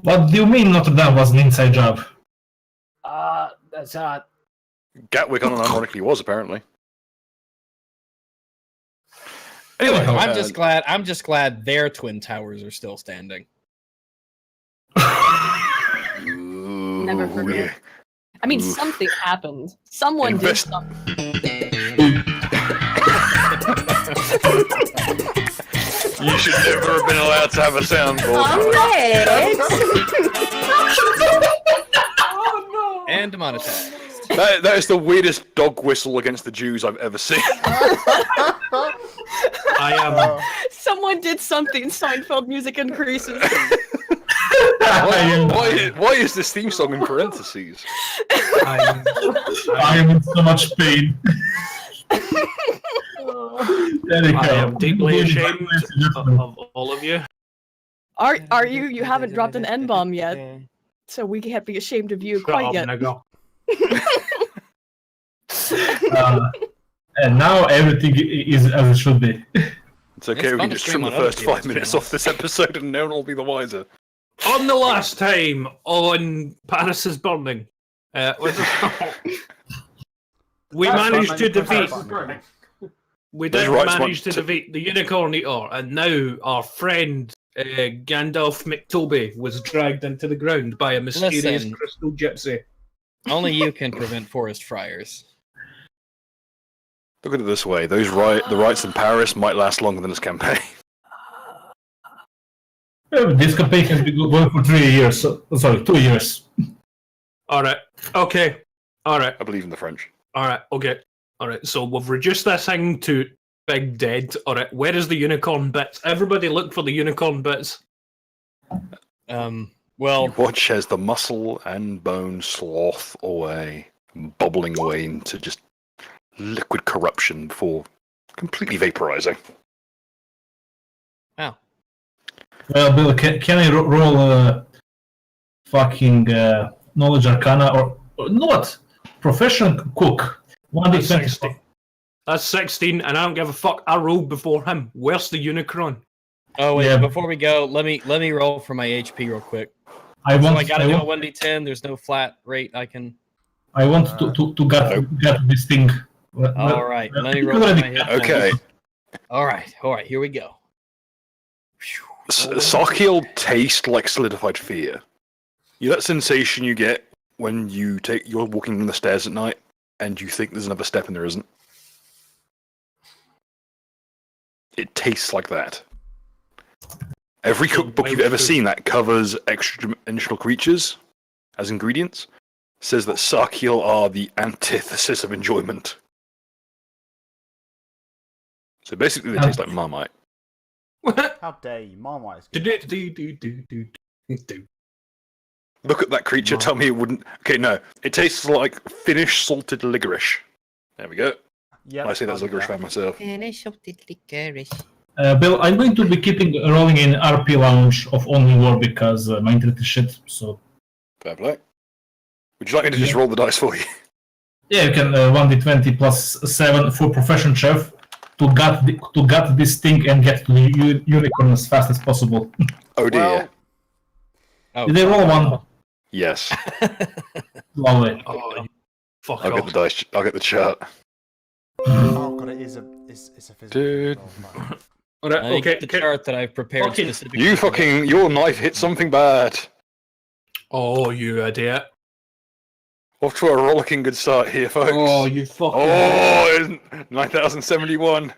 What do you mean Notre Dame was an inside job? That's Gatwick unironically was, apparently. Anyway, Anyhow, I'm just glad their twin towers are still standing. Never forget. I mean, something happened. Someone did something. You should never have been allowed to have a soundboard. And demonetized. That is the weirdest dog whistle against the Jews I've ever seen. I am. Someone did something. Seinfeld music increases. Why is this theme song in parentheses? I am in so much pain. I am deeply ashamed of all of you. Are you? You haven't dropped an N-bomb yet, so we can't be ashamed of you quite yet. Nigga. And now everything is as it should be. It's okay, we can just trim the first 5 minutes off this episode and no one will be the wiser. On the last time on Paris is Burning, we managed to defeat. We did manage to defeat the Unicorn Eater, and now our friend Gandalf McToby was dragged into the ground by a mysterious crystal gypsy. Only you can prevent forest fires. Look at it this way: the riots in Paris might last longer than this campaign. This campaign has been going for 3 years. 2 years. All right. Okay. All right. I believe in the French. All right. Okay. All right. So we've reduced this thing to Big Dead. All right. Where is the unicorn bits? Everybody, look for the unicorn bits. Well, You watch as the muscle and bone sloth away, bubbling away into just liquid corruption before completely vaporizing. Wow. Well, Bill, can I roll fucking knowledge arcana or what? Professional cook. 1d20. That's 16, and I don't give a fuck. I rolled before him. Where's the Unicron? Oh wait, Yeah. before we go, let me roll for my HP real quick. I I gotta do a 1d10. There's no flat rate I can. I want to get this thing. All right, let me roll for my hit. Okay. All right, here we go. Sarkiel taste like solidified fear. You know that sensation you get when you're walking down the stairs at night and you think there's another step and there isn't? It tastes like that. Every cookbook you've ever seen that covers extra-dimensional creatures as ingredients says that Sarkiel are the antithesis of enjoyment. So basically they taste like Marmite. How dare you? Marmite is good. Look at that creature, tell me it wouldn't... Okay, no. It tastes like Finnish salted licorice. There we go. Yep, I say that's licorice by myself. Bill, I'm going to be rolling in RP Lounge of Only War because my internet is shit, so... Fair play. Would you like me to just roll the dice for you? Yeah, you can 1d20 plus 7 for Profession Chef to gut this thing and get to the unicorn as fast as possible. Oh dear. Oh, Did they roll one? Yes. Lovely. Oh, fuck I'll get the dice. I'll get the chart. Oh god, it's a physical. Dude. All right, I okay. get the chart that I've prepared Fucking- specifically. Your knife hit something bad. Oh, you idiot. Off to a rollicking good start here, folks. Oh, you fucking... Oh, 9071.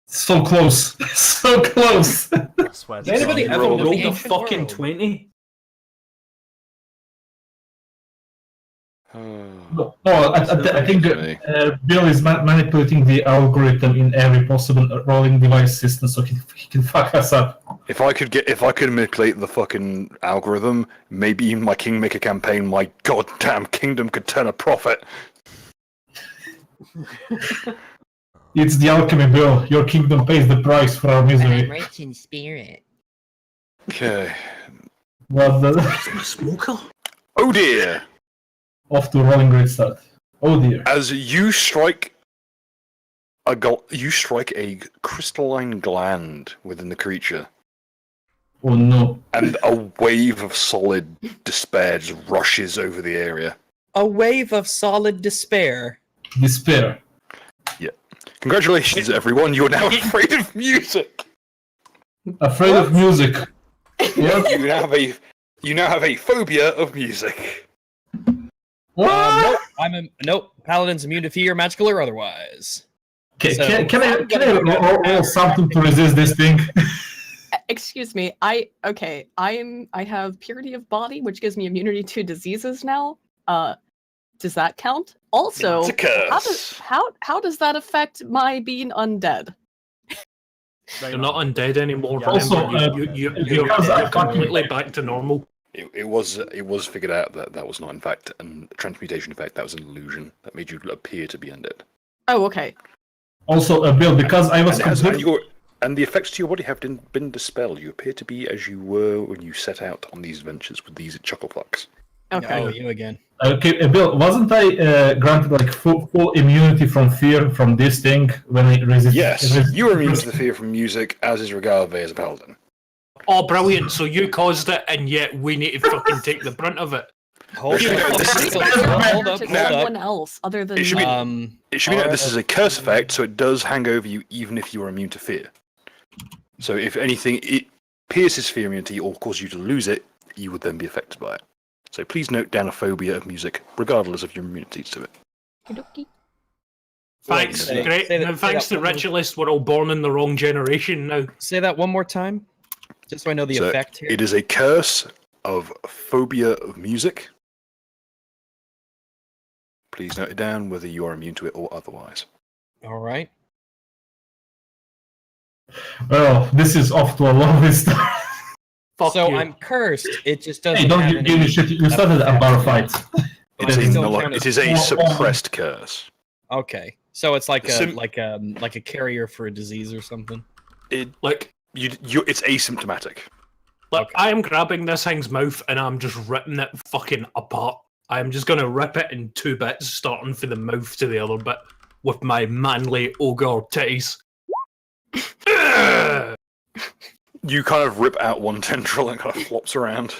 So close. So close. I swear to Has anybody God. ever rolled rolled the a ancient fucking world. 20? I think Bill is manipulating the algorithm in every possible rolling device system, so he can fuck us up. If I could manipulate the fucking algorithm, maybe in my Kingmaker campaign, my goddamn kingdom could turn a profit. It's the alchemy, Bill. Your kingdom pays the price for our misery. rich in spirit. Okay. What the... Smoker? Oh dear. Off to a rolling great start. Oh dear. As you strike a crystalline gland within the creature. Oh no. and a wave of solid despair just rushes over the area. A wave of solid despair. Despair. Congratulations, everyone! You are now afraid of music. Afraid of music. What? You now have a phobia of music. What? Nope. Paladin's immune to fear, magical or otherwise. Can I roll something to resist this thing? Excuse me. I have purity of body, which gives me immunity to diseases now. Does that count? Also, It's a curse. how does that affect my being undead? You're not undead anymore. Yeah. Also, you're because I completely back to normal. It was figured out that was not in fact a transmutation effect. That was an illusion that made you appear to be undead. Oh, okay. Also, Bill, because I was And the effects to your body have been dispelled. You appear to be as you were when you set out on these ventures with these chuckleplucks. Okay. Oh, you again. Okay, Bill, wasn't I granted like full immunity from fear from this thing when I resist? Yes, you are immune to the fear from music, as is Regalve as a paladin. Oh, brilliant! So you caused it, and yet we need to fucking take the brunt of it. Hold You know, up. this is- Hold up. To now- someone else other than It should me. be- It should be noted this is a curse effect, so it does hang over you even if you are immune to fear. So if anything, it pierces fear immunity or causes you to lose it, you would then be affected by it. So please note down a phobia of music, regardless of your immunity to it. Okey-dokey. Thanks, Say- great. say that- Now, say thanks that to one more- ritualists, we're all born in the wrong generation now. Say that one more time, just so I know the So effect here. it is a curse of phobia of music. Please note it down whether you are immune to it or otherwise. All right. Oh, this is off to a lovely start. Fuck So you. I'm cursed. It just doesn't. Hey, don't have give me shit. You started a bar fight. It is a, Still null- count it as- is a suppressed curse. Okay, so it's like Sim- like a carrier for a disease or something. Like, It's asymptomatic. look, I am grabbing this thing's mouth and I'm just ripping it fucking apart. I'm just gonna rip it in two bits, starting from the mouth to the other bit, with my manly ogre titties. You kind of rip out one tendril and kind of flops around.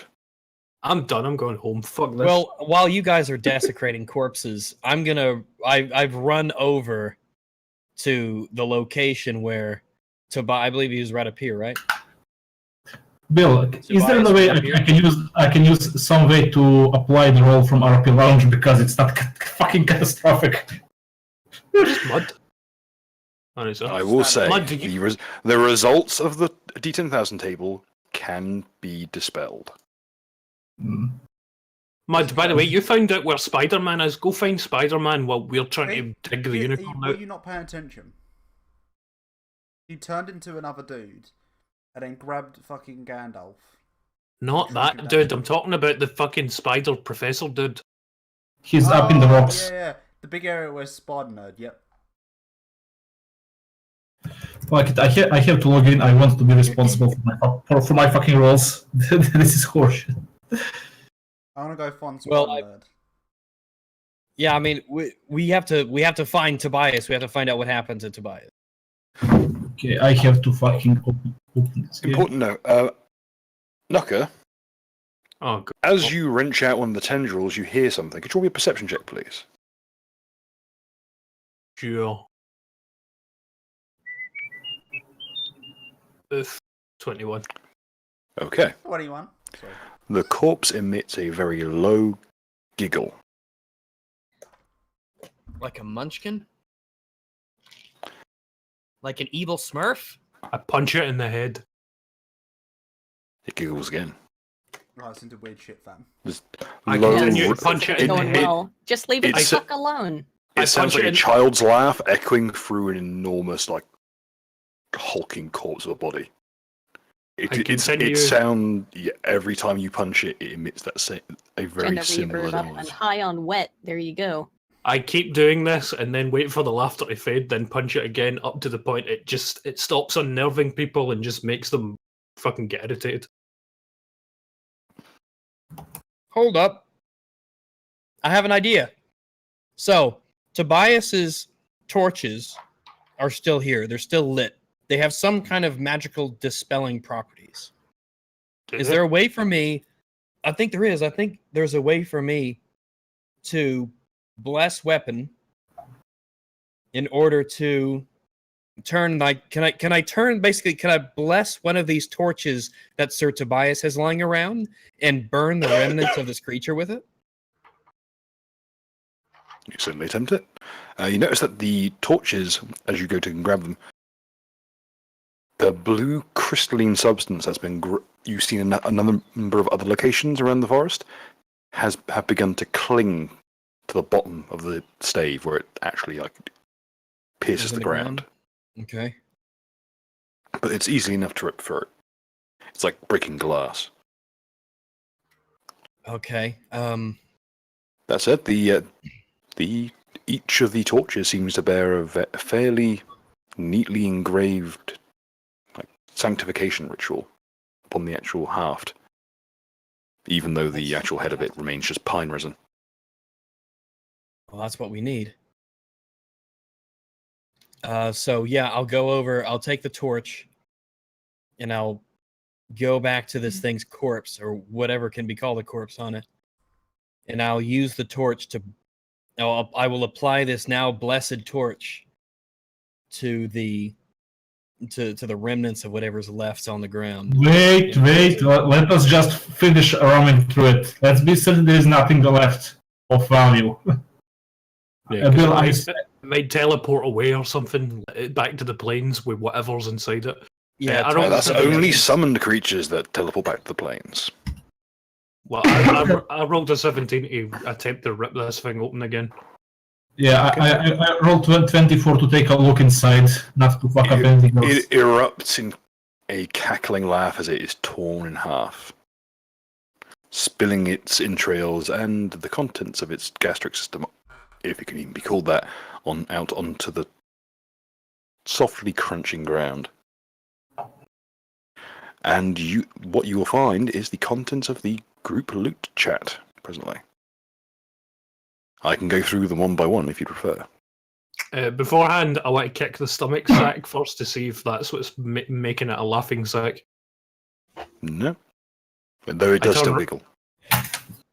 I'm done. I'm going home. Fuck this. Well, while you guys are desecrating corpses, I've run over to the location where I believe he was right up here, right? Bill, is there a way I can use some way to apply the roll from RP Lounge because it's not fucking catastrophic? just mud. That is it. I will say Mud, did you- the results of the D10,000 table can be dispelled. Mud, by the way, you found out where Spider-Man is. Go find Spider-Man while we're trying to dig the unicorn Were out. you not paying attention? He turned into another dude and then grabbed fucking Gandalf. Not that dude. I'm talking about the fucking spider professor dude. He's up in the rocks. Yeah. The big area where Spider Nerd, yep. Like I have to log in. I want to be responsible for my fucking rolls. This is horseshit. I want to go find Well, Spider Nerd. Yeah, I mean, we have to find Tobias. We have to find out what happened to Tobias. Okay, I have to fucking open this. Game. Important note, Nucker, Oh, God. as you wrench out one of the tendrils, you hear something. Could you roll me a perception check, please? Sure. Oof. 21. Okay. 21. Sorry. The corpse emits a very low giggle. Like a munchkin? Like an evil Smurf? I punch it in the head. It giggles again. Right, it's into weird shit, fam. I Low- continue to punch it in the Going head. well. Just leave it the it's- fuck alone. I It sounds punch like it a in- child's laugh echoing through an enormous, like, hulking corpse of a body. I continue- It sound every time you punch it, it emits that a very Gender similar reverb up noise. and high on wet. There you go. I keep doing this and then wait for the laughter to fade, then punch it again up to the point it stops unnerving people and just makes them fucking get irritated. Hold up. I have an idea. So, Tobias's torches are still here. They're still lit. They have some kind of magical dispelling properties. Is there a way for me? I think there is. I think there's a way for me to bless weapon in order to turn like can I turn basically can I bless one of these torches that Sir Tobias has lying around and burn the remnants of this creature with it? You certainly attempt it. You notice that the torches, as you go to grab them, the blue crystalline substance that's been you've seen in a number of other locations around the forest have begun to cling to the bottom of the stave where it actually like pierces the ground. Okay. But it's easy enough to rip through it. It's like breaking glass. Okay. That said, each of the torches seems to bear a fairly neatly engraved like sanctification ritual upon the actual haft, even though the actual head of it remains just pine resin. Well, that's what we need. So yeah, I'll go over. I'll take the torch, and I'll go back to this thing's corpse or whatever can be called a corpse on it, and I'll use the torch to. I will apply this now blessed torch to the remnants of whatever's left on the ground. Wait. Let us just finish roaming through it. Let's be certain there is nothing left of value. Yeah, Bill, it might teleport away or something back to the plains with whatever's inside it. Yeah, That's only summoned creatures that teleport back to the plains. Well, I rolled a 17 to attempt to rip this thing open again. Yeah, I rolled 24 to take a look inside, not to fuck up anything else. It erupts in a cackling laugh as it is torn in half, spilling its entrails and the contents of its gastric system, if it can even be called that, out onto the softly crunching ground. And what you will find is the contents of the group loot chat presently. I can go through them one by one if you prefer. Beforehand, I want to kick the stomach sack first to see if that's what's making it a laughing sack. No. Though it does still wiggle.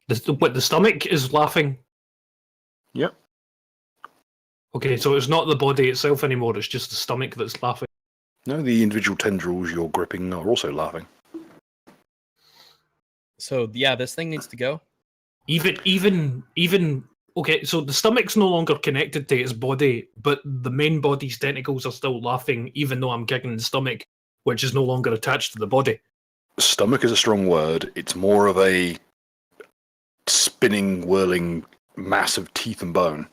The stomach is laughing? Yep. Okay, so it's not the body itself anymore, it's just the stomach that's laughing. No, the individual tendrils you're gripping are also laughing. So yeah, this thing needs to go. Even okay, so the stomach's no longer connected to its body, but the main body's tentacles are still laughing, even though I'm kicking the stomach, which is no longer attached to the body. Stomach is a strong word. It's more of a spinning, whirling mass of teeth and bone.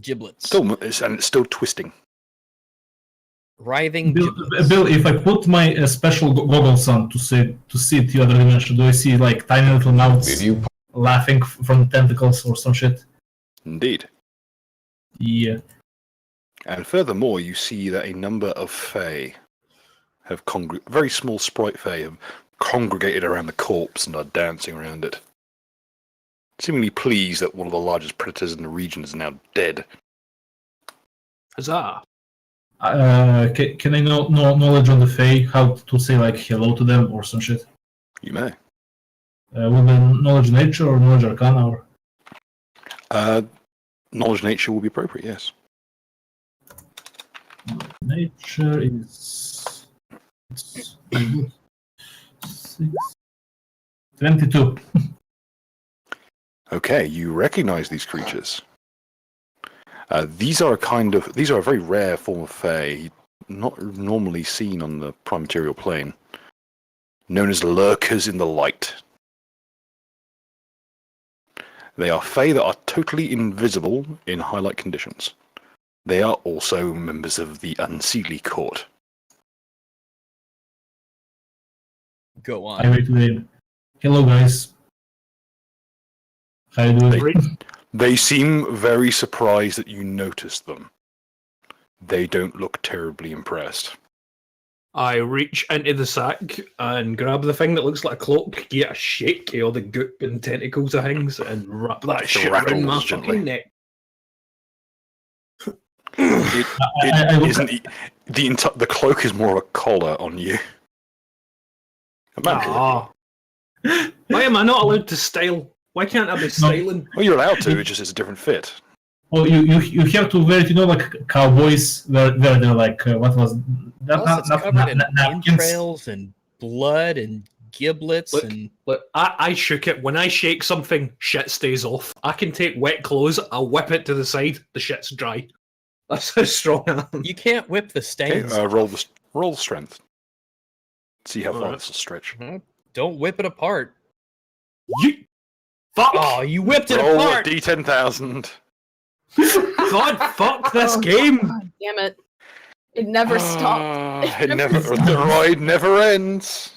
Giblets. It's still twisting. Writhing giblets. Bill, if I put my special goggles on to see the other dimension, do I see like tiny little mouths laughing from tentacles or some shit? Indeed. Yeah. And furthermore, you see that a number of Fae have very small sprite Fae have congregated around the corpse and are dancing around it, seemingly pleased that one of the largest predators in the region is now dead. Huzzah! Can I know knowledge on the Fae, how to say like hello to them or some shit? You may. Will be knowledge nature or knowledge arcana or? Knowledge nature will be appropriate, yes. Nature is 22. Okay, you recognize these creatures. These are a very rare form of Fae, not normally seen on the prime material plane, known as lurkers in the light. They are Fae that are totally invisible in highlight conditions. They are also members of the Unseelie Court. Go I on. wait to them. Hello guys. How you doing? They seem very surprised that you noticed them. They don't look terribly impressed. I reach into the sack and grab the thing that looks like a cloak, get a shake of all the goop and tentacles of things, and wrap that shit around my gently. fucking neck. It isn't the cloak is more of a collar on you. Ah. Why am I not allowed to style? Why can't I be styling? Well, you're allowed to. It's just it's a different fit. Oh, you have to wear it, like cowboys where they're like what was that? Plus, it's covered in entrails and blood and giblets Look, and. Look, I shook it. When I shake something, shit stays off. I can take wet clothes, I'll whip it to the side, the shit's dry. That's how strong I am. You can't whip the Okay, stains. roll the strength. See how far Alright. this will stretch. Don't whip it apart. You fuck! Oh, you whipped it Roll apart. D10,000. God, fuck this game! God damn it. It never stopped. The ride never ends.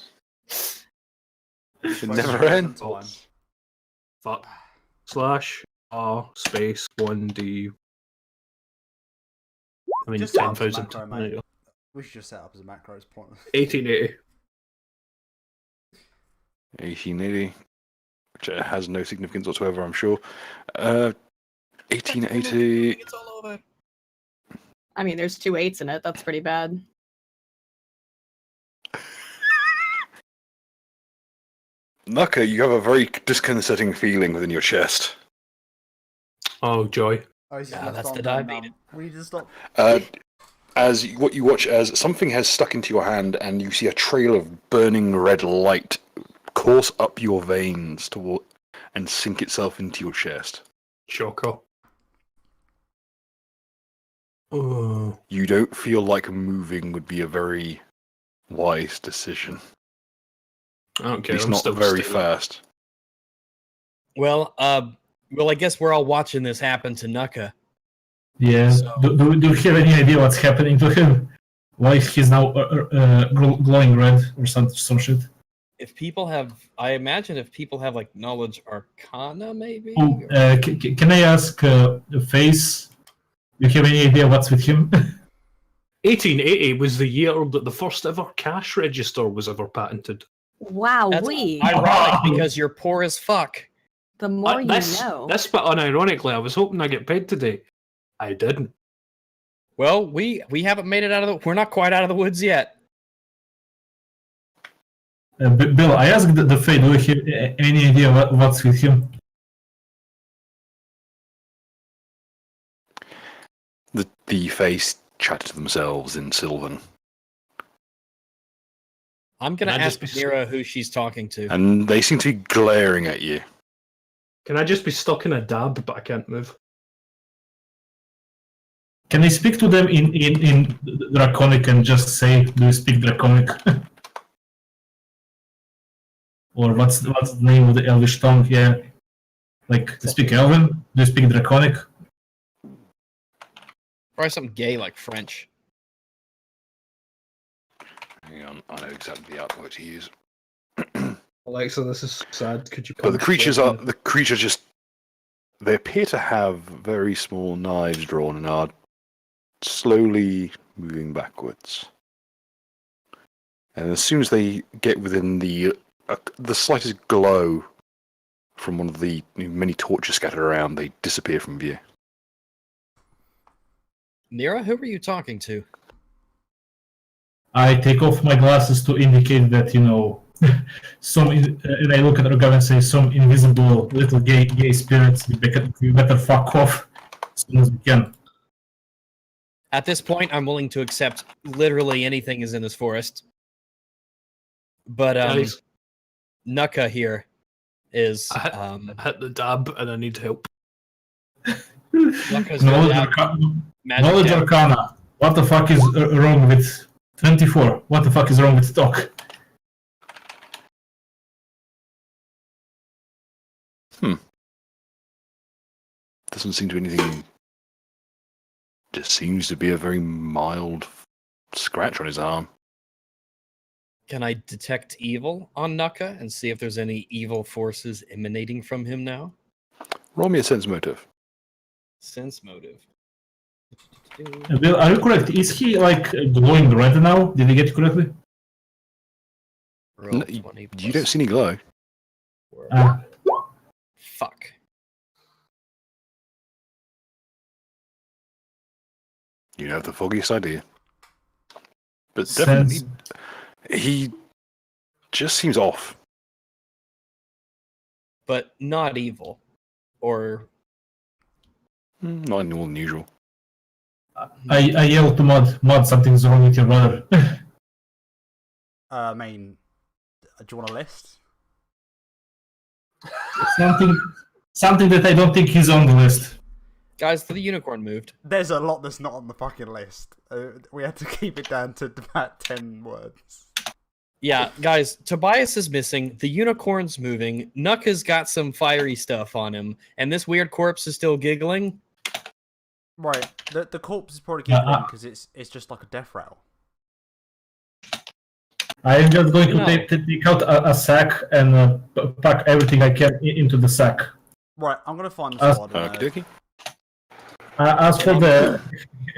It never ends. Fuck. Slash R space 1D. I mean, Just set up as a 10,000. macro, There you mate. go. We should just set up as a macro. It's pointless. 1880. 1880, which has no significance whatsoever, I'm sure. 1880. It's all over. I mean, there's 2 8s in it. That's pretty bad. Nuka, you have a very disconcerting feeling within your chest. Oh, joy. Oh, he's Yeah, left that's arm the going diabetes. numb. We need to stop. What you watch as something has stuck into your hand, and you see a trail of burning red light course up your veins and sink itself into your chest. Choco. Oh. You don't feel like moving would be a very wise decision. I don't care. It's I'm not still very stable. fast. Well, I guess we're all watching this happen to Nuka. Yeah. So- Do you have any idea what's happening to him? Why he's now glowing red or some shit? If people have, I imagine if people have like knowledge arcana, maybe. Oh, can I ask Face? Do you have any idea what's with him? 1880 was the year that the first ever cash register was ever patented. Wow, That's we. ironic because you're poor as fuck. The more you That's know. but unironically, I was hoping I get paid today. I didn't. Well, we haven't made it out of the. We're not quite out of the woods yet. Bill, I asked the Fae, do you have any idea what's with him? The face chatted to themselves in Sylvan, I'm gonna Can I ask just be- Mira who she's talking to. and they seem to be glaring at you. Can I just be stuck in a dab, but I can't move? Can I speak to them in Draconic and just say, do you speak Draconic? Or what's the name of the Elvish tongue? Yeah. Like, to speak Elven? Do you speak Draconic? Probably something gay like French. Hang on, I know exactly the output to use. Alexa, this is sad. Could you? But the creatures just they appear to have very small knives drawn and are slowly moving backwards. And as soon as they get within the slightest glow from one of the many torches scattered around, they disappear from view. Mira, who were you talking to? I take off my glasses to indicate that, and I look at Rogav and say, some invisible little gay spirits, we better fuck off as soon as we can. At this point, I'm willing to accept literally anything is in this forest. But Guys, Nuka here is I hit the dab and I need help. Nuka's Knowledge, really out magic Knowledge down. Arcana. What the fuck is wrong with 24? What the fuck is wrong with Talk? Doesn't seem to be anything. Just seems to be a very mild scratch on his arm. Can I detect evil on Nuka and see if there's any evil forces emanating from him now? Roll me a sense motive. Sense motive. Bill, are you correct? Is he like glowing red now? Did I get it correctly? Roll No, 20 You plus don't see any glow. 4. Ah. Fuck. You have the foggiest idea. But Sense. definitely, he just seems off. But not evil. Or Not any more than usual. I yell to Mod, something's wrong with your brother. I mean, do you want a list? something that I don't think is on the list. guys, the unicorn moved. There's a lot that's not on the fucking list. We had to keep it down to about 10 words. Yeah, guys, Tobias is missing, the unicorn's moving, Nuka's got some fiery stuff on him, and this weird corpse is still giggling. Right, the corpse is probably giggling because it's just like a death rattle. I am just going to No. take out a sack and pack everything I can into the sack. Right, I'm gonna find the squad. Okey-dokey. As for the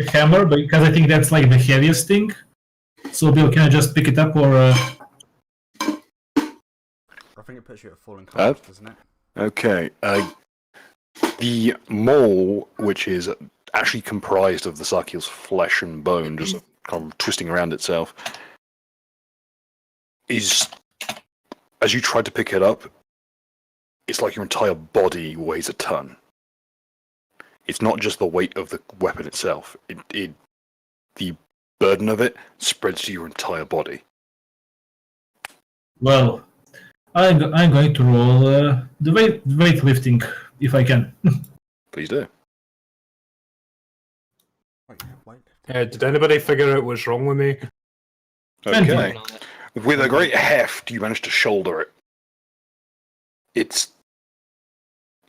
hammer, because I think that's like the heaviest thing. So Bill, can I just pick it up or? I think it puts you at full encouraged, doesn't it? Okay. The mole, which is actually comprised of the Sarkiel's flesh and bone, just kind of twisting around itself, is, as you try to pick it up, it's like your entire body weighs a ton. It's not just the weight of the weapon itself. The burden of it spreads to your entire body. Well, I'm going to roll the weightlifting if I can. Please do. Wait. Did anybody figure out what's wrong with me? Okay. With a great heft, you manage to shoulder it. It's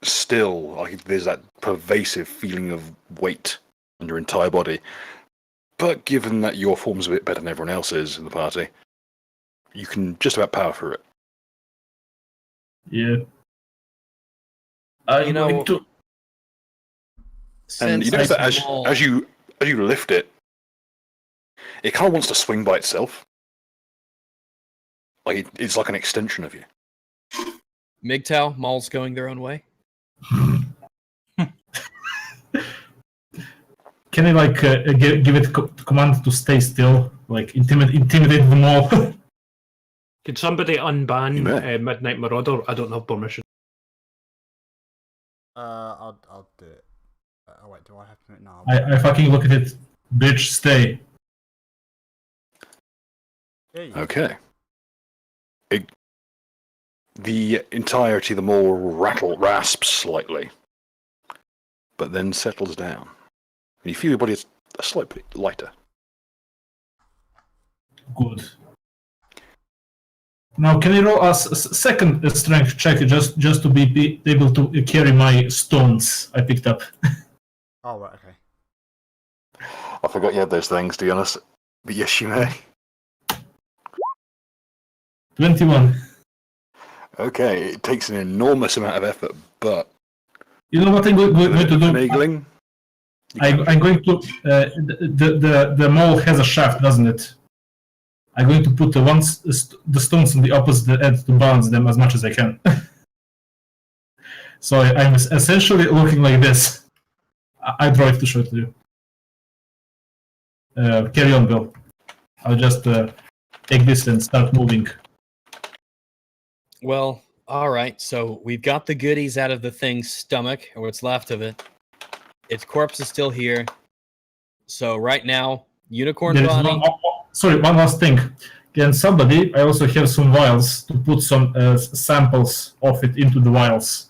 still like there's that pervasive feeling of weight on your entire body. But given that your form's a bit better than everyone else's in the party, you can just about power through it. Yeah. I'm You know, going to. And you notice that as you lift it, it kind of wants to swing by itself. Like it's like an extension of you. MGTOW, Maul's going their own way. Can I like give it command to stay still, like intimidate them all? Could somebody unban You may. Midnight Marauder? I don't have permission. I'll do it. Oh wait, do I have to? No. I fucking look at it. Bitch, stay. Yeah, you- Okay. The entirety of the mole rasps slightly, but then settles down. And you feel your body is a slight bit lighter. Good. Now, can I roll a second strength check just to be able to carry my stones I picked up? Oh right, okay. I forgot you had those things, to be honest. But yes, you may. 21. Okay, it takes an enormous amount of effort, but You know what I'm going to do? finagling, I'm going to. The mole has a shaft, doesn't it? I'm going to put the stones on the opposite end to balance them as much as I can. So I'm essentially looking like this. I draw it to show it to you. Carry on, Bill. I'll just take this and start moving. Well, alright, so we've got the goodies out of the thing's stomach, or what's left of it. Its corpse is still here. So right now, unicorn There is body. one last thing. Can somebody? I also have some vials to put some samples of it into the vials.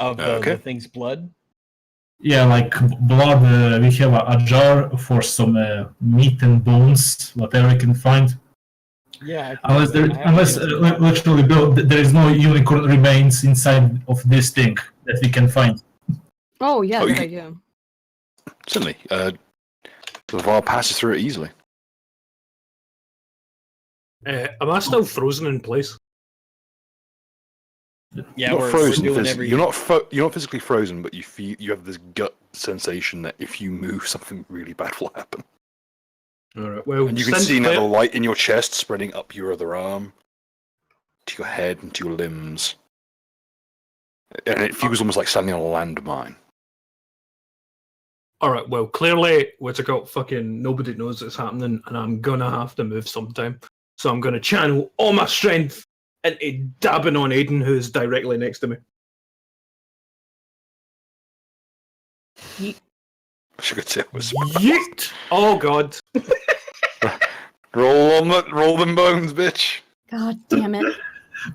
Of Okay. the thing's blood. Yeah, like blood. We have a jar for some meat and bones, whatever we can find. Yeah. Literally, Bill, there is no unicorn remains inside of this thing that we can find. Oh yeah, Oh, good you- idea. certainly. The vial passes through it easily. Am I still frozen in place? Yeah, Not we're frozen. doing You're not physically frozen, but you have this gut sensation that if you move, something really bad will happen. All right. Well, And you can since see now the Claire- light in your chest spreading up your other arm, to your head and to your limbs, and it feels almost like standing on a landmine. All right. Well, clearly, what's it called? Fucking nobody knows it's happening, and I'm gonna have to move sometime. So I'm going to channel all my strength into dabbing on Aiden, who's directly next to me. I should say it was Yeet! Oh god. roll them bones, bitch. God damn it.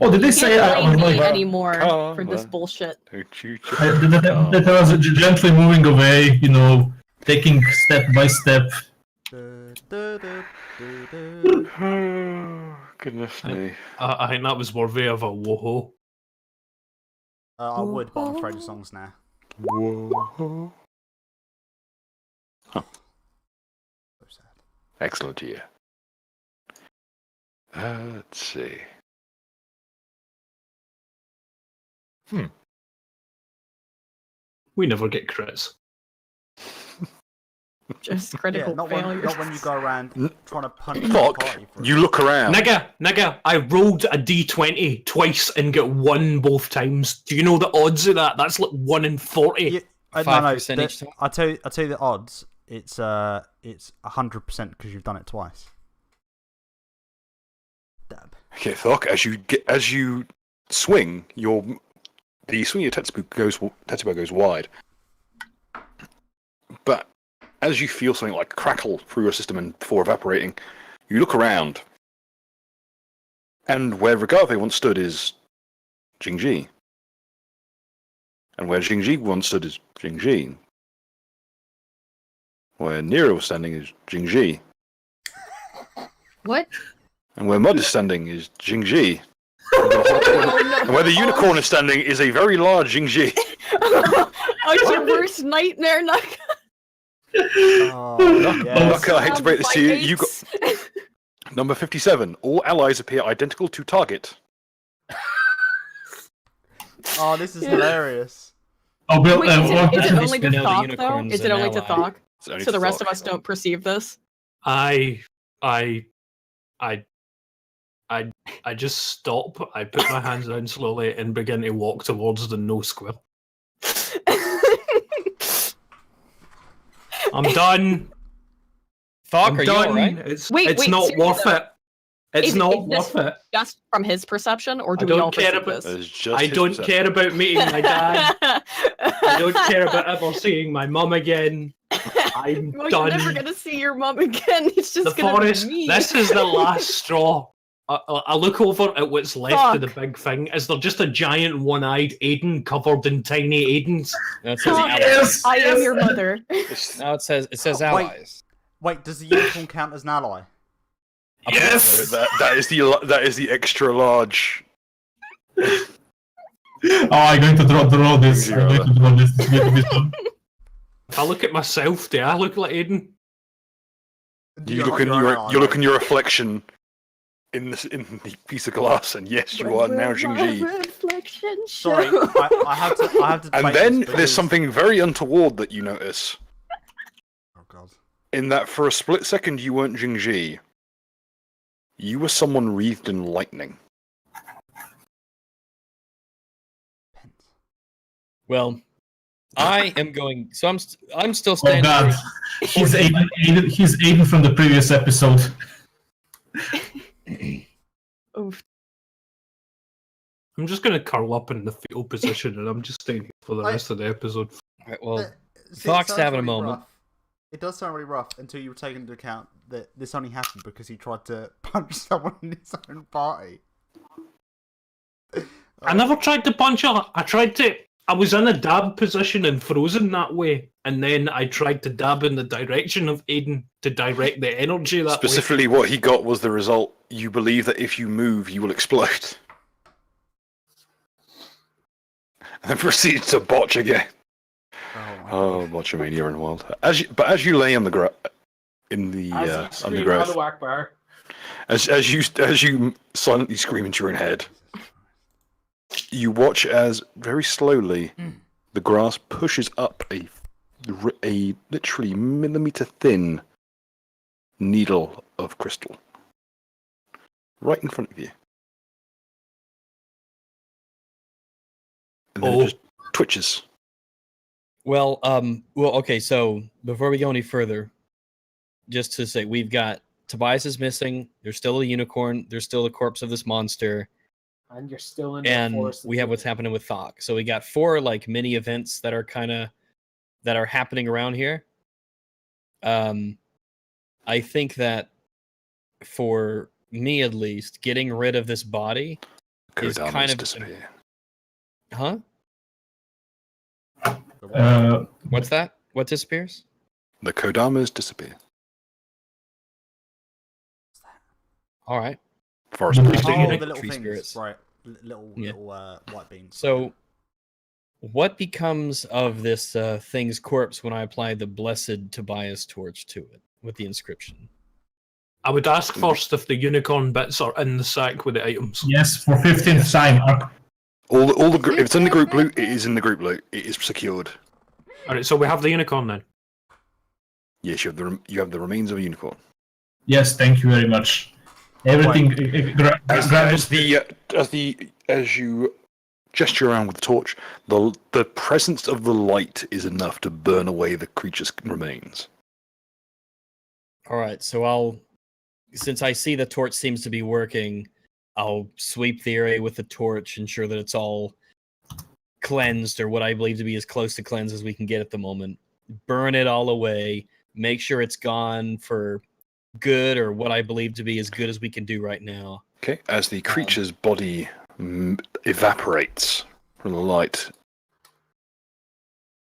Oh, did they You say can't blame me that anymore Come for this on. bullshit. Don't you I was gently moving away, taking step by step. Goodness me. I think that was worthy of a whoa. I would, but I'm afraid of songs now. Whoa. So sad. Excellent year. Let's see. We never get crits. Just critical not failures. when you go around trying to punch the Fuck. party for You look around. Nigga, I rolled a d20 twice and got 1 both times. Do you know the odds of that? That's like 1 in 40. Yeah, 5% each time? I'll tell you the odds. It's 100% because you've done it twice. Dab. Okay, fuck. As you swing, the swing of Tetsubo goes wide. But as you feel something like crackle through your system and before evaporating, you look around, and where Rigave once stood is Jingji. And where Jingji once stood is Jingji. Where Nero was standing is Jingji. What? And where Mud is standing is Jingji. And where the unicorn is standing is a very large Jingji. Oh, it's your worst nightmare, Nuck. Oh, yes. I hate to break this to you. You got number 57. All allies appear identical to target. Oh, this is hilarious. Oh, Bill, Wait, is it only At to least we know the Thok, though? unicorn's Is it an only to ally. Thok? It's only So the to rest Thok. of us don't perceive this? I just stop. I put my hands down slowly and begin to walk towards the no square. I'm done. Thok, I'm are you done. alright? It's Wait, not seriously worth though. it. It's Is- not is this- worth it. Just from his perception, or do I we all don't care perceive about- this? It's just I his don't perception. care about meeting my dad. I don't care about ever seeing my mum again. I'm Well, done. you're never gonna see your mum again. It's just The gonna forest. be me. This is the last straw. I look over at what's left of the Fuck. big thing. Is there just a giant one-eyed Aiden covered in tiny Aidens? No, it says Thok, allies. I am your mother. It's- No, it says Wait. allies. Wait, does the unicorn count as an ally? Yes! that is the extra large. Oh, I'm going to draw this. I'm going to draw this. It's going to be fun. If I look at myself, do I look like Aiden? You look in your reflection in the piece of glass, and yes, you are now Jingji. Reflection Sorry, show. I have to. And debate then this there's because- something very untoward that you notice. Oh god. In that for a split second you weren't Jingji. You were someone wreathed in lightning. Well, I am going. So I'm still Oh standing. god. He's Aiden from the previous episode. Oof. I'm just gonna curl up in the fetal position, and I'm just staying here for the rest of the episode. Right, well, See, it Thok's sounds having a really moment. rough. It does sound really rough until you take into account that this only happened because he tried to punch someone in his own party. I never tried to punch her. I was in a dab position and frozen that way, and then I tried to dab in the direction of Aiden to direct the energy that way. Specifically, what he got was the result. You believe that if you move, you will explode. And then proceeds to botch again. Oh, Botchamania and Wild. As you lay on the grass, on the grass, as you silently scream into your own head, you watch as very slowly the grass pushes up a literally millimeter thin needle of crystal right in front of you. And then it just twitches. well, okay. So before we go any further, just to say, we've got Tobias is missing. There's still a unicorn. There's still the corpse of this monster. And you're still in the And forest. we have what's happening with Thok. So we got 4 like mini events that are happening around here. I think that for me at least, getting rid of this body is Kodamas kind of disappear. Huh? Uh, What's that? What disappears? The Kodamas disappear. All right. Forest The beast. big- Oh, Tree the little things, spirits. right? Little Yeah. white beans. So, what becomes of this thing's corpse when I apply the blessed Tobias torch to it with the inscription? I would ask first if the unicorn bits are in the sack with the items. yes, for 15th time. If it's in the group loot, it is in the group loot. It is secured. Alright, so we have the unicorn then. Yes, you have the remains of a unicorn. Yes, thank you very much. Everything. As you gesture around with the torch, the presence of the light is enough to burn away the creature's remains. All right, so since I see the torch seems to be working, I'll sweep the area with the torch, ensure that it's all cleansed, or what I believe to be as close to cleansed as we can get at the moment. Burn it all away, make sure it's gone for good, or what I believe to be as good as we can do right now. Okay, as the creature's body evaporates from the light,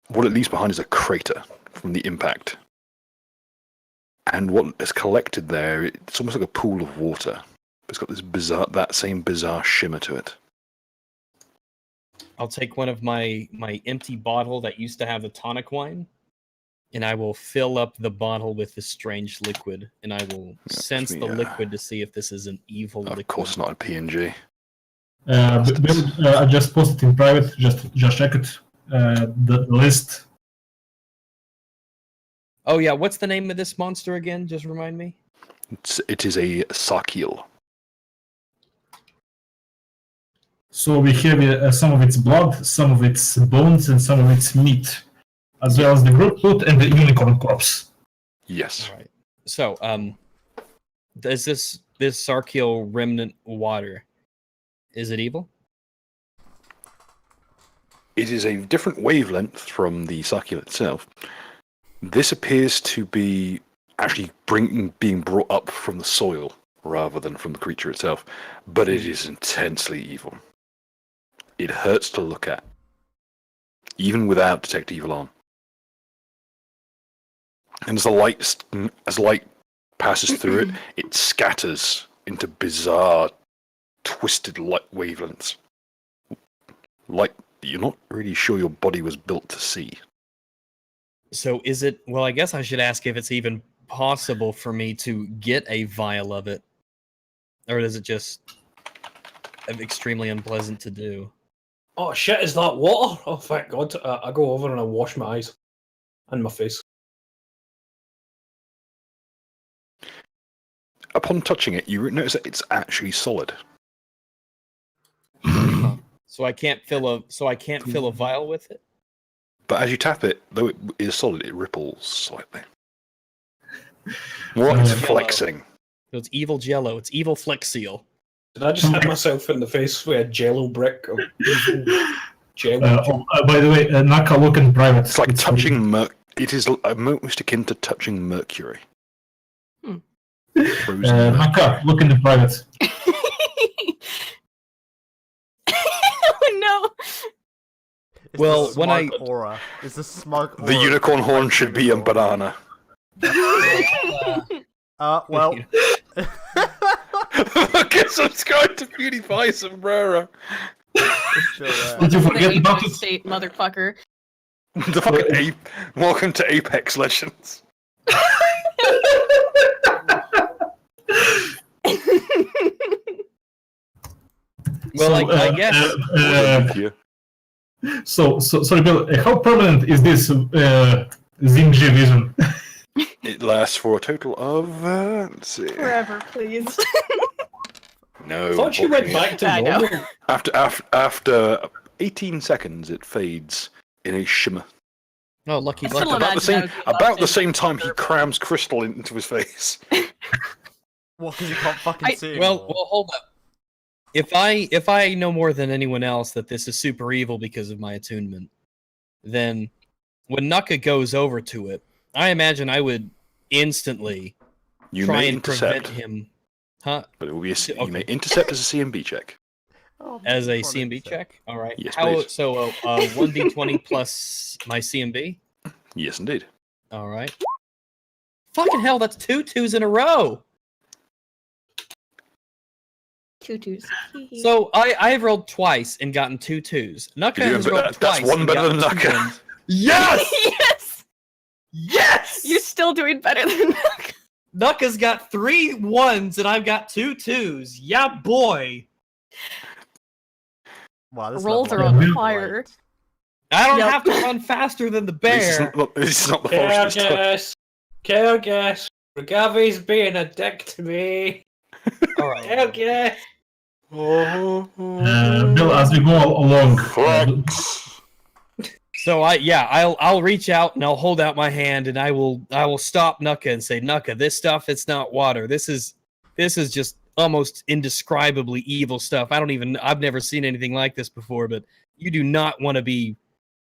what it leaves behind is a crater from the impact. And what is collected there, it's almost like a pool of water. It's got that same bizarre shimmer to it. I'll take one of my empty bottle that used to have the tonic wine, and I will fill up the bottle with this strange liquid, and I will sense the liquid to see if this is an evil liquid. Of course not a PNG. I just posted in private. Just check it. The list. Oh yeah, what's the name of this monster again? Just remind me. It is a Sakil. So we have some of its blood, some of its bones, and some of its meat, as well as the group loot and the unicorn corpse. Yes. All right. So, does this Sarkiel remnant water, is it evil? It is a different wavelength from the Sakil itself. This appears to be actually being brought up from the soil rather than from the creature itself, but it is intensely evil. It hurts to look at, even without Detect Evil on. And as light passes through it, it scatters into bizarre, twisted light wavelengths. Light that you're not really sure your body was built to see. So is it, well, I guess I should ask if it's even possible for me to get a vial of it, or is it just extremely unpleasant to do? Oh shit, is that water? Oh thank God. I go over and I wash my eyes and my face. Upon touching it, you notice that it's actually solid. So I can't fill a vial with it? But as you tap it, though it is solid, it ripples slightly. More like it's flexing. So it's evil jello. It's evil Flex Seal. Did I just hit myself in the face with a jello brick of jello? By the way, Naka, look in private. It's like touching it is almost akin to touching mercury. Frozen Naka, look in the private. Oh no! It's Well, the when I- smoke aura. It's the smoke aura. The unicorn horn should be a banana. Well. Guess I'm going to PewDiePie sombrero. Still there. Did you The forget about Apex it? State, motherfucker. The fucking Welcome to Apex Legends. Well, I guess. Sorry, Bill. How permanent is this Xingji vision? It lasts for a total of let's see. Forever, please. No. I thought you went back to I know. normal. After 18 seconds, it fades in a shimmer. Oh, lucky Still lucky. imagine that would be About the lasting same time he forever. crams crystal into his face. What? Because you can't fucking see Well, anymore? hold up. If I know more than anyone else that this is super evil because of my attunement, then when Nuka goes over to it, I imagine I would instantly You try may and intercept, prevent him. Huh? but it will be you Okay. may intercept as a CMB check. Oh, As a chronic CMB check? All right. Yes, How please. so? 1d20 plus my CMB. Yes, indeed. All right. Fucking hell! That's 2 2s in a row. Tutus. So I've rolled twice and gotten 2 2s. Nuka You're has doing rolled better- that's twice. one and better than gotten 2 Nuka. ones. Yes! Yes! Yes! You're still doing better than Nuka. Nuka's got 3 1s and I've got 2 2s. Yeah, boy. Wow, this Rolls level are up on is fire. great. I don't Yep. have to run faster than the This is bear. not, this is not the forest this time. Kergas. Regavi's being a dick to me. All right. Kergas. Bill, as we go along, So I'll reach out and I'll hold out my hand and I will stop Nuka and say, Nuka, this stuff, it's not water. This is just almost indescribably evil stuff. I've never seen anything like this before, but you do not want to be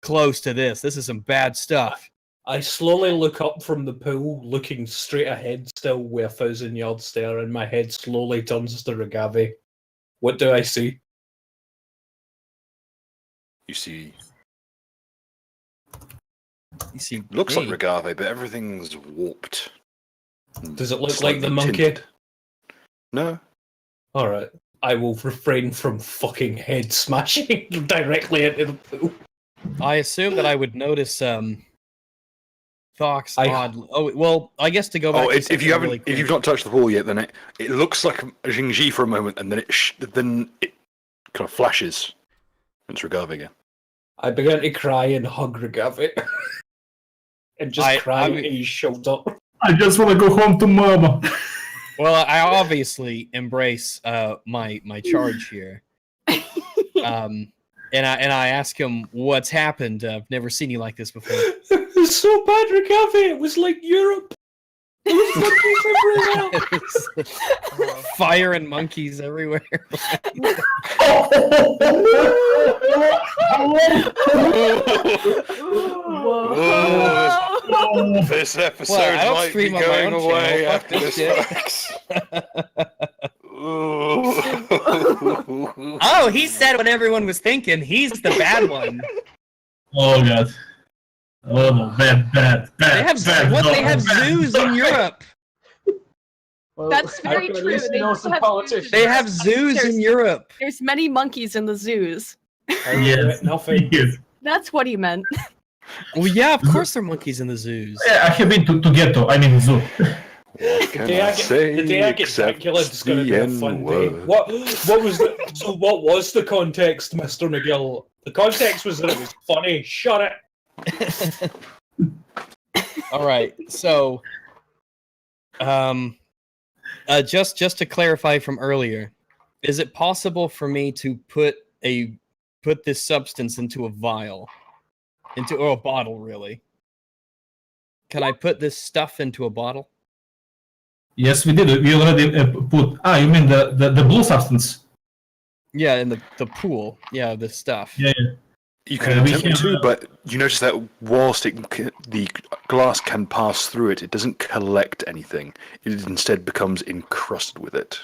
close to this. This is some bad stuff. I slowly look up from the pool, looking straight ahead, still with 1,000-yard stare, and my head slowly turns to Regavi. What do I see? You see, You see, looks like me. Regave, but everything's warped. Does it look Slightly like the monkey? tinted. No. Alright. I will refrain from fucking head smashing directly into the pool. I assume that I would notice Thawk's I- odd. Oh well, I guess to go back. Oh, to if something you haven't, really if you've quick. not touched the wall yet, then it looks like Jingji for a moment, and then it kind of flashes. And it's Regave again. I began to cry and hug Regavi. And just cry I- at his shoulder. I just want to go home to mama. Well, I obviously embrace my charge here. And I ask him what's happened. I've never seen you like this before. It was so bad, Regavi. It was like Europe. There was monkeys everywhere. Fire and monkeys everywhere. Oh, this episode Well, I don't might be stream on my going own away channel. Fuck after this this, shit. folks. Oh, he said what everyone was thinking. He's the bad one. Oh god. Oh no, bad. They have zoos in Europe. Well, That's very I can at true. least They know do some have politicians. They have zoos in Europe. There's many monkeys in the zoos. Yes. Nothing. Yes. That's what he meant. Well, yeah, of course there are monkeys in the zoos. Yeah, I have been to Ghetto. I mean zoo. What can I say The day I get except Dracula is going to be the a fun day. N-word? What was the so? What was the context, Mr. McGill? The context was that it was funny. Shut it. All right, so, just to clarify from earlier, is it possible for me to put this substance into a vial, or a bottle, really? Can I put this stuff into a bottle? Yes, we did. We already put. You mean the blue substance? Yeah, in the pool. Yeah, the stuff. Yeah. You can we attempt can- to, but you notice that whilst the glass can pass through it, it doesn't collect anything. It instead becomes encrusted with it.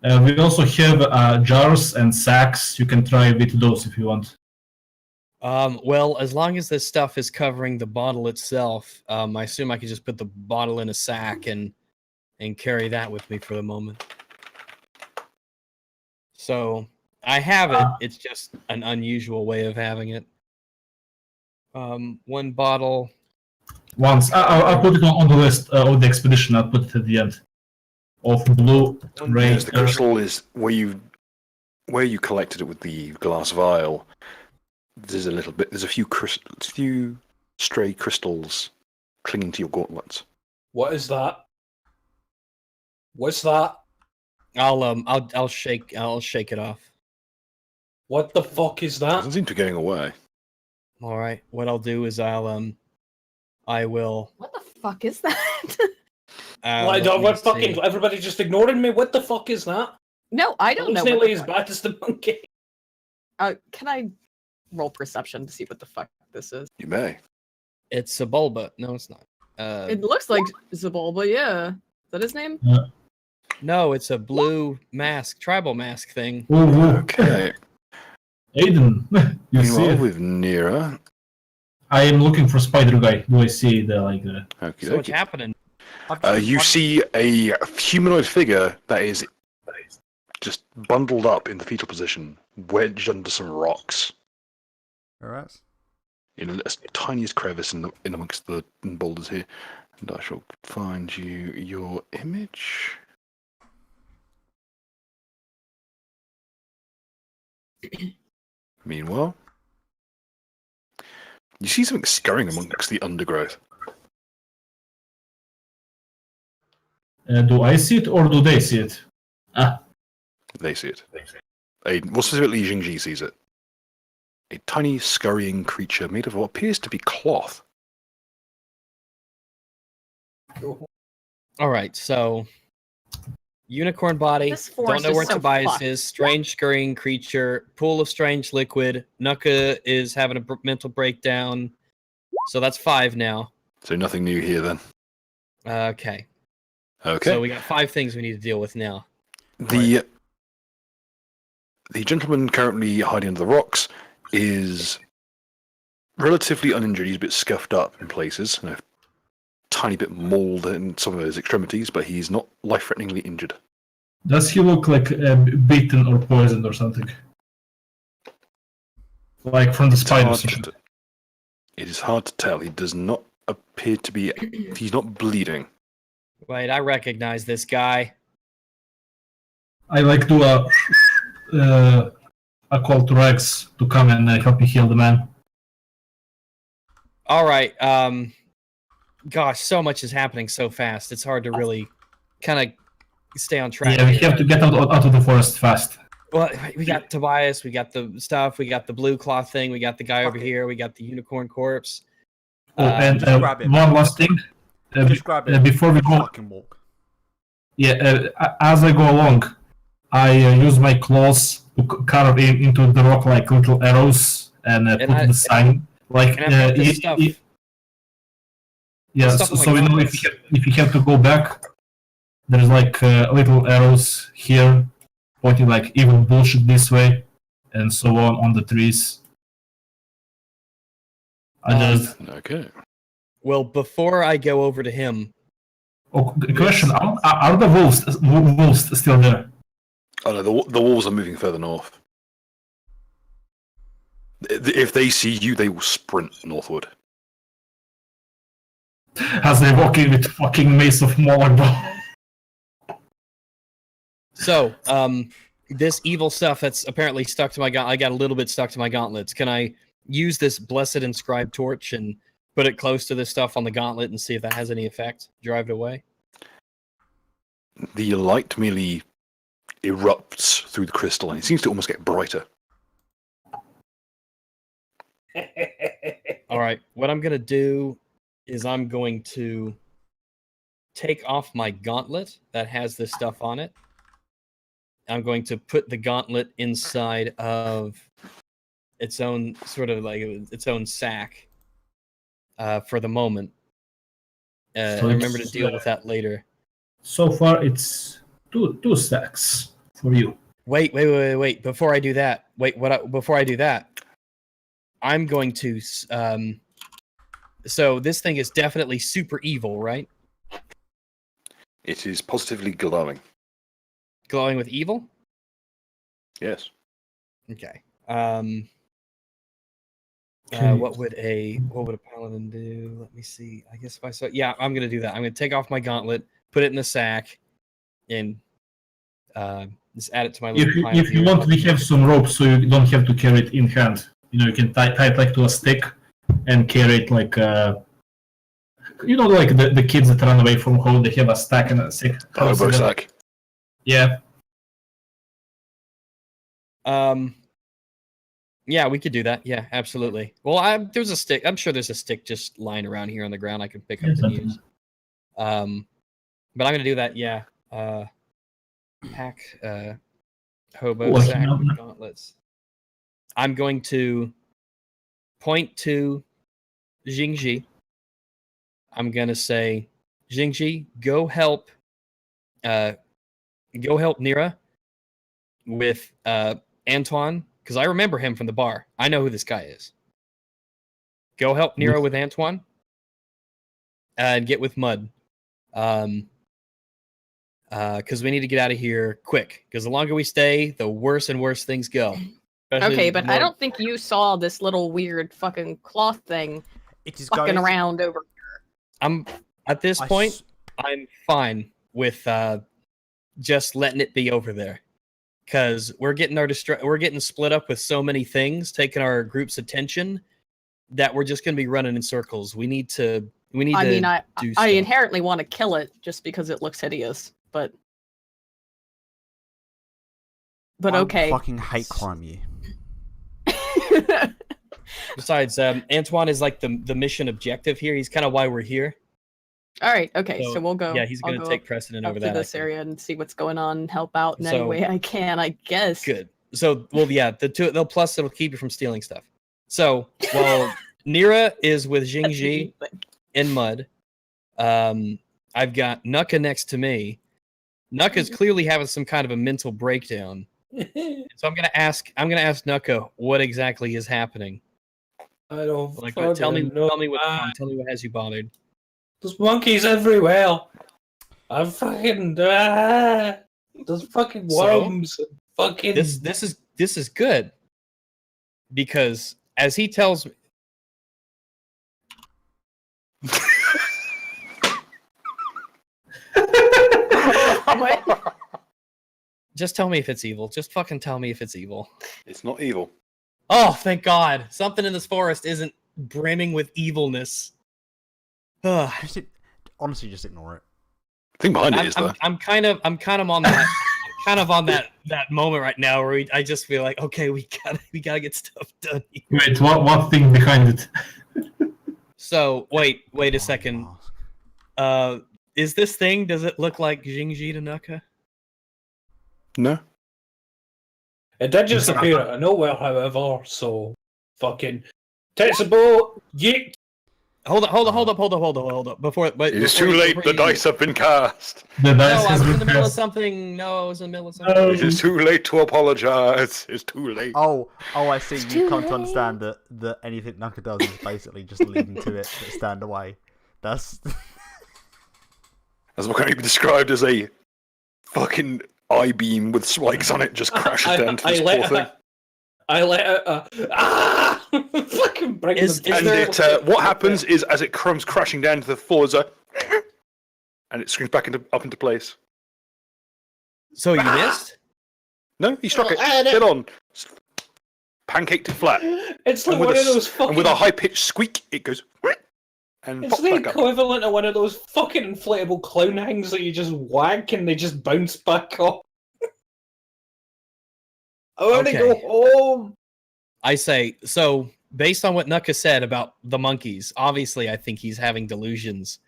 We also have jars and sacks. You can try with those if you want. Well, as long as this stuff is covering the bottle itself, I assume I could just put the bottle in a sack and carry that with me for the moment. So I have it. It's just an unusual way of having it. One bottle. Once I'll put it on the list of the expedition. I'll put it at the end. Of blue, red. Yes, the crystal is where you collected it with the glass vial. There's a little bit. There's a few stray crystals clinging to your gauntlets. What is that? What's that? I'll shake it off. What the fuck is that? Doesn't seem to be going away. All right. What I'll do is I will What the fuck is that? Like, let me we're fucking see. everybody just ignoring me. What the fuck is that? No, I don't know. It's What nearly the as fuck. bad as the monkey. Can I roll perception to see what the fuck this is? You may. It's a Bulba. No, it's not. It looks like Zabulba, yeah. Is that his name? No, it's a blue mask, tribal mask thing. Oh, Okay. Aiden, you see Meanwhile, it? with Nira. I am looking for spider guy. Do I see the Okay. So what's happening? You see a humanoid figure that is just bundled up in the fetal position, wedged under some rocks, Alright. in the tiniest crevice in amongst the boulders here. And I shall find you your image. Meanwhile, you see something scurrying amongst the undergrowth. Do I see it or do they see it? Ah, They see it. More specifically, Jingji sees it. A tiny, scurrying creature made of what appears to be cloth. All right, so unicorn body. This Don't forest know is where so Tobias fucked. is. Strange scurrying creature. Pool of strange liquid. Nuka is having a mental breakdown. So that's 5 now. So nothing new here then. Okay. Okay. So we got 5 things we need to deal with now. The gentleman currently hiding under the rocks is relatively uninjured. He's a bit scuffed up in places, and a tiny bit mauled in some of his extremities, but he's not life-threateningly injured. does he look like beaten or poisoned or something? Like from the It's hard spiders? or something? It is hard to tell. He does not appear to be. He's not bleeding. Wait, I recognize this guy. I like do a call to Rex to come and help me heal the man. All right. Gosh, so much is happening so fast. It's hard to really kind of stay on track. Yeah, we here. have to get out of the forest fast. Well, we got Tobias, we got the stuff, we got the blue cloth thing, we got the guy over here, we got the unicorn corpse. Oh, and just grab him. one last thing. Just grab it. Before we go, Fucking walk. yeah, as I go along, I use my claws to carve into the rock like little arrows and put the sign. Like, And I've got this stuff. yeah, stuff on my so we know gauntlets. if you have to go back, there's like little arrows here, pointing like evil bullshit this way, and so on the trees. I just Okay. Well, before I go over to him, question: Are the wolves still there? Oh no, the wolves are moving further north. If they see you, they will sprint northward. As they walk in with fucking mace of Moloch. so this evil stuff that's apparently stuck to my gauntlet, I got a little bit stuck to my gauntlets. Can I use this blessed inscribed torch and put it close to this stuff on the gauntlet and see if that has any effect? Drive it away? The light merely erupts through the crystal, and it seems to almost get brighter. All right, what I'm going to do is I'm going to take off my gauntlet that has this stuff on it. I'm going to put the gauntlet inside of its own sort of like its own sack for the moment. So I remember to it's, deal with that later. So far, it's two stacks for you. Wait! Before I do that, before I do that, I'm going to. So this thing is definitely super evil, right? It is positively glowing. Glowing with evil. Yes. Okay. Okay. What would a paladin do? Let me see. I guess if I saw, yeah, I'm gonna do that. I'm gonna take off my gauntlet, put it in the sack, and just add it to my little pile If you here. want, we have some rope, so you don't have to carry it in hand. You know, you can tie it like to a stick and carry it like like the kids that run away from home. They have a stack and a stick. Hobo sack. Yeah. Yeah, we could do that. Yeah, absolutely. Well, there's a stick. I'm sure there's a stick just lying around here on the ground I can pick up and use. But I'm gonna do that. Yeah. Pack hobo Well, sack no, with no. gauntlets. I'm going to point to Jingji. I'm gonna say, Jingji, go help Nira with Antoine, because I remember him from the bar. I know who this guy is. Go help Nira with Antoine and get with Mud. Because we need to get out of here quick. Because the longer we stay, the worse and worse things go. Especially Okay, the but I more- don't think you saw this little weird fucking cloth thing It is fucking going around over. I'm at this I point. s- I'm fine with just letting it be over there, because we're getting split up with so many things, taking our group's attention, that we're just gonna be running in circles. We need to. I mean, I do I stuff. inherently want to kill it just because it looks hideous, but I okay. fucking hate crime you. Besides, Antoine is like the mission objective here. He's kind of why we're here. All right, okay, so we'll go. Yeah, he's I'll gonna go take up precedent up over to that. I this think. area and see what's going on, and help out in any So- way I can, I guess. Good. So, well, yeah, the plus it'll keep you from stealing stuff. So, while Nira is with That's the Jingji main thing. in Mud, I've got Nuka next to me. Nuka's clearly having some kind of a mental breakdown. So I'm gonna ask Nuka what exactly is happening. I don't Like, fucking tell me know. what has you bothered. There's monkeys everywhere. I'm fucking there's fucking So, worms. And fucking This is good, because as he tells me, What? just tell me if it's evil. Just fucking tell me if it's evil. It's not evil. Oh, thank God! Something in this forest isn't brimming with evilness. Ugh. Honestly, just ignore it. The thing behind it is though. I'm kind of on that that moment right now where I just feel like, okay, we gotta get stuff done here. Wait, what thing behind it? So wait a second. Is this thing? Does it look like Jingji to Nuka? No. it did just appear out of nowhere, however. So fucking Tetsubo, yeet. Hold up. Before, but It is too late. The dice have been cast. The No, dice I has was in been the middle of cast. something. No, I was in the middle of something. No. It is too late to apologize. It's too late. Oh, I see. It's You too come to late. understand that anything Nuka does is basically just leading to it, but stand away. That's As what can be described as a fucking I-beam with spikes on it just crashes down to this poor thing. I let it. Fucking bring Is them And down. what happens is, as it comes crashing down to the floor, it's like, and it screams back up into place. So you missed? No, he struck it Oh, dead on. Pancaked it flat. It's like And with, one a, of those s- fucking. and with a high-pitched squeak, it goes and It's pops the back up. equivalent of one of those fucking inflatable clown hangs that you just whack and they just bounce back up. I want to Okay. go home. I say, so based on what Nuka said about the monkeys, obviously I think he's having delusions.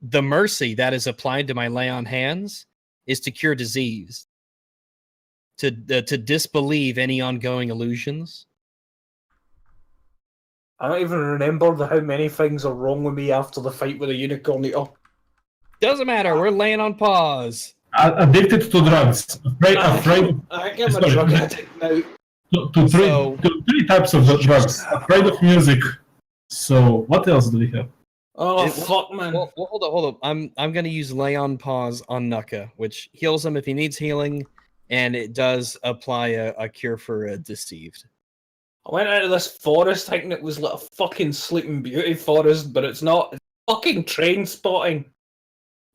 The mercy that is applied to my lay on hands is to cure disease, to disbelieve any ongoing illusions. I don't even remember how many things are wrong with me after the fight with the unicorn eater. Doesn't matter, we're laying on pause. Addicted to drugs. Afraid I get my Sorry. drug addict now. to three types of drugs. Afraid of music. So what else do we have? Oh It- fuck, man! Well, hold up. I'm gonna use lay on pause on Nuka, which heals him if he needs healing, and it does apply a cure for deceived. I went out of this forest thinking it was like a fucking Sleeping Beauty forest, but it's not. It's fucking train spotting.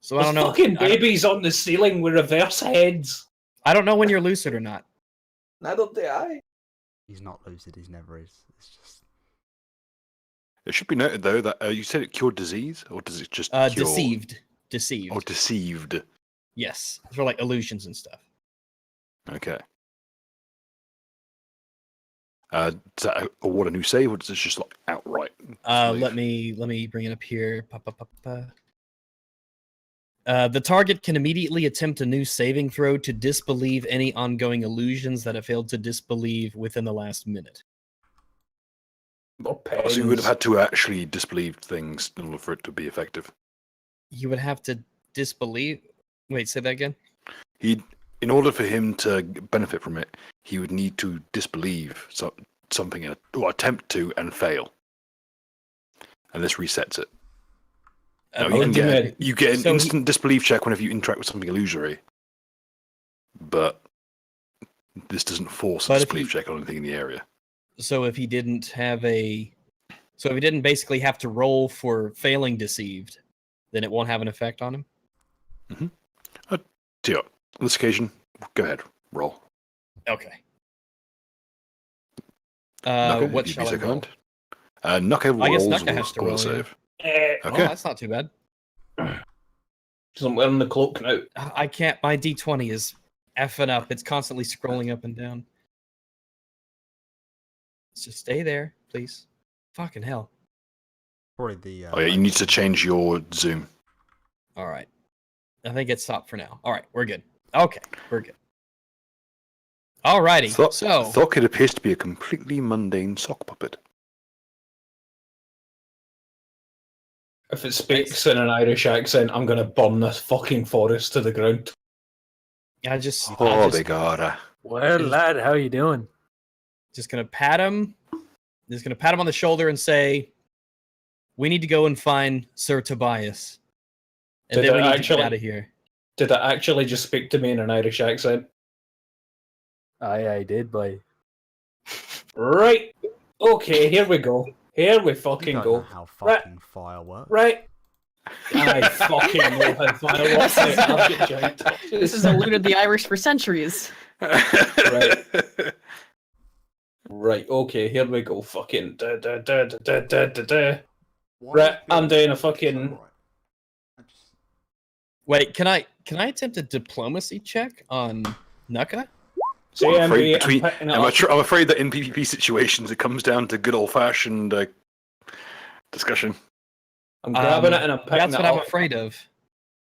So I There's don't know. fucking I don't- babies on the ceiling with reverse heads. I don't know when you're lucid or not. Neither do I. he's not lucid. He's never is. It's just It should be noted though that you said it cured disease, or does it just cure? Deceived. Or deceived. Yes, for like illusions and stuff. Okay. Does that award a new save, or does it just like outright? Let me bring it up here. The target can immediately attempt a new saving throw to disbelieve any ongoing illusions that it failed to disbelieve within the last minute. Or So you would have pens. had to actually disbelieve things in order for it to be effective. You would have to disbelieve. Wait, say that again. In order for him to benefit from it, he would need to disbelieve something or attempt to and fail, and this resets it. No, you get an So instant disbelief check whenever you interact with something illusory, but this doesn't force a But if disbelief he- check on anything in the area. So if he didn't basically have to roll for failing deceived, then it won't have an effect on him. So, on this occasion, go ahead, roll. Okay. Nuka, What if you'd shall be I so roll? kind. Nuka I guess rolls Nuka will has to score roll, the yeah. save. Oh, Okay. that's not too bad. Because I'm wearing the cloak now. I can't. My D20 is effing up. It's constantly scrolling up and down. Let's just stay there, please. Fucking hell. Probably the. Oh yeah, you need to change your zoom. All right. I think it's stopped for now. All right, we're good. Okay, we're good. All righty. So, Thok, it appears to be a completely mundane sock puppet. If it speaks in an Irish accent, I'm gonna burn this fucking forest to the ground. I just, Oh, they gotta. Well, lad, how you doing? just gonna pat him. Just gonna pat him on the shoulder and say, "We need to go and find Sir Tobias, and Did then we it need to actually- get out of here." Did it actually just speak to me in an Irish accent? I did, boy. Right. Okay, here we go. Here we You fucking don't know go. how Right. fucking fire works. Right. I fucking know how fire works. mate. I've got giant touches. This has eluded the Irish for centuries. Right. Right, okay, here we go. Fucking da da da da da da da da. Why Right, is I'm Bill doing a so fucking- bright? I just- Wait, can I attempt a diplomacy check on Nuka? I'm afraid, CMB, I'm picking it I'm, up. I'm afraid that in PvP situations it comes down to good old-fashioned discussion. I'm grabbing it and I'm picking That's it what I'm up. afraid of.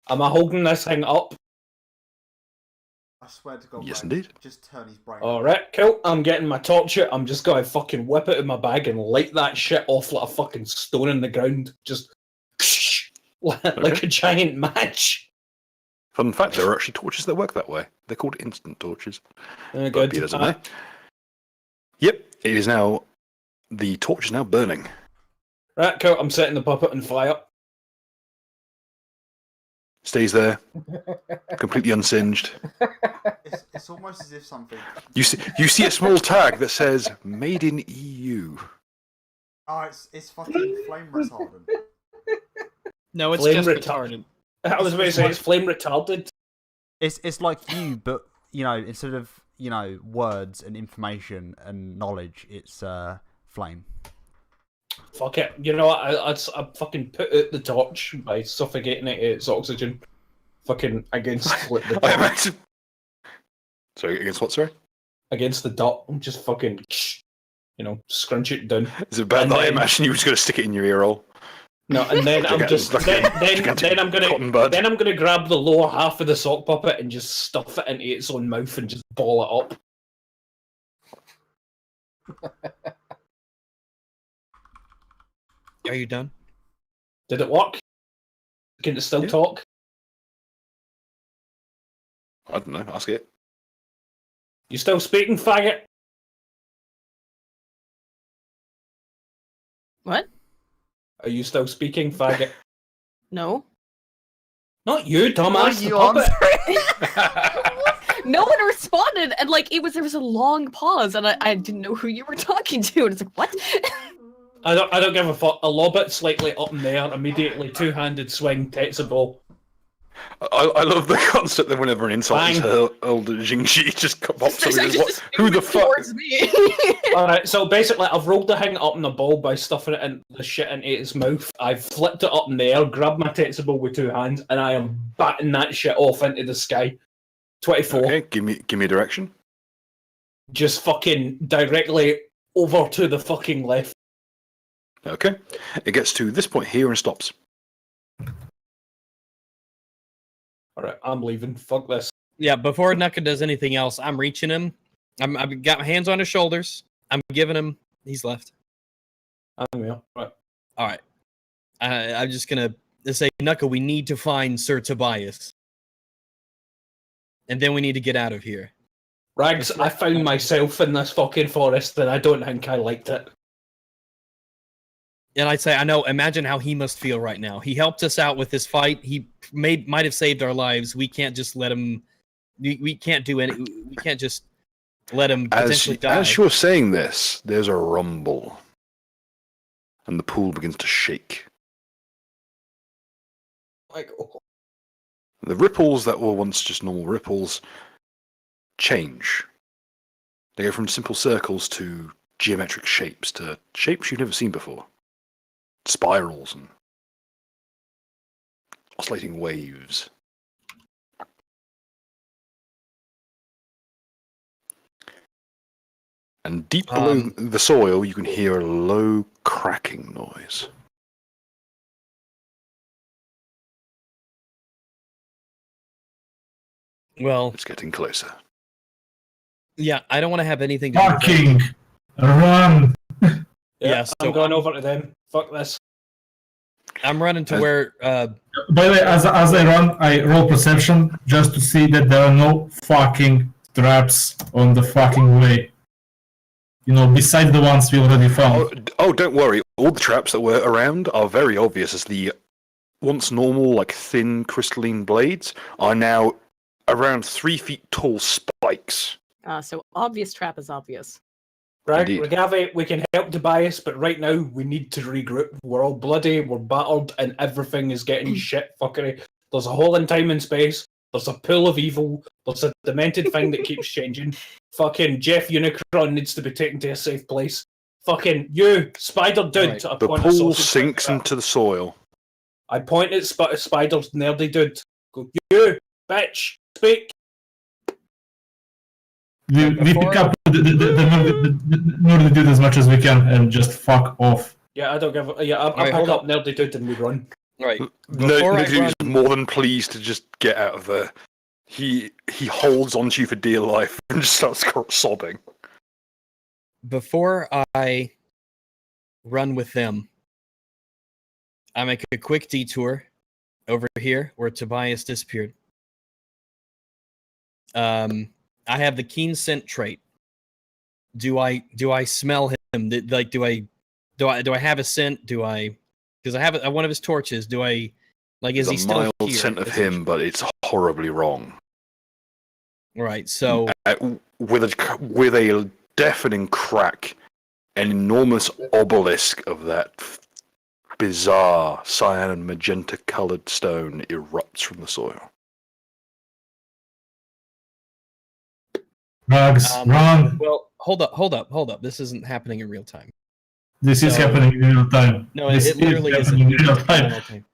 Am I holding this thing up? I swear to God, Yes, Ray, indeed. just turn his brain. Alright, cool. I'm getting my torch out. I'm just gonna fucking whip it in my bag and light that shit off like a fucking stone in the ground. Just like a giant match. Fun fact, there are actually torches that work that way. They're called instant torches. But Good. be that as it may. Yep, it is now. The torch is now burning. Right, cool. I'm setting the puppet on fire. Stays there, completely unsinged. It's almost as if something. You see a small tag that says "Made in EU." Oh, it's fucking flame retardant. No, it's Flame just retardant. retardant. I was about to say it's flame retarded. It's like you, but you know, instead of words and information and knowledge, it's flame. Fuck it. You know what? I fucking put out the torch by suffocating it its oxygen. Fucking against like, the I dot. imagine. Sorry, against what? Sorry. Against the dot. I'm just fucking, scrunch it down. Is it bad And that I then- imagine you were just going to stick it in your ear hole? No, and then I'm Like a- just like a then gigantic I'm gonna cotton bud. then I'm gonna grab the lower half of the sock puppet and just stuff it into its own mouth and just ball it up. Are you done? Did it work? Can it still Yeah. talk? I don't know. Ask it. You still speaking, faggot? What? Are you still speaking, faggot? No. Not you, dumbass. Are you the puppet. answering? No one responded, and like there was a long pause, and I didn't know who you were talking to, and it's like, what? I don't give a fuck. I lob it slightly up in the air, immediately two-handed swing, Tetsubo. I love the concept that whenever an insult is Bang. hurled at Jingxi, just pops up So and just goes, "What? Who the fuck?" towards me. Alright, so basically I've rolled the thing up in the ball by stuffing it in the shit into its mouth. I've flipped it up in the air, grabbed my Tetsubo with two hands, and I am batting that shit off into the sky. 24. Okay, give me a direction. Just fucking directly over to the fucking left. Okay, it gets to this point here and stops. Alright, I'm leaving. Fuck this. Yeah, before Nuka does anything else, I'm reaching him. I've got my hands on his shoulders. I'm giving him. He's left. I'm here. Right. All right. I'm just gonna say, Nuka, we need to find Sir Tobias, and then we need to get out of here. Rags, I found myself in this fucking forest, and I don't think I liked it. And I'd say, I know. Imagine how he must feel right now. He helped us out with this fight. He might have saved our lives. We can't just let him. We can't do any. We can't just let him potentially die. As you're saying this, there's a rumble, and the pool begins to shake. Like, oh. The ripples that were once just normal ripples change. They go from simple circles to geometric shapes, to shapes you've never seen before. Spirals and oscillating waves. And deep below the soil, you can hear a low cracking noise. Well, It's getting closer. yeah, I don't want to have anything to do with that. Fucking run! Yeah, so I'm going over to them. Fuck this. I'm running to where. By the way, as I run, I roll perception just to see that there are no fucking traps on the fucking way. You know, besides the ones we already found. Oh, don't worry. All the traps that were around are very obvious, as the once normal, like thin crystalline blades are now around 3 feet tall spikes. So obvious trap is obvious. Right, Indeed. Regave, we can help Tobias, but right now we need to regroup. We're all bloody, we're battered, and everything is getting shit fuckery. There's a hole in time and space. There's a pool of evil. There's a demented thing that keeps changing. Fucking Jeff Unicron needs to be taken to a safe place. Fucking you, Spider Dude. Right. I The point a pool sausage sinks at- into the soil. I point at Spider's nerdy dude. Go, you, bitch, speak. We pick up the nerdy dude as much as we can and just fuck off. Yeah, I don't give a... Yeah, I Alright, pick hold up nerdy dude and we run. Right. No, Before I Nick is run- more than pleased to just get out of there. He holds onto you for dear life and just starts sobbing. Before I run with them, I make a quick detour over here where Tobias disappeared. I have the keen scent trait. Do I smell him? Like, do I have a scent? Because I have one of his torches. Do I like? Is he There's a still mild here? scent of him, but it's horribly wrong. Right. So With a deafening crack, an enormous obelisk of that bizarre cyan and magenta coloured stone erupts from the soil. Rugs, run! well, hold up. This isn't happening in real time. This is So- happening in real time. No, This it literally is isn't. happening in real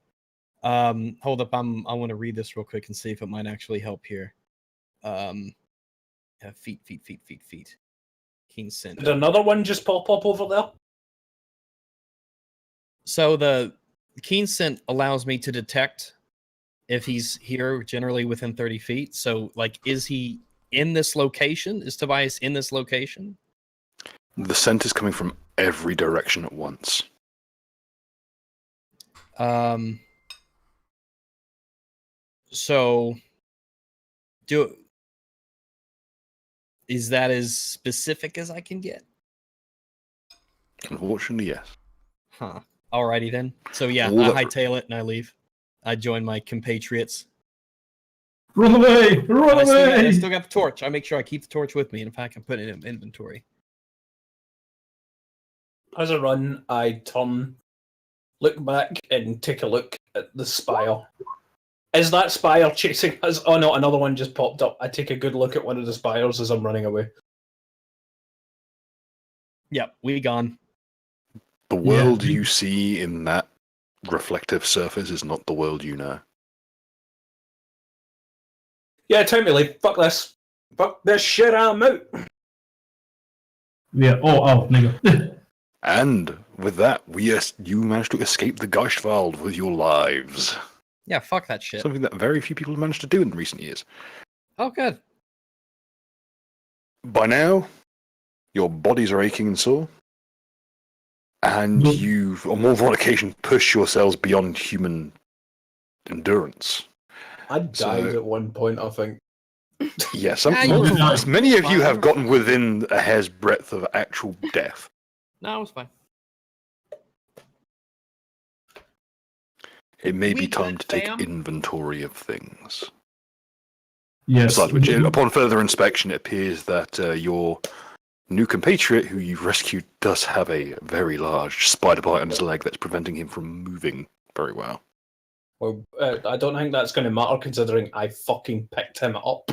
time. Hold up. I want to read this real quick and see if it might actually help here. Yeah, feet. Keen scent. Did another one just pop up over there? So the keen scent allows me to detect if he's here, generally within 30 feet. So, like, is he in this location? Is Tobias in this location? The scent is coming from every direction at once. So, is that as specific as I can get? Unfortunately, yes. Huh. Alrighty then. So yeah, All I that- hightail it and I leave. I join my compatriots. Run away! Run I away! still got the torch. I make sure I keep the torch with me, and in fact, I put it in inventory. As I run, I turn, look back, and take a look at the spire. Is that spire chasing us? Oh no, another one just popped up. I take a good look at one of the spires as I'm running away. Yep, we gone. The world you see in that reflective surface is not the world you know. Yeah, time to leave. Fuck this. Fuck this shit, I'm out. We are all out, nigga. And with that, you managed to escape the Geistwald with your lives. Yeah, fuck that shit. Something that very few people have managed to do in recent years. Oh, good. By now, your bodies are aching and sore, and Good. you've, on more than one occasion, pushed yourselves beyond human endurance. I died at one point, I think. Yes, Yeah, you were fine. many of you have Fine. gotten within a hair's breadth of actual death. No, it was fine. It may We be time good, to take fam. inventory of things. Yes. Besides which, upon further inspection, it appears that your new compatriot, who you've rescued, does have a very large spider bite on his leg that's preventing him from moving very well. Well, I don't think that's going to matter considering I fucking picked him up.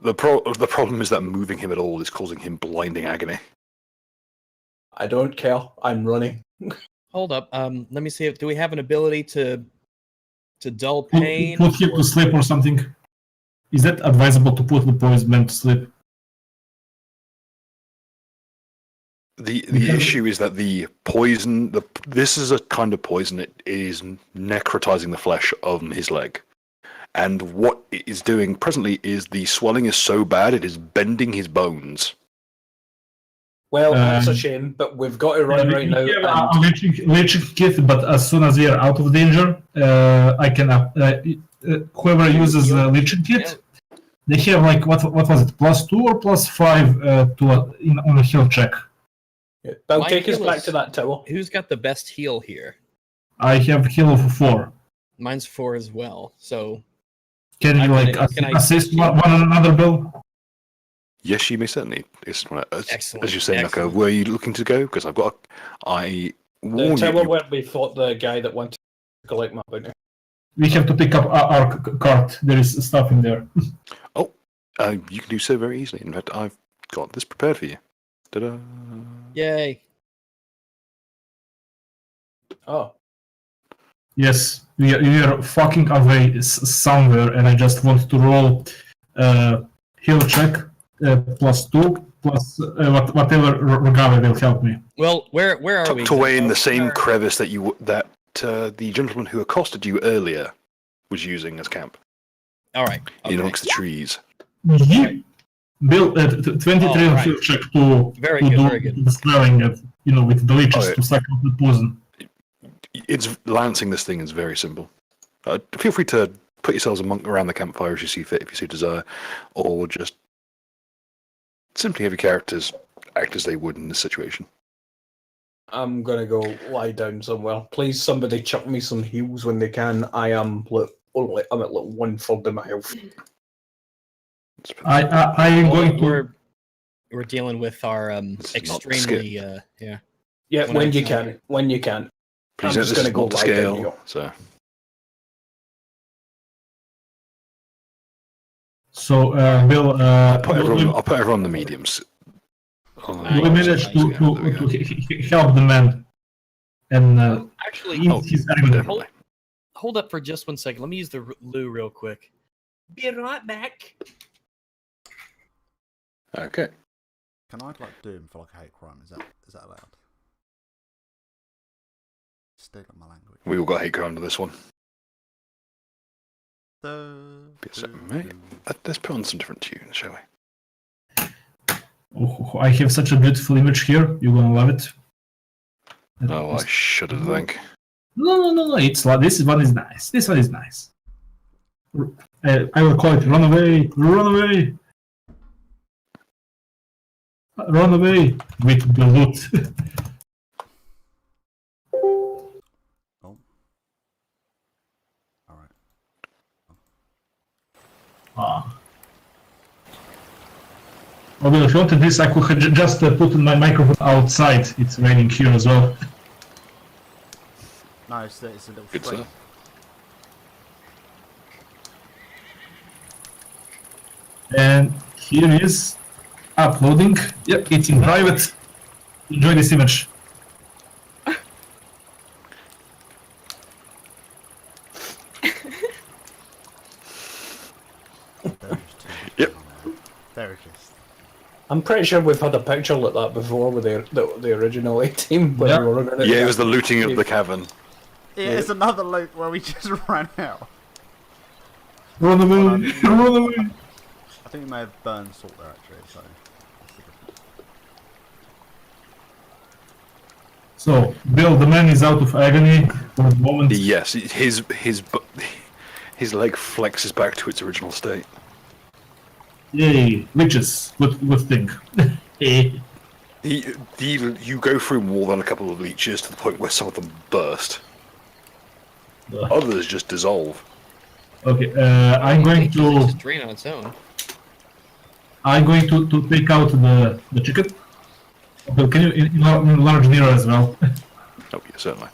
The problem is that moving him at all is causing him blinding agony. I don't care. I'm running. Hold up. Let me see. Do we have an ability to dull Put, pain? put him to sleep or something. Is that advisable to put the poisoned man to sleep? The Because- issue is that the poison, this is a kind of poison. It is necrotizing the flesh of his leg, and what it is doing presently is the swelling is so bad it is bending his bones. Well, that's a Um, shame, but we've got to run right now. Yeah, and- I'm leeching kit, but as soon as we are out of danger, I can. Whoever uses leeching kit, they have like what was it, +2 or +5 on a heal check. Yeah, Bill, My take us heal back is- to that tower. Who's got the best heal here? I have heal of 4. Mine's 4 as well. So Can you Can I- assist one another, Bill? Yes, you may certainly. As Excellent, you're saying, excellent. where are you looking to go? Because I The warn tower you. where we fought the guy that wanted to collect my bounty. We have to pick up our cart. There is stuff in there. You can do so very easily. In fact, I've got this prepared for you. Ta-da! yay. Oh, Yes, we are fucking away somewhere, and I just want to roll heal check +2 plus whatever Rogave will help me. Well, where are we? Tucked away in the same Where- crevice that the gentleman who accosted you earlier was using as camp, All right. in okay. amongst the trees. Mhm. Bill, 23 Oh, on right. heal check to Very to good, do very good. the swelling, with the leeches Oh, yeah. to suck out the poison. It's lancing this thing is very simple. Feel free to put yourselves around the campfire as you see fit, if you so desire, or just simply have your characters act as they would in this situation. I'm gonna go lie down somewhere. Please, somebody chuck me some heals when they can. I'm at like 1/3 of my health. I am going to. We're dealing with our This is not extremely skip. yeah. Yeah, When when I you can. can. When you can. Please I'm note just this gonna is go not to lie down scale, here. so So, Bill, I'll put everyone on the mediums. we managed to help the man, and Actually, ease his agony. Definitely. hold up for just 1 second. Let me use the loo real quick. Be right back. Okay. Can I like do him for like a hate crime? Is that allowed? Stick up my language. We all got hate crime to this one. So, Mate, let's put on some different tunes, shall we? Oh, I have such a beautiful image here. You're gonna love it. Oh, I should have think. No. It's like this one is nice. This one is nice. I will call it "Run Away, Run Away, Run Away" with the loot. oh. All right. Ah. Although if you wanted this, I could just put my microphone outside. It's raining here as well. No, it's a little Good screen. stuff. And here is uploading. Yep, it's in private. Enjoy this image. Yep. There it is. I'm pretty sure we've had a picture like that before with the original A team. When Yeah. we were running Yeah, it was the looting of the cavern. It's another loop where we just ran out. Run away! Run away! I think we may have burned salt there actually. So, Bill, the man is out of agony for the moment. Yes, his leg flexes back to its original state. Yay, leeches. Good thing. You go through more than a couple of leeches to the point where some of them burst. Others just dissolve. Okay, I'm going to. Just drain on its own. I'm going to take out the chicken. Okay, can you enlarge nearer as well? Oh, yeah, certainly.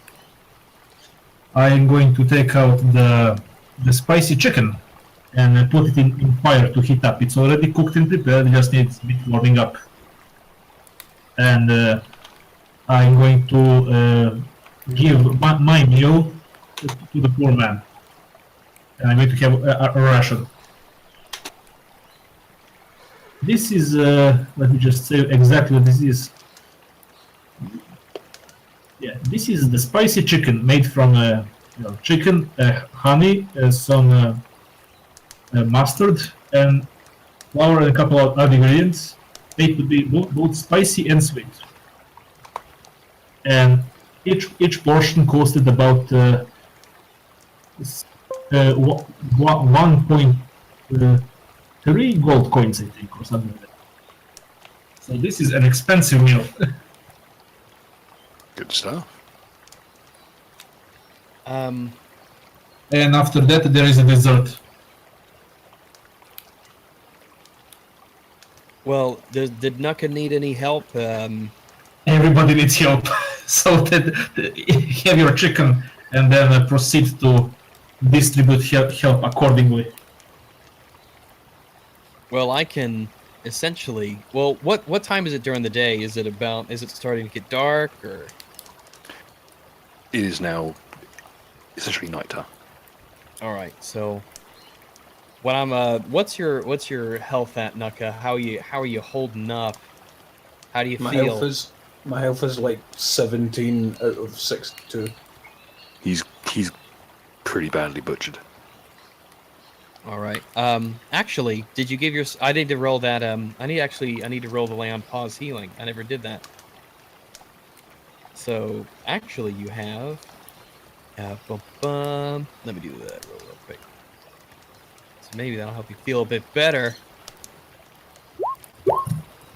I'm going to take out the spicy chicken and put it in fire to heat up. It's already cooked and prepared, it just needs a bit warming up. And I'm going to give my meal to the poor man. And I'm going to have a ration. This is, let me just say exactly what this is. Yeah, this is the spicy chicken made from chicken, honey, some mustard, and flour, and a couple of other ingredients. Made to be both spicy and sweet. And each portion costed about 1.3 gold coins, I think, or something like that. So this is an expensive meal. Good stuff. And after that, there is a dessert. Well, did Nuka need any help? Everybody needs help, so that have your chicken and then proceed to distribute help accordingly. Well, I can essentially. Well, what time is it during the day? Is it starting to get dark or? It is now essentially nighttime. All right, so what's your health at, Nuka? How are you holding up? How do you feel? My health is like 17 out of 62. He's pretty badly butchered. All right. Actually, did you give your? I need to roll that. I need to roll the lay on pause healing. I never did that. So actually, you have. Let me do that real quick. So maybe that'll help you feel a bit better.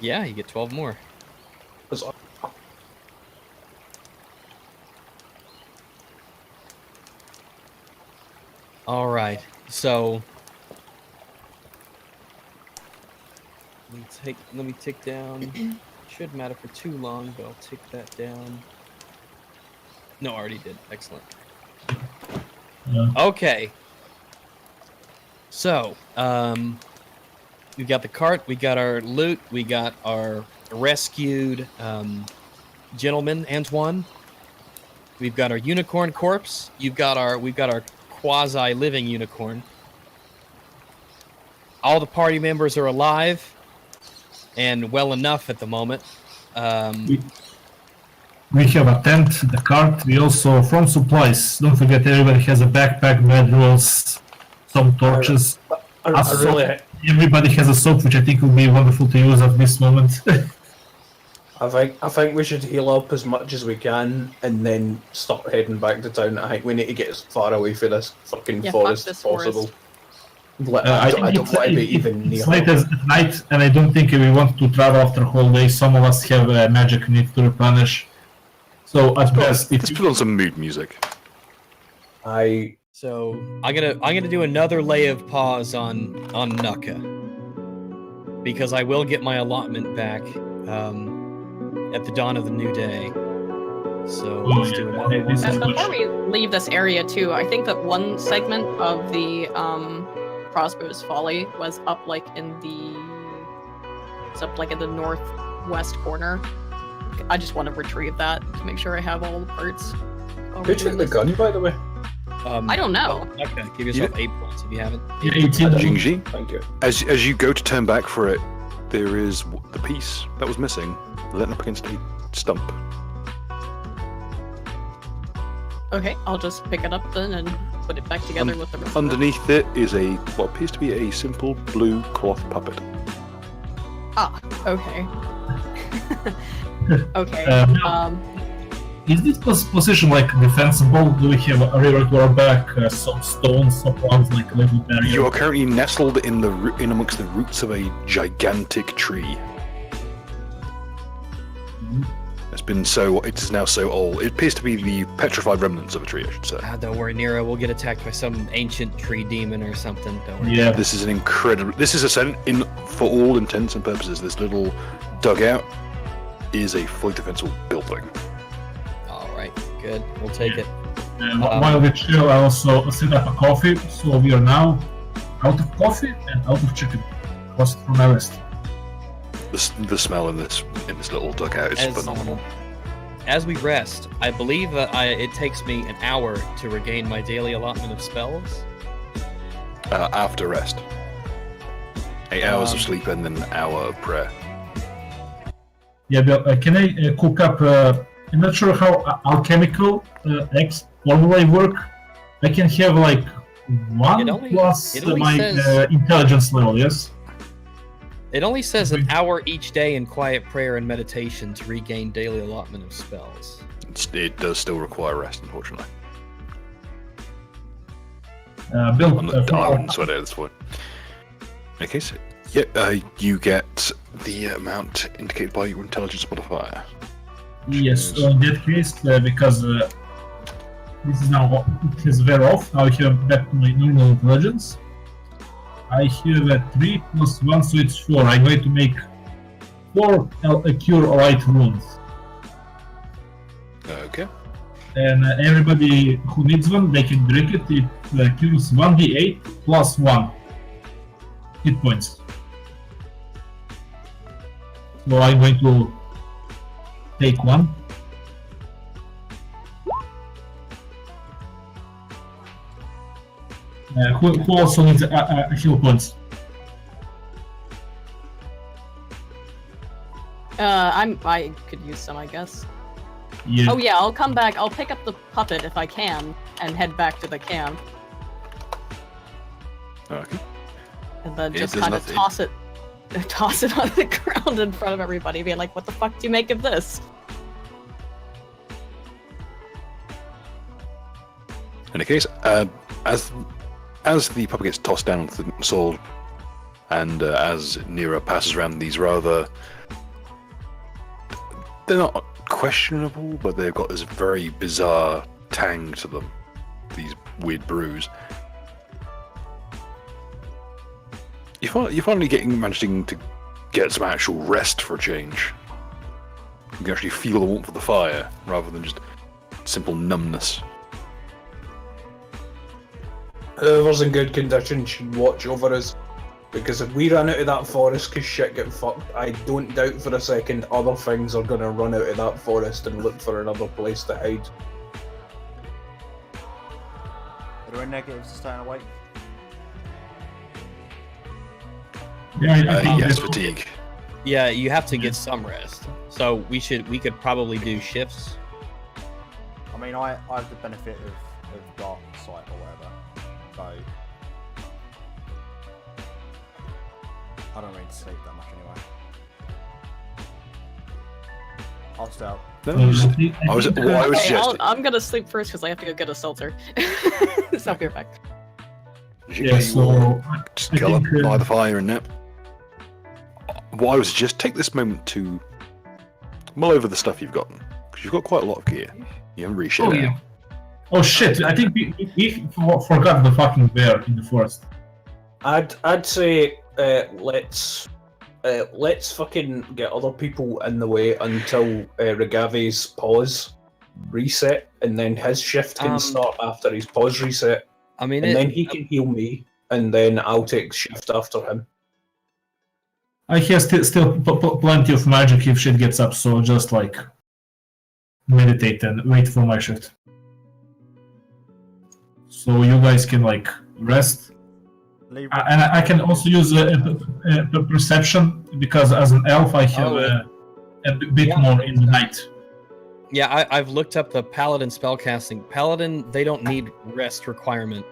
Yeah, you get 12 more. All right. So let me take down. Shouldn't matter for too long, but I'll take that down. No, I already did. Excellent. Yeah. Okay. So, we got the cart, we got our loot, we got our rescued gentleman, Antoine. We've got our unicorn corpse. We've got our quasi-living unicorn. All the party members are alive and well enough at the moment. We have a tent, the cart. We also, from supplies, don't forget everybody has a backpack, bed rolls, some torches. Everybody has a soap, which I think will be wonderful to use at this moment. I think we should heal up as much as we can and then start heading back to town. I think we need to get as far away from this fucking forest as possible. I don't want to be even near. It's late at night, and I don't think we want to travel after a whole day. Some of us have magic need to replenish. So at best, Let's put on some mood music. So I'm gonna do another lay of pause on Nuka because I will get my allotment back at the dawn of the new day. So let's do another one. Before we leave this area too, I think that one segment of the Crossbow's Folly was up like in the northwest corner. I just want to retrieve that to make sure I have all the parts. Who took the gun, by the way? I don't know. Okay, give yourself 8 points if you haven't. Yeah, 18. Jingji, Thank you. as you go to turn back for it, there is the piece that was missing, leaning up against a stump. Okay, I'll just pick it up then and put it back together with the rest. Underneath it is what appears to be a simple blue cloth puppet. Ah, okay. Okay. Is this position like defensible? Do we have a river to our back, some stones, some ones like a little barrier? You are currently nestled in amongst the roots of a gigantic tree. It is now so old. It appears to be the petrified remnants of a tree, I should say. Don't worry, Nero. We'll get attacked by some ancient tree demon or something. Don't worry. Yeah. This is for all intents and purposes, this little dugout is a fully defensible building. All right, good. We'll take it. While we chill, I also set up a coffee, so we are now out of coffee and out of chicken. Across from my list. The smell in this little dugout is phenomenal. As we rest, I believe that it takes me an hour to regain my daily allotment of spells. After rest. 8 hours of sleep and then an hour of prayer. Yeah, but can I cook up? I'm not sure how alchemical X formula work. I can have like 1 plus my intelligence level. Yes. It only says an hour each day in quiet prayer and meditation to regain daily allotment of spells. It does still require rest, unfortunately. Bill, I'm not dying, so at this point. Okay, so you get the amount indicated by your intelligence modifier. Yes, so in that case, because this is now it is very off. Now I have back to my normal intelligence. I have a 3 plus 1, so it's 4. I'm going to make 4 cure light wounds. Okay. And everybody who needs one, they can drink it. It cures 1d8 plus 1 hit points. So I'm going to take 1. Who also needs a heal points? I could use some, I guess. Yeah. Oh yeah, I'll come back. I'll pick up the puppet if I can, and head back to the camp. Okay. And then just kind of toss it on the ground in front of everybody, being like, "What the fuck do you make of this?" In any case, as the puppet gets tossed down onto the soil, and as Nero passes around these rather... They're not questionable, but they've got this very bizarre tang to them. These weird brews. You're finally managing to get some actual rest for a change. You can actually feel the warmth of the fire, rather than just simple numbness. Whoever's in good condition should watch over us, because if we run out of that forest because shit get fucked, I don't doubt for a second other things are gonna run out of that forest and look for another place to hide. Are there any negatives to staying awake? Yeah, I think Yes, fatigue. Yeah, you have to get some rest. So we could probably do shifts. I mean, I have the benefit of dark sight or whatever, so I don't need to sleep that much anyway. I'll stay out. I'm gonna sleep first because I have to go get a seltzer. So I'll be right back. Yeah, so just go up by the fire and nap. What I would suggest, take this moment to mull over the stuff you've gotten, because you've got quite a lot of gear. You haven't really shared out. Oh shit! I think we forgot the fucking bear in the forest. I'd say let's fucking get other people in the way until Regave's pause reset, and then his shift can start after his pause reset. I mean, and then he can heal me, and then I'll take shift after him. I have still plenty of magic if shit gets up, so just like meditate and wait for my shift. So you guys can like rest. And I can also use perception, because as an elf I have a bit more in the night. Yeah, I've looked up the Paladin spellcasting. Paladin, they don't need rest requirement.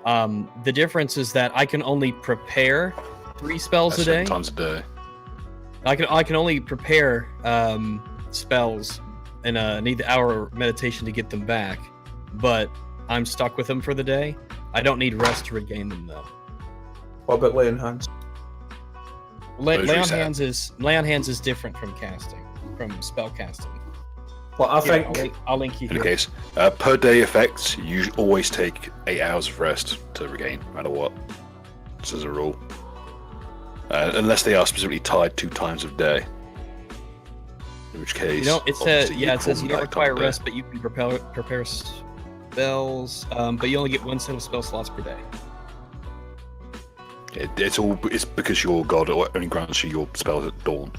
The difference is that I can only prepare 3 spells a day. Times a day. I can only prepare spells and need the hour meditation to get them back, but I'm stuck with them for the day. I don't need rest to regain them though. What about lay on hands? Lay on hands is different from casting, from spell casting. Well, I think I'll link you In here. the case, per day effects, you always take 8 hours of rest to regain, no matter what. This is a rule. Unless they are specifically tied to times of day. In which case, It says obviously it says you don't perform require nighttime day. rest, but you can prepare spells. But you only get 1 set of spell slots per day. It's because your god only grants you your spells at dawn.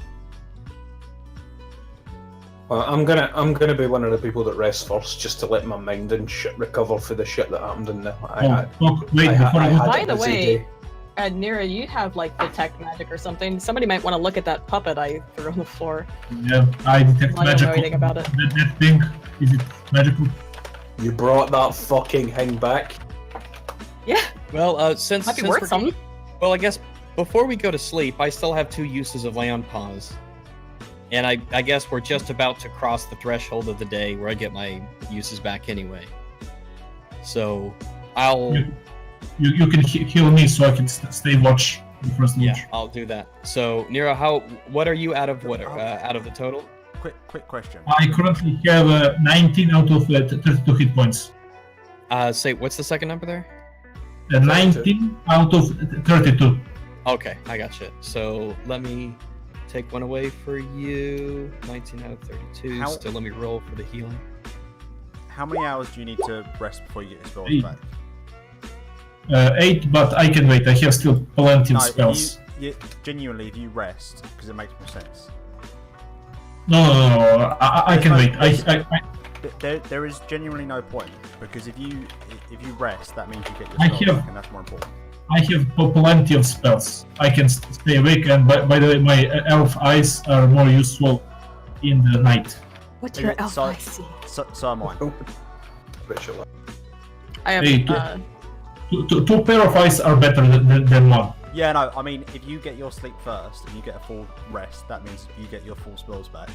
well, I'm gonna be one of the people that rests first, just to let my mind and shit recover for the shit that happened in the. Wait, before you By the way, Nira, you have like detect magic or something. Somebody might want to look at that puppet I threw on the floor. yeah, I detect I don't know magical. anything about it. That thing, is it magical? you brought that fucking thing back. Yeah, Well, since might be since worth we're- something. well, I guess before we go to sleep, I still have 2 uses of Lay on Pause. And I guess we're just about to cross the threshold of the day where I get my uses back anyway. So I'll You can heal me so I can stay watch the first watch. yeah, I'll do that. So Nero, what are you out of out of the total? Quick question. I currently have 19 out of 32 hit points. Say what's the second number there? 19 out of 32. Okay, I got you. So let me take 1 away for you. 19 out of 32. How- Still let me roll for the healing. How many hours do you need to rest before you get your spells 8. back? 8, but I can wait. I have still plenty of No, spells. genuinely, if you rest, because it makes more sense. No, I can wait. There is genuinely no point, because if you rest, that means you get your I spells have- back, and that's more important. I have plenty of spells. I can stay awake, and by the way, my elf eyes are more useful in the night. What's your Okay, elf so- eye see? So am I. Ritual. I have. Hey, two pair of eyes are better than one. Yeah, no, I mean, if you get your sleep first and you get a full rest, that means you get your full spells back.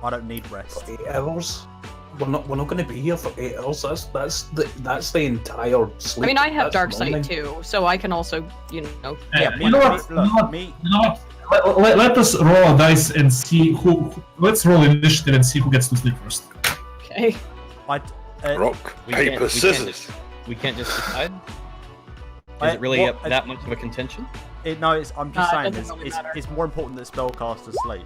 I don't need rest. For 8 hours. We're not going to be here for 8 hours. That's the entire sleep. I mean, I have That's dark sight morning. too, so I can also, Yeah, You know what? me, You know what? Let us roll a dice and see who. Let's roll initiative and see who gets to sleep first. Okay. I, Rock, We can't- paper, we can't scissors. just- We can't just decide. I- Is it really what- that much of a contention? no, I'm just It saying, doesn't really matter. it's more important that spellcasters sleep,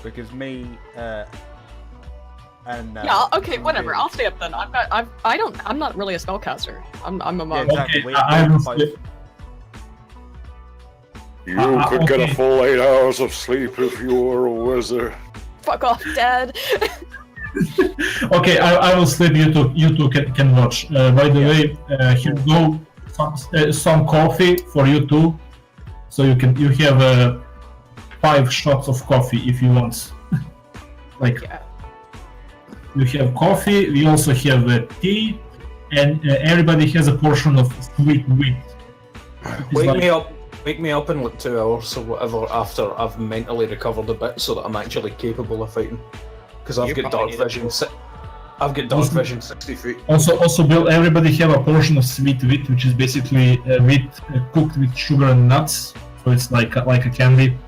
because me, and Yeah. Okay. Whatever. I'll stay up then. I'm not really a spellcaster. I'm a Yeah, monk. exactly. Okay, we I will both- sleep. You could get a a full 8 hours of sleep if you were a wizard. Fuck off, Dad. Okay, I will sleep. You two can watch. By the way, here go some coffee for you too, so you have 5 shots of coffee if you want. Like Yeah. you have coffee. We also have tea, and everybody has a portion of sweet wheat. Wake me up in like 2 hours or whatever after I've mentally recovered a bit, so that I'm actually capable of fighting. Because I've You got probably dark need it. vision. I've got dark vision 60 feet. Also, Bill, everybody have a portion of sweet wheat, which is basically wheat cooked with sugar and nuts. So it's like a candy.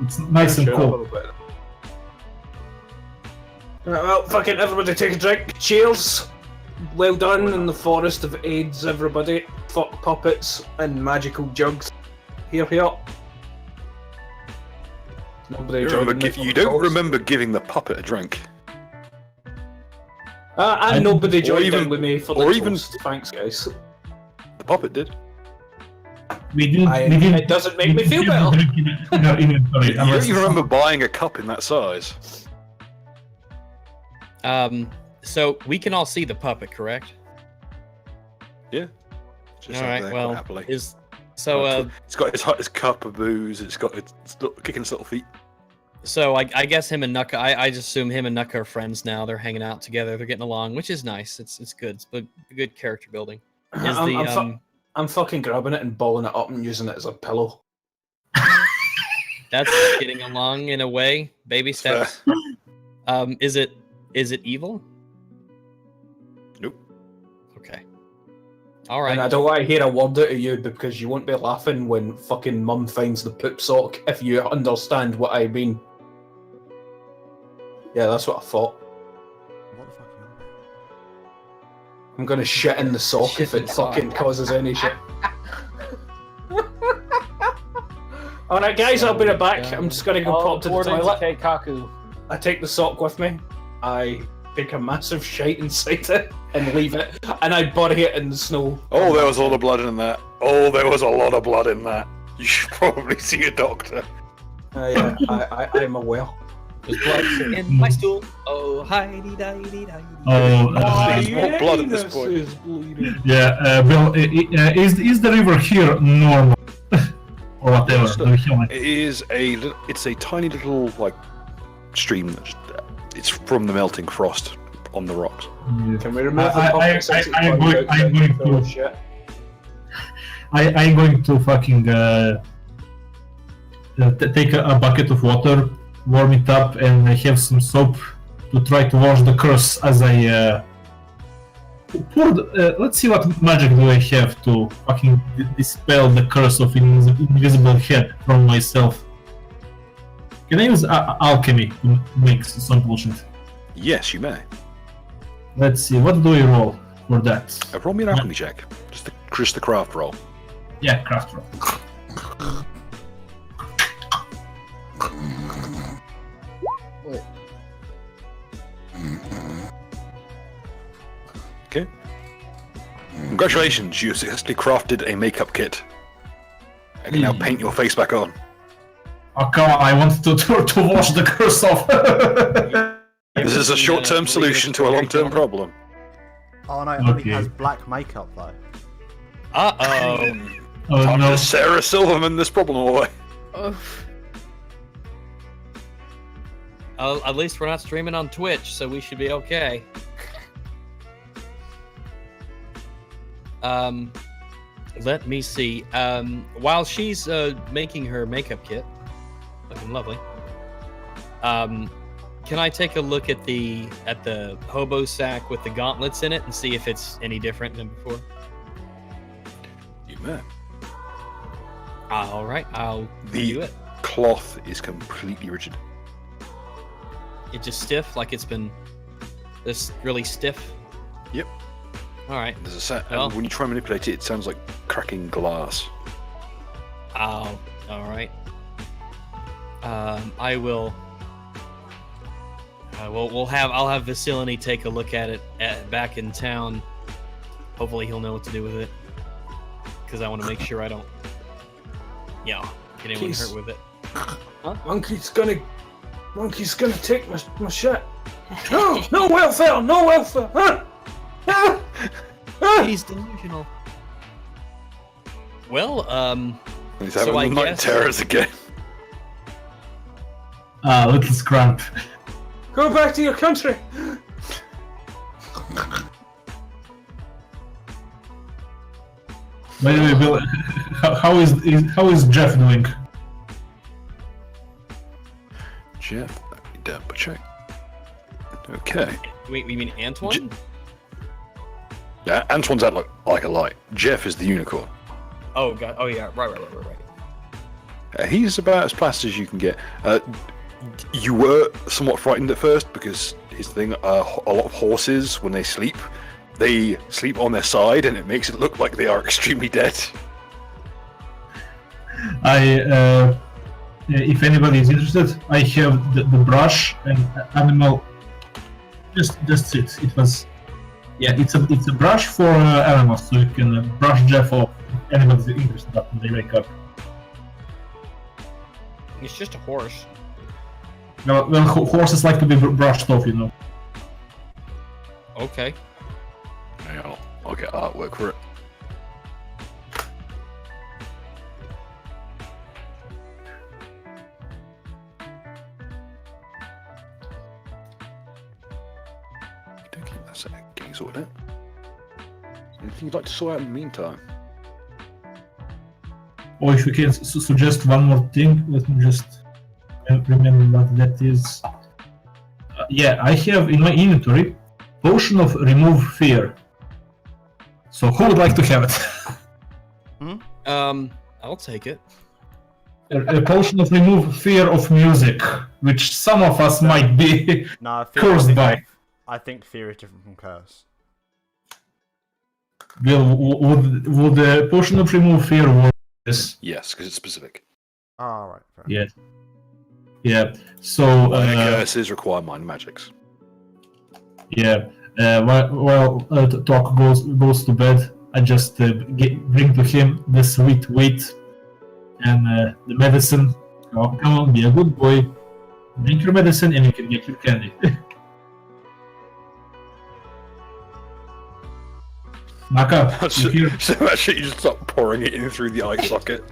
It's nice and Sure, a cool. little bit. Right, well, fucking everybody take a drink. Cheers. Well done in the forest of AIDS, everybody. Fuck puppets and magical jugs. Here. Nobody You don't remember giving the puppet a drink. And nobody joined even- in with me for the or even- toast. Thanks, guys. The puppet did. We didn't. It doesn't make me feel better. In our inventory, You don't unless even remember buying a cup in that size. So we can all see the puppet, correct? Just All out right. there, Well, quite happily. it's It's got his cup of booze. It's got its kicking its little feet. So I guess him and Nuka. I just assume him and Nuka are friends now. They're hanging out together. They're getting along, which is nice. It's good. It's good character building. Is I'm fucking grabbing it and balling it up and using it as a pillow. That's getting along in a way. Baby steps. Is it evil? Nope. Okay. All right. And I don't want to hear a word out of you because you won't be laughing when fucking mum finds the poop sock if you understand what I mean. Yeah, that's what I thought. What the fuck are you on about? I'm gonna shit in the sock Shit if in it the sock. fucking causes any shit. Alright guys, I'll be right back. I'm just gonna go pop to the toilet. Keikaku. I take the sock with me. I take a massive shite inside it and leave it. And I bury it in the snow. Oh, there was a lot of blood in that. Oh, there was a lot of blood in that. You should probably see a doctor. Yeah, I'm aware. There's blood in my stool. Oh, hidey, didey, didey. Oh, There's more blood at this point. Is bleeding. yeah. Bill, is the river here normal or whatever? It's Do we have, like- It's a tiny little like stream. It's from the melting frost on the rocks. Can we remove the I'm pocket since it's going plugged out to full of shit? I'm going to fucking take a bucket of water, warm it up, and have some soap to try to wash the curse as I pour. Let's see what magic do I have to fucking dispel the curse of invisible head from myself. Can I use alchemy to make some bullshit? Yes, you may. Let's see, what do I roll for that? Roll me an alchemy check. Just the craft roll. Yeah, craft roll. Okay. Congratulations, you successfully crafted a makeup kit. I can now paint your face back on. Oh come on, I want to wash the curse off. This is a short-term solution to a long-term problem. Oh no, it only Okay. has black makeup though. Uh-oh. Oh Time no. to Sarah Silverman this problem away. At least we're not streaming on Twitch, so we should be okay. Let me see. While she's making her makeup kit, looking lovely. Can I take a look at the hobo sack with the gauntlets in it and see if it's any different than before? You may. All right, I'll do it. Cloth is completely rigid. It's just stiff, like it's been this really stiff. Yep. All right. There's a set, Well. and when you try and manipulate it, it sounds like cracking glass. Oh, all right. I will. I'll have Vasilini take a look at it back in town. Hopefully, he'll know what to do with it. Because I want to make sure I don't, get anyone Jeez. hurt with it. Monkey's gonna take my shit. No welfare, no welfare. He's delusional. Well, He's So having I the night guess- terrors again. Little scrump. Go back to your country. By the way, Bill, how is Jeff doing? Jeff, let me double check. Okay. wait, you mean Antoine? Yeah, Antoine's out like a light. Jeff is the unicorn. Oh god. Oh yeah. Right. He's about as placid as you can get. You were somewhat frightened at first because his thing, a lot of horses, when they sleep on their side and it makes it look like they are extremely dead. If anybody is interested, I have the brush and animal. Just it. It was, it's a brush for animals, so you can brush Jeff off if anybody's interested after they wake up. It's just a horse. Well, horses like to be brushed off, you know. Okay. Yeah, I'll get artwork for it. Okay, that's getting sorted out. Anything you'd like to sort out in the meantime? Or if you can suggest one more thing, let me just remember what that is. Yeah, I have in my inventory potion of remove fear. So who would like to have it? I'll take it. A potion of remove fear of music, which some of us might be No, cursed by. I think fear is different from curse. Would the potion of remove fear work? This? Yes, because it's specific. Oh, right. Fair. Yeah. Yeah. So. Curses require mind magics. Yeah. Talk goes to bed. I just bring to him the sweet wheat and the medicine. Oh, come on, be a good boy. Drink your medicine and you can get your candy. Naka, you hear? So actually, you just start pouring it in through the eye socket.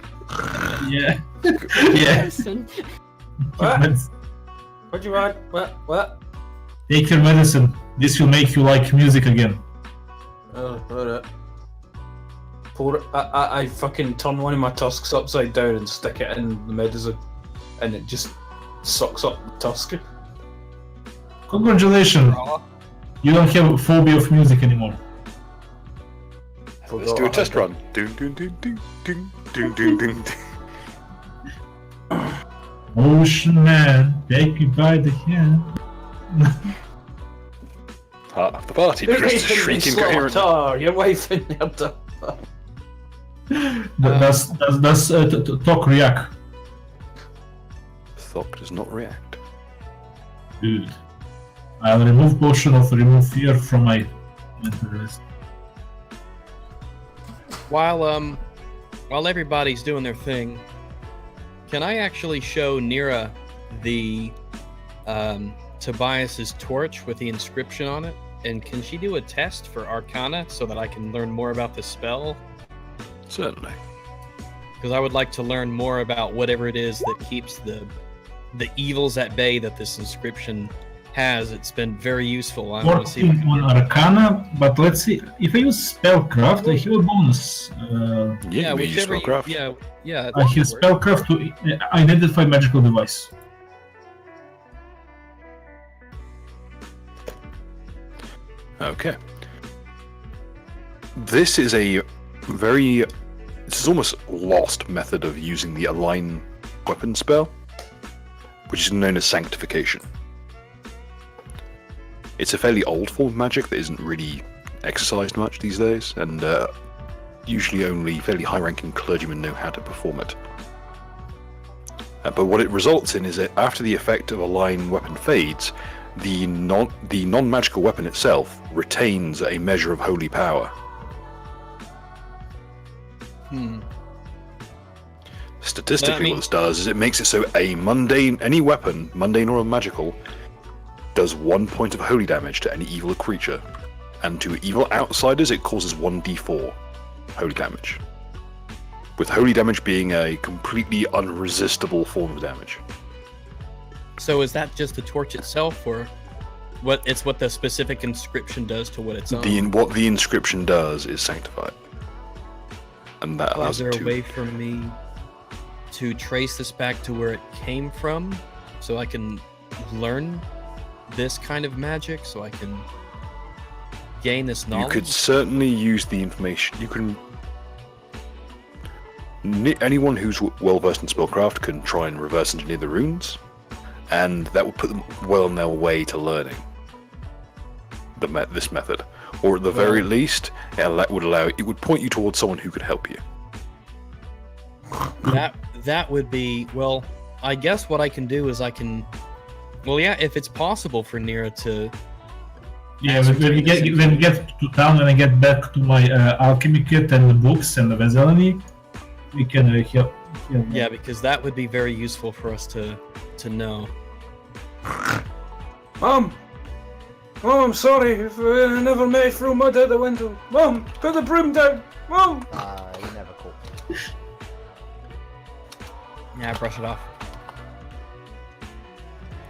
Yeah. Yeah. Medicine. What? What do you want? What? Take your medicine. This will make you like music again. Oh, alright. Pour it. I fucking turn one of my tusks upside down and stick it in the medicine, and it just sucks up the tusk. Congratulations. You don't have a phobia of music anymore. Let's do a test run. Ding, ding, ding, ding, ding, ding, ding, ding. Ocean man, take me by the hand. Part of the party, just shrieking coherently. Slaughter, your wife in there. Does Talk react? Thok does not react. Good. I'll remove potion of remove fear from my inventory list. While everybody's doing their thing, can I actually show Nira the Tobias's torch with the inscription on it? And can she do a test for Arcana so that I can learn more about the spell? Certainly. Because I would like to learn more about whatever it is that keeps the evils at bay that this inscription has. It's been very useful. I want to see. Working on Arcana, but let's see. If I use Spellcraft, I have a bonus. Yeah, we use spellcraft. Yeah. I have Spellcraft to identify magical device. Okay. This is almost lost method of using the Align weapon spell, which is known as Sanctification. It's a fairly old form of magic that isn't really exercised much these days, and usually only fairly high-ranking clergymen know how to perform it. But what it results in is that after the effect of Align weapon fades, the non-magical weapon itself retains a measure of holy power. Statistically, what this does is it makes it so any weapon, mundane or magical, does 1 point of holy damage to any evil creature, and to evil outsiders it causes 1d4 holy damage, with holy damage being a completely unresistible form of damage. So is that just the torch itself, or what the specific inscription does to what it's on? What the inscription does is sanctify it, and that allows Is there it to... a way for me to trace this back to where it came from, so I can learn this kind of magic, so I can gain this knowledge? You could certainly use the information. You can. Anyone who's well versed in spellcraft can try and reverse engineer the runes, and that would put them well on their way to learning this method, or at the very least, it would point you towards someone who could help you. That would be, well, I guess what I can do is if it's possible for Nira to... Yeah, when we get to town, when I get back to my alchemy kit and the books and the Veselany, we can help. Yeah, because that would be very useful for us to know. Mom, I'm sorry if I never made it through mud out the window. Mom, put the broom down. Mom. You never caught. Yeah, brush it off.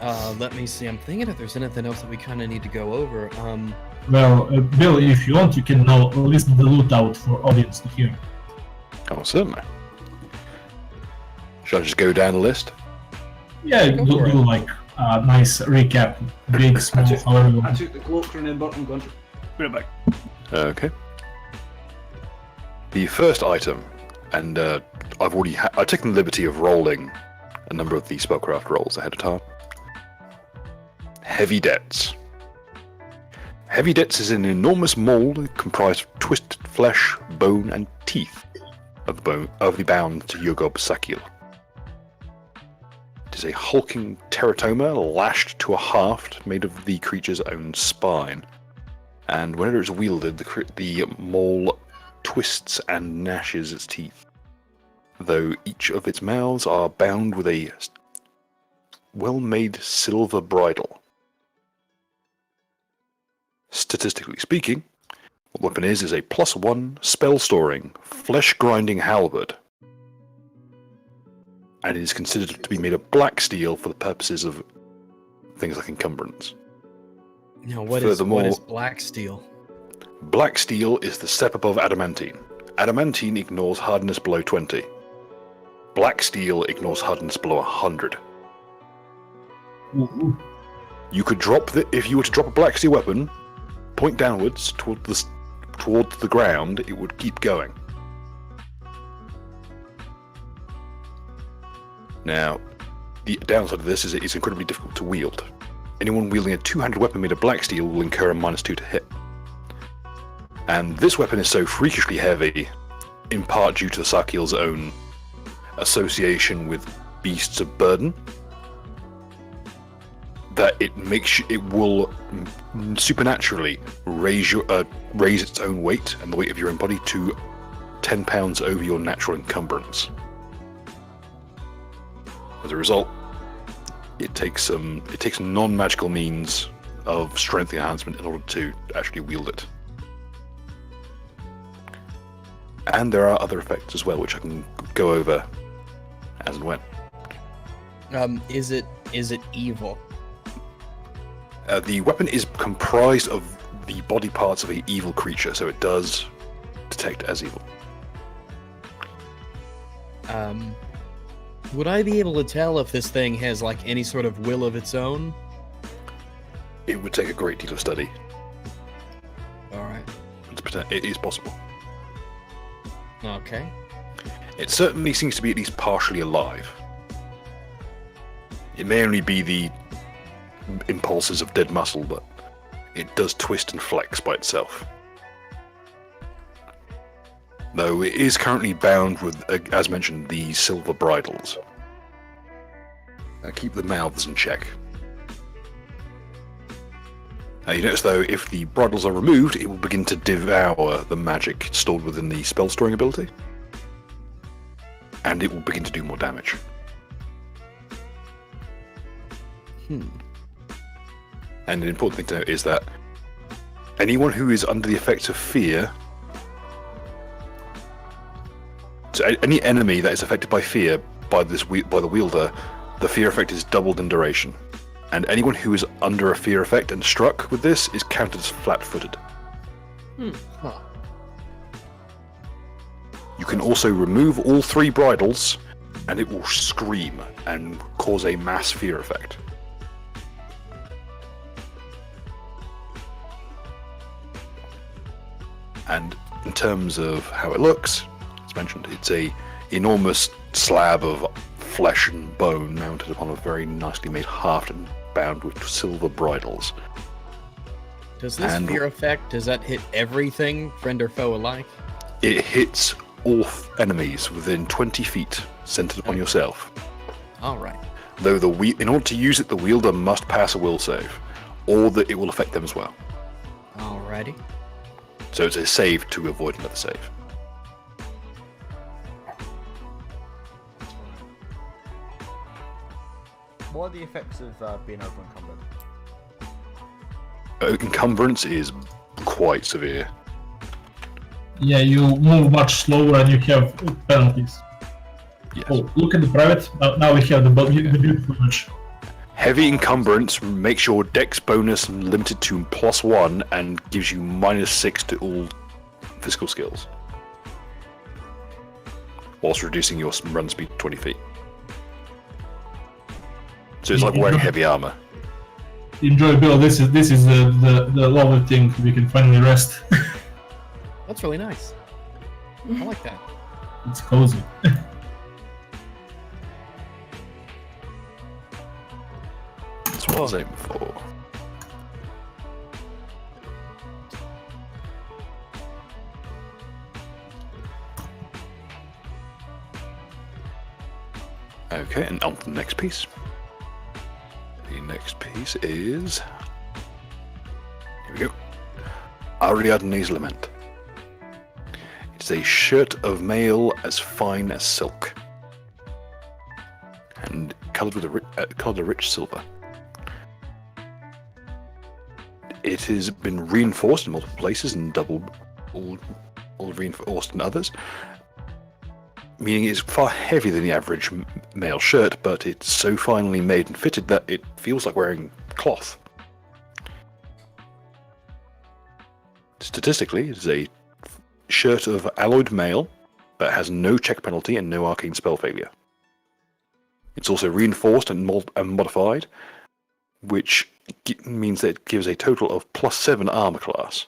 Let me see. I'm thinking if there's anything else that we kind of need to go over. Well, Bill, if you want, you can now list the loot out for audience to hear. Oh, certainly. Should I just go down the list? Yeah, Go do for it. like a nice recap, big, small, however you I want. took the cloak from the bottom gun. Put it back. Okay. The first item, and I've taken the liberty of rolling a number of these spellcraft rolls ahead of time. Heavy Debts. Heavy Debts is an enormous mold comprised of twisted flesh, bone, and teeth of the bound to Yuggob Sakil. It is a hulking teratoma lashed to a haft made of the creature's own spine, and whenever it's wielded, the mole twists and gnashes its teeth, though each of its mouths are bound with a well-made silver bridle. Statistically speaking, what the weapon is a +1 spell-storing, flesh-grinding halberd, and it is considered to be made of black steel for the purposes of things like encumbrance. Now, what is Furthermore- black steel? Black steel is the step above adamantine. Adamantine ignores hardness below 20. Black steel ignores hardness below 100. Ooh. You could if you were to drop a black steel weapon, point downwards toward the ground, it would keep going. Now, the downside of this is it's incredibly difficult to wield. Anyone wielding a two-handed weapon made of black steel will incur a -2 to hit. And this weapon is so freakishly heavy, in part due to the Sakil's own association with beasts of burden, that it will supernaturally raise its own weight and the weight of your own body to 10 pounds over your natural encumbrance. As a result, it takes non-magical means of strength enhancement in order to actually wield it. And there are other effects as well, which I can go over as and when. Is it evil? The weapon is comprised of the body parts of an evil creature, so it does detect as evil. Would I be able to tell if this thing has like any sort of will of its own? It would take a great deal of study. All right. It is possible. Okay. It certainly seems to be at least partially alive. It may only be the impulses of dead muscle, but it does twist and flex by itself. Though it is currently bound with, as mentioned, the silver bridles. Keep the mouths in check. You notice though, if the bridles are removed, it will begin to devour the magic stored within the spell storing ability. And it will begin to do more damage. And an important thing to note is that anyone who is under the effects of fear, so any enemy that is affected by fear by the wielder, the fear effect is doubled in duration. And anyone who is under a fear effect and struck with this is counted as flat-footed. Huh. You can also remove all 3 bridles, and it will scream and cause a mass fear effect. And in terms of how it looks, as mentioned, it's a enormous slab of flesh and bone mounted upon a very nicely made haft and bound with silver bridles. Does this And- fear effect, does that hit everything, friend or foe alike? It hits all enemies within 20 feet, centered upon yourself. All right. Though in order to use it, the wielder must pass a will save, or that it will affect them as well. Alrighty. So it's a save to avoid another save. What are the effects of being over encumbered? Encumbrance is quite severe. Yeah, you move much slower and you have penalties. Yes. Oh, look at the private. Now we have the beautiful image. Heavy encumbrance makes your dex bonus limited to +1 and gives you -6 to all physical skills, whilst reducing your run speed to 20 feet. So it's like wearing heavy armor. Enjoy, Bill. This is the lovely thing. We can finally rest. That's really nice. I like that. It's cozy. That's what I was aiming for. Okay, and on to the next piece. The next piece is... Here we go. Ariadne's Lament. It's a shirt of mail as fine as silk, and coloured with a rich silver. It has been reinforced in multiple places and all reinforced in others, meaning it's far heavier than the average male shirt, but it's so finely made and fitted that it feels like wearing cloth. Statistically, it is a shirt of alloyed mail that has no check penalty and no arcane spell failure. It's also reinforced and modified, which means that it gives a total of +7 armor class.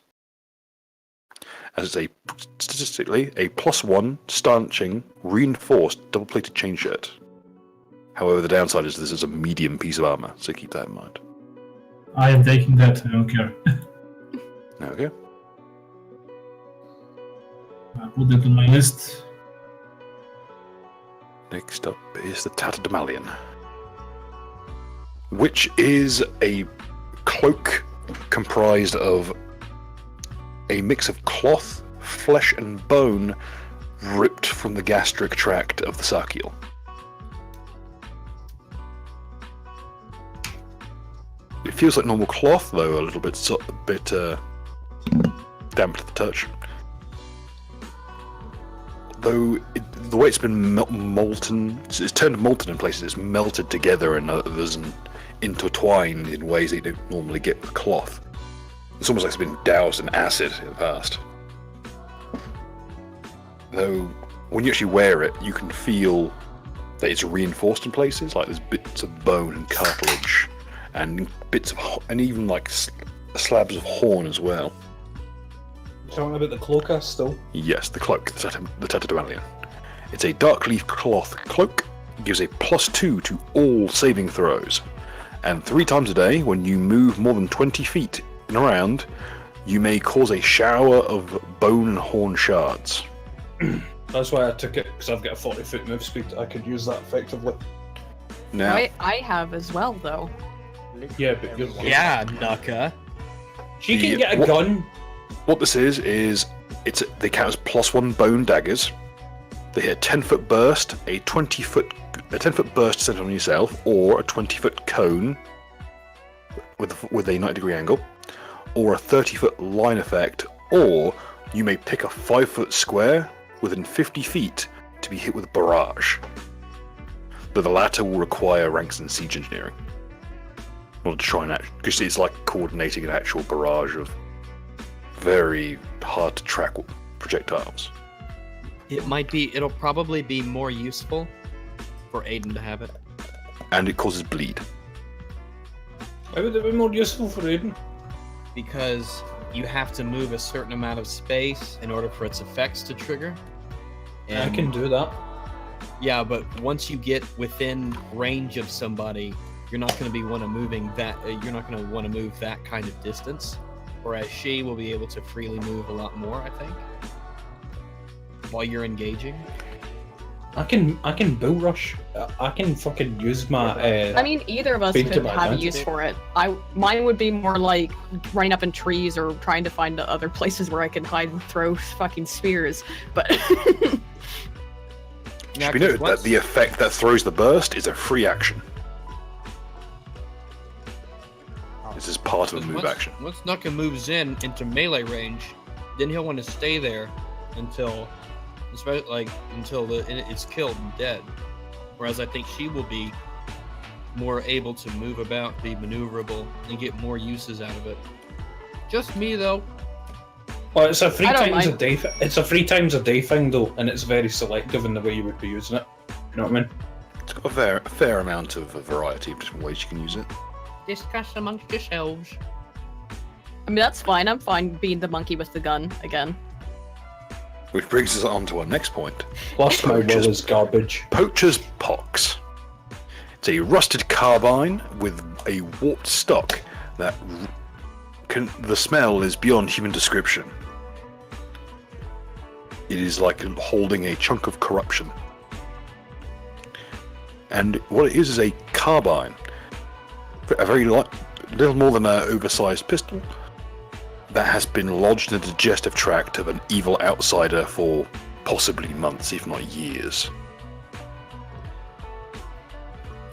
As it's statistically a +1 stanching, reinforced, double-plated chain shirt. However, the downside is this is a medium piece of armor, so keep that in mind. I am taking that. I don't care. Okay. I put that on my list. Next up is the Tatterdemalion, which is a cloak comprised of a mix of cloth, flesh, and bone ripped from the gastric tract of the Sarkiel. It feels like normal cloth, though a little bit damp to the touch. Though the way it's been molten, it's turned molten in places. It's melted together in others and intertwined in ways that you don't normally get with cloth. It's almost like it's been doused in acid in the past. Though, when you actually wear it, you can feel that it's reinforced in places, like there's bits of bone and cartilage, and bits of, and even like slabs of horn as well. Talking about the cloaker still? Yes, the cloak, the Tatterdemalion. It's a dark leaf cloth cloak, gives a +2 to all saving throws, and 3 times a day, when you move more than 20 feet in a round, you may cause a shower of bone and horn shards. That's why I took it, because I've got a 40-foot move speed. I could use that effectively. Now, I have as well, though. Yeah, but you're... Yeah, Nuka. She can get a gun. What this is they count as +1 bone daggers. They hit a 10-foot burst, a 10-foot burst centered on yourself, or a 20-foot cone with a 90-degree angle, or a 30-foot line effect, or you may pick a 5-foot square within 50 feet to be hit with a barrage. Though the latter will require ranks in siege engineering. In order to try and because it's like coordinating an actual barrage of very hard to track projectiles. It'll probably be more useful for Aiden to have it. And it causes bleed. Why would it be more useful for Aiden? Because you have to move a certain amount of space in order for its effects to trigger. I can do that. Yeah, but once you get within range of somebody, you're not going to be want to move that kind of distance. Whereas she will be able to freely move a lot more, I think, while you're engaging. I can bull rush. I can fucking use my. I mean, either of us Speak to could my have a advantage. use for it. Mine would be more like running up in trees or trying to find other places where I can hide and throw fucking spears. But It should be noted that the effect that throws the burst is a free action. This is part of a move action. Once Nuka moves into melee range, then he'll want to stay there until it's killed and dead. Whereas I think she will be more able to move about, be maneuverable, and get more uses out of it. Just me though. Well, it's a three I don't times a mind. day. It's a 3 times a day thing though, and it's very selective in the way you would be using it. You know what I mean? It's got a fair amount of a variety of different ways you can use it. Discuss amongst yourselves. I mean, that's fine. I'm fine being the monkey with the gun again. Which brings us on to our next point. Plus, my will is garbage. Poacher's Pox. It's a rusted carbine with a warped stock that the smell is beyond human description. It is like holding a chunk of corruption. And what it is a carbine. A very little more than an oversized pistol that has been lodged in the digestive tract of an evil outsider for possibly months, if not years.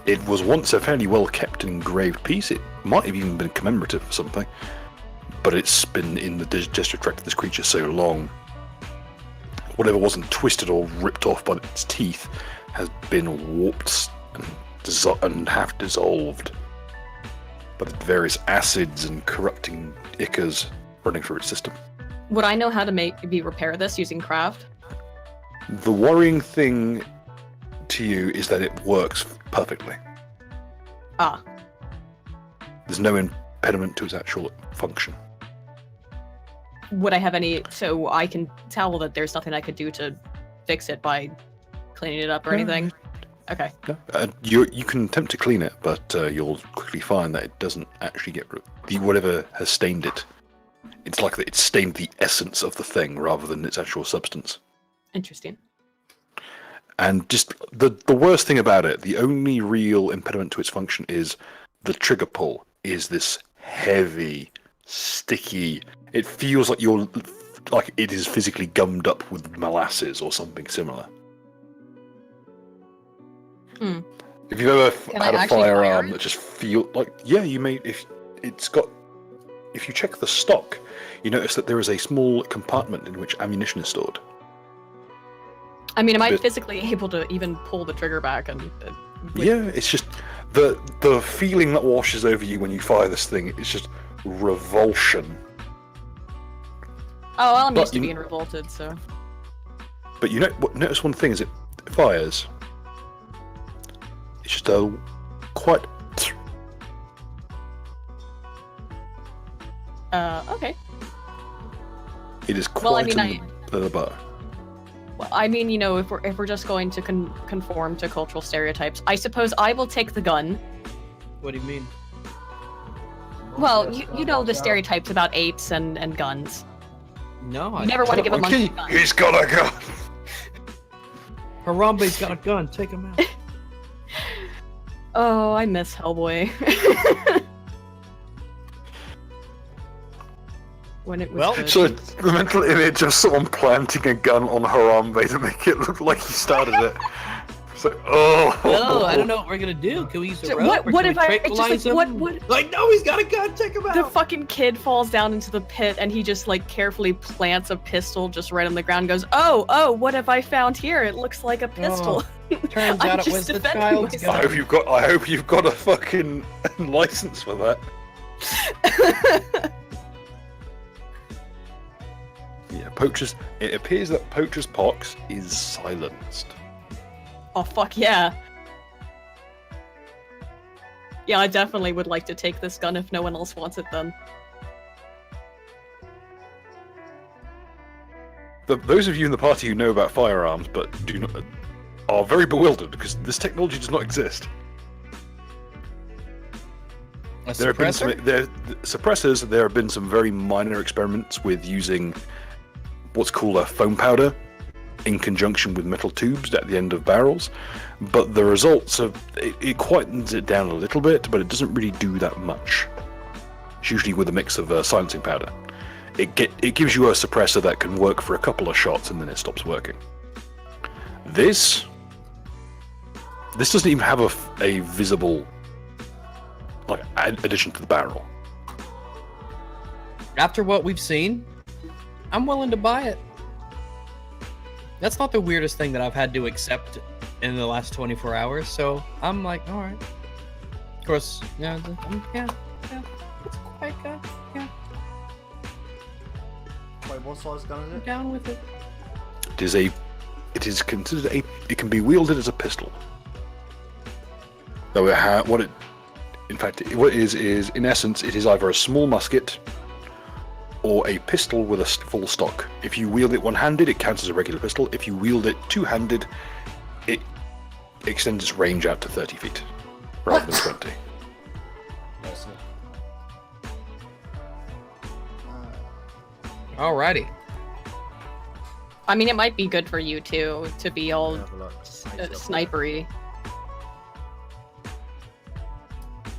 It was once a fairly well kept and engraved piece. It might have even been commemorative of something, but it's been in the digestive tract of this creature so long. Whatever wasn't twisted or ripped off by its teeth has been warped and half dissolved by the various acids and corrupting ichors running through its system. Would I know how to maybe repair this using craft? The worrying thing to you is that it works perfectly. Ah, There's no impediment to its actual function. would I have any? So I can tell that there's nothing I could do to fix it by cleaning it up or anything. Okay. You can attempt to clean it, but you'll quickly find that it doesn't actually get whatever has stained it. It's like that it's stained the essence of the thing rather than its actual substance. Interesting. And just the worst thing about it, the only real impediment to its function is the trigger pull is this heavy, sticky. It feels like it is physically gummed up with molasses or something similar. Hmm. If you've ever Can I had a actually fire firearm it? that just feel like, yeah, you may. If you check the stock, you notice that there is a small compartment in which ammunition is stored. I mean, am I Bit- physically able to even pull the trigger back and? Yeah, it's just the feeling that washes over you when you fire this thing. It's just revulsion. Oh, well, I'm But used to you- being revolted, so. But you notice one thing: is it fires. It's just a quite. Okay. It is quite Well, I mean, the bar. Well, I mean, you know, if we're just going to conform to cultural stereotypes, I suppose I will take the gun. What do you mean? Well, you know the stereotypes about apes and guns. No, I You never want to give a monkey a Okay, gun. he's got a gun. Harambe's got a gun. Take him out. Oh, I miss Hellboy. When it was Well, good. So the mental image of someone planting a gun on Harambe to make it look like he started it. It's like, oh. No, I don't know what we're gonna do. Can we use a So rope? what- or what can if we I just, tranquilize like, him? what- Like, no, he's got a gun. Take him out. The fucking kid falls down into the pit and he just like carefully plants a pistol just right on the ground and goes, oh, what have I found here? It looks like a pistol. Turns I'm out it just was the defending child's myself. I gun. hope you've got a fucking license for that. Yeah, poachers. It appears that Poacher's Pox is silenced. Oh, fuck yeah. Yeah, I definitely would like to take this gun if no one else wants it then. Those of you in the party who know about firearms but do not are very bewildered because this technology does not exist. A There have been suppressor? suppressors. There have been some very minor experiments with using what's called a foam powder in conjunction with metal tubes at the end of barrels, but the results of it quietens it down a little bit, but it doesn't really do that much. It's usually with a mix of silencing powder. It gives you a suppressor that can work for a couple of shots and then it stops working. This doesn't even have a visible like addition to the barrel. After what we've seen, I'm willing to buy it. That's not the weirdest thing that I've had to accept in the last 24 hours, so I'm like, alright. Of course, yeah, yeah. It's quite good. Yeah, Wait, what size gun is I'm it? down with it. It is considered it can be wielded as a pistol. Though what it is in essence, it is either a small musket or a pistol with a full stock. If you wield it one-handed, it counts as a regular pistol. If you wield it two-handed, it extends its range out to 30 feet rather than 20. Alrighty. I mean, it might be good for you too to be all Have a look. snipery.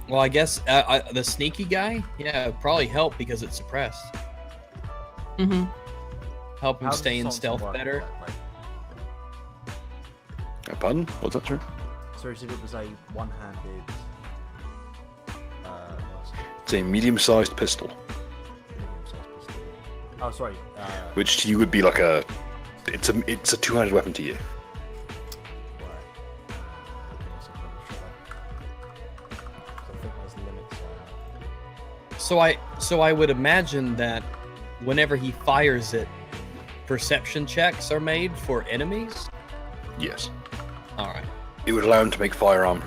Well, I guess the sneaky guy, yeah, it'd probably help because it's suppressed. Mm-hmm. Help him How does stay in Thompson stealth work better. exactly? Pardon? What's that, sir? So if it was a one-handed, what's it? It's a medium-sized pistol, Medium-sized pistol. Oh, sorry. which to you would be like it's a two-handed weapon to you. Right. I think there's limits on that. So I would imagine that whenever he fires it, perception checks are made for enemies. Yes. All right. It would allow him to make firearm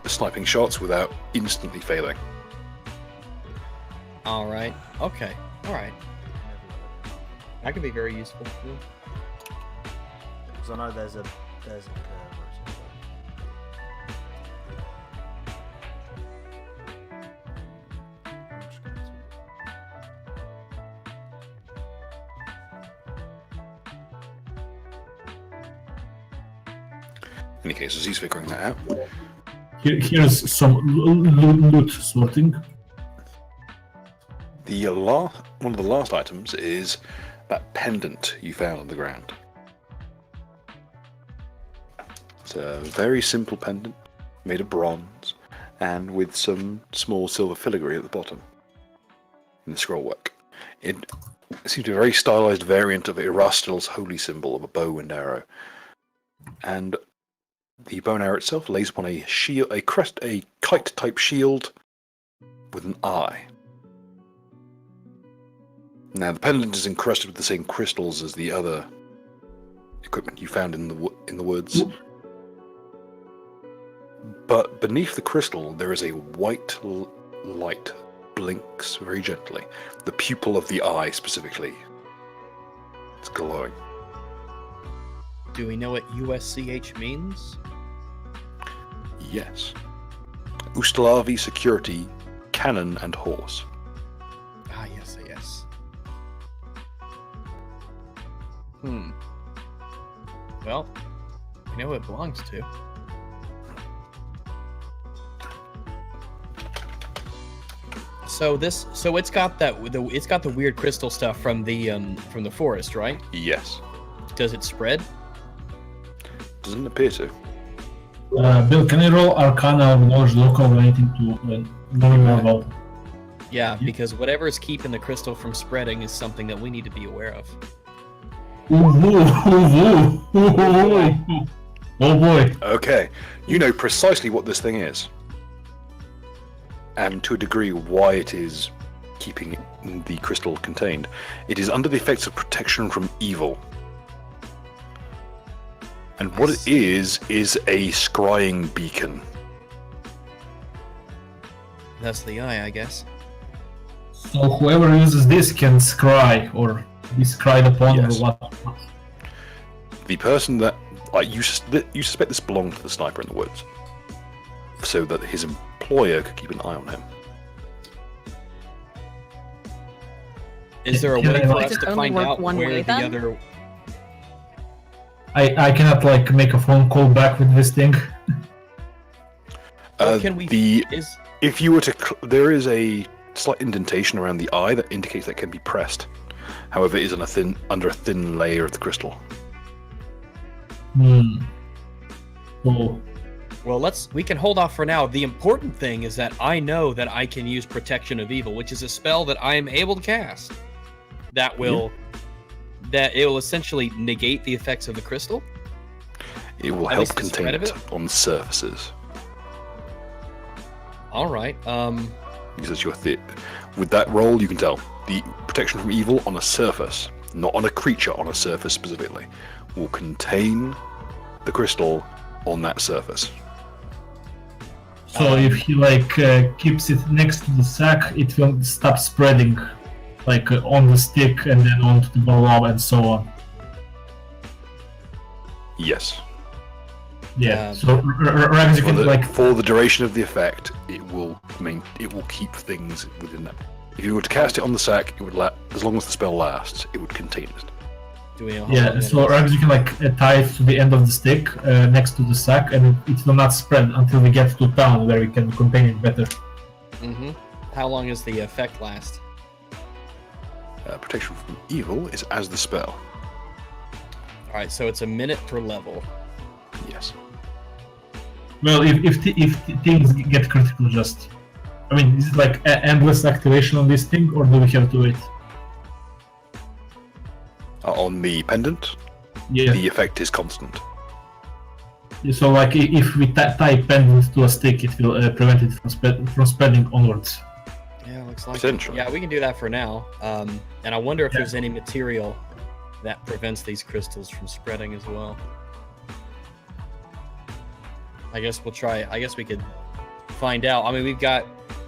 sniping shots without instantly failing. All right. Okay. All right. That could be very useful. Because I know there's a where is it? I'm just going to- In any case, as he's figuring that out, Here's some loot sorting. one of the last items is that pendant you found on the ground. It's a very simple pendant made of bronze and with some small silver filigree at the bottom in the scroll work. It seems to be a very stylized variant of Erastil's holy symbol of a bow and arrow. And the bow and arrow itself lays upon a shield, a kite-type shield with an eye. Now, the pendant is encrusted with the same crystals as the other equipment you found in the woods. But beneath the crystal, there is a white light blinks very gently. The pupil of the eye, specifically. It's glowing. Do we know what USCH means? Yes. Ustalavi Security, Cannon and Horse. Ah, yes, yes. Well, we know who it belongs to. So it's got it's got the weird crystal stuff from the forest, right? Yes. Does it spread? Doesn't appear to. Bill, can you roll Arcana or Knowledge Local or anything to know more about? Yeah, because whatever is keeping the crystal from spreading is something that we need to be aware of. Oh boy. Okay. You know precisely what this thing is. And to a degree why it is keeping the crystal contained. It is under the effects of protection from evil. And what it is a scrying beacon. That's the eye, I guess. So whoever uses this can scry or be scried upon Yes. or what? The person that you suspect this belonged to the sniper in the woods, so that his employer could keep an eye on him. Is there a Can way I, for like- us Does to it only find work out one where way, the then? other? I cannot like make a phone call back with this thing. Or can we? If you were to, there is a slight indentation around the eye that indicates that it can be pressed. However, it is under a thin layer of the crystal. Oh. Well, we can hold off for now. The important thing is that I know that I can use Protection of Evil, which is a spell that I am able to cast. That will it will essentially negate the effects of the crystal. It will At help least the contain spread of it it? on surfaces. All right. Because it's your with that roll, you can tell the protection from evil on a surface, not on a creature, on a surface specifically, will contain the crystal on that surface. So if he like keeps it next to the sack, it will stop spreading, like on the stick and then onto the below and so on. Yes. Yeah. So Rags, you can like for the duration of the effect, it will keep things within that. If you were to cast it on the sack, it would as long as the spell lasts, it would contain it. Do we know how yeah. long So Rags, you can like tie it to the end of the stick next to the sack, and it will not spread until we get to town where we can contain it better. Mm-hmm. How long does the effect last? Protection from evil is as the spell. All right, so it's a minute per level. Yes. Well, if things get critical, just I mean, is it like endless activation on this thing, or do we have to wait? On the pendant, Yeah. the effect is constant. So, like, if we tie pendant to a stick, it will prevent it from spreading onwards. Yeah, looks like it. Essentially. Yeah, we can do that for now. And I wonder if Yeah. there's any material that prevents these crystals from spreading as well. I guess we'll try. I guess we could find out. I mean, we've got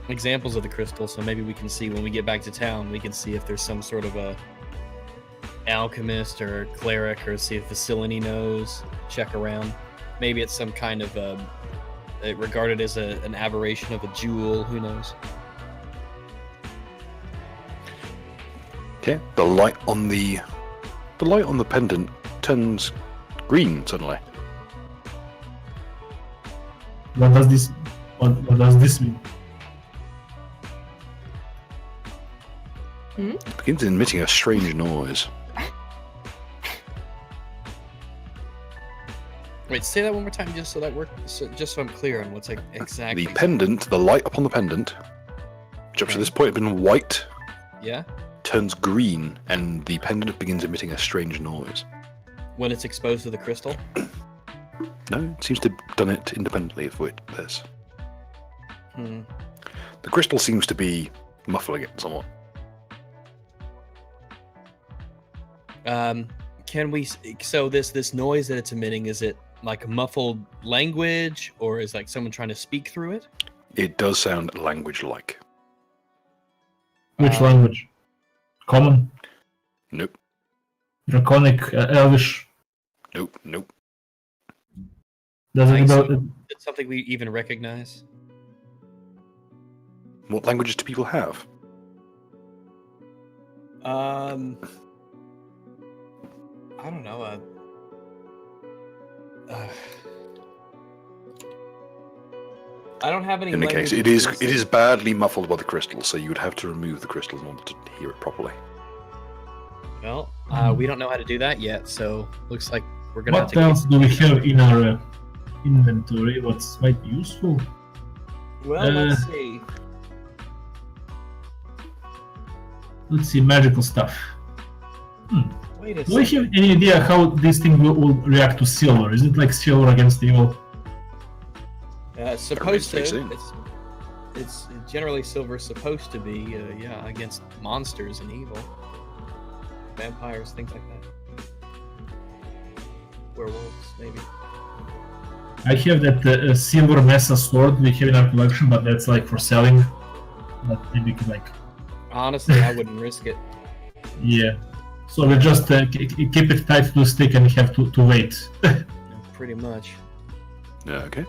examples of the crystal, so maybe we can see when we get back to town. We can see if there's some sort of a alchemist or cleric, or see if Facility knows. Check around. Maybe it's some kind of regarded as an aberration of a jewel. Who knows? Okay. The light on the pendant turns green suddenly. What does this? What does this mean? It begins emitting a strange noise. Wait, say that one more time, just so I'm clear on what's exactly. The pendant, the light upon the pendant, which up to this point had been white, Yeah. turns green, and the pendant begins emitting a strange noise. When it's exposed to the crystal. No, it seems to have done it independently of this. Hmm. The crystal seems to be muffling it somewhat. Can we? So this noise that it's emitting, is it like muffled language, or is like someone trying to speak through it? It does sound language-like. Which language? Common, Nope, Draconic, Elvish. nope. Does it So about? it's something we even recognize. What languages do people have? I don't know. I don't have any. In any case, it is badly muffled by the crystal, so you would have to remove the crystal in order to hear it properly. Well, we don't know how to do that yet, so looks like we're gonna have What to. else do we have in our inventory? What might be useful? Well, let's see. Let's see, magical stuff. Wait a Do we second. have any idea how this thing will react to silver? Is it like silver against evil? It's supposed to. Remains to be It's generally silver supposed to be, against monsters and evil, vampires, things like that. Werewolves, maybe. I have that silver Mesa sword we have in our collection, but that's like for selling. But maybe we can like, Honestly, I wouldn't risk it. yeah. So we just keep it tight to the stick and we have to wait. Pretty much. Yeah, okay.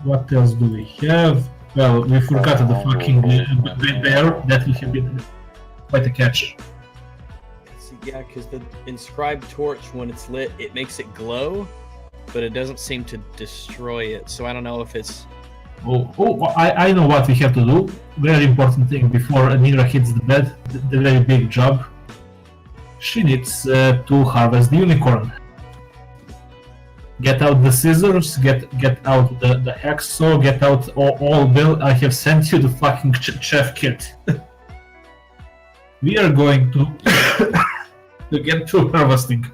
What else do we have? Well, we forgot the fucking bear. That would have been quite a catch. Yeah, because the inscribed torch, when it's lit, it makes it glow, but it doesn't seem to destroy it. So I don't know if it's. I know what we have to do. Very important thing before Nira hits the bed. The very big job. She needs to harvest the unicorn. Get out the scissors. Get out the hacksaw. Get out all bill. I have sent you the fucking chef kit. We are going to to get to harvesting.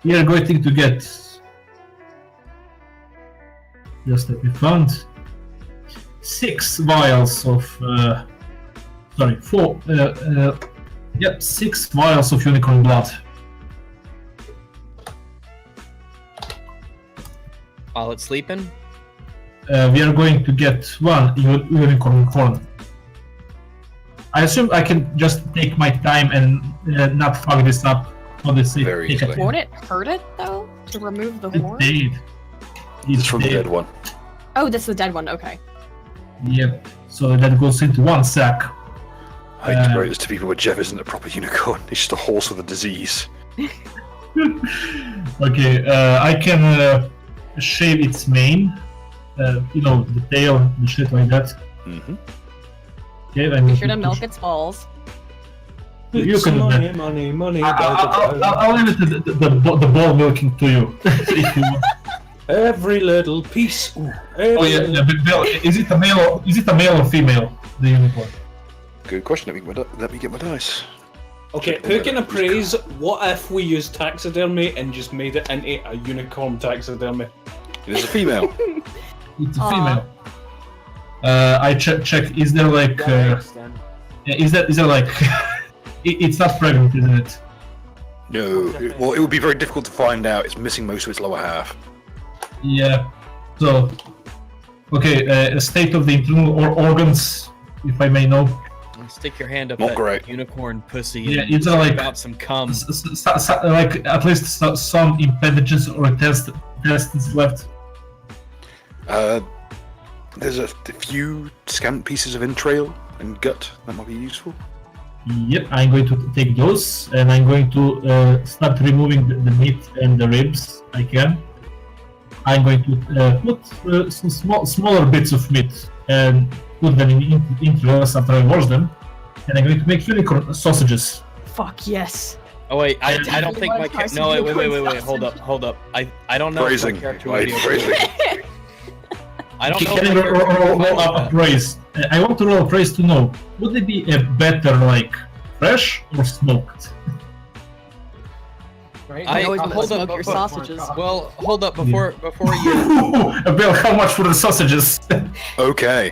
We are going to get just let me find 6 vials of 6 vials of unicorn blood. While it's sleeping? We are going to get 1 unicorn horn. I assume I can just take my time and not fuck this up. Honestly, Very easily. Won't it hurt it though to remove the horn? It's from the dead one. Oh, that's the dead one. Okay. Yep. So that goes into 1 sack. I hate to break this to people, but Jeff isn't a proper unicorn. He's just a horse with a disease. Okay. I can shave its mane. The tail, the shit like that. Mm-hmm. Okay. Be sure to milk its balls. You can. Money. I'll leave it to the ball milking to you. If you want. Every little piece. Oh yeah, but Bill, is it a male or female? The unicorn. Good question. Let me get my dice. Okay, who can appraise what if we used taxidermy and just made it into a unicorn taxidermy? It is a female. It's a female. I check. Is there like? Is there like? It's not pregnant, isn't it? No. It would be very difficult to find out. It's missing most of its lower half. Yeah. So, okay. State of the internal organs, if I may know. Stick your hand up Not that great. unicorn pussy. Yeah, and it's like about some cum. Like at least some appendages or intestines left. There's a few scant pieces of entrail and gut that might be useful. Yep, I'm going to take those, and I'm going to start removing the meat and the ribs. I can. I'm going to put some smaller bits of meat and put them in entrails after I wash them, and I'm going to make unicorn sausages. Fuck yes. Oh wait, I don't think my Try some no wait, unicorn hold up. I don't know Phrasing. if my character Right, would be phrasing. I don't know. Can if I my character would roll be up a praise? I want to roll a praise to know, would they be better like fresh or smoked? I always want to hold smoke up, your sausages. Well, hold up before you. Bill, how much for the sausages? Okay.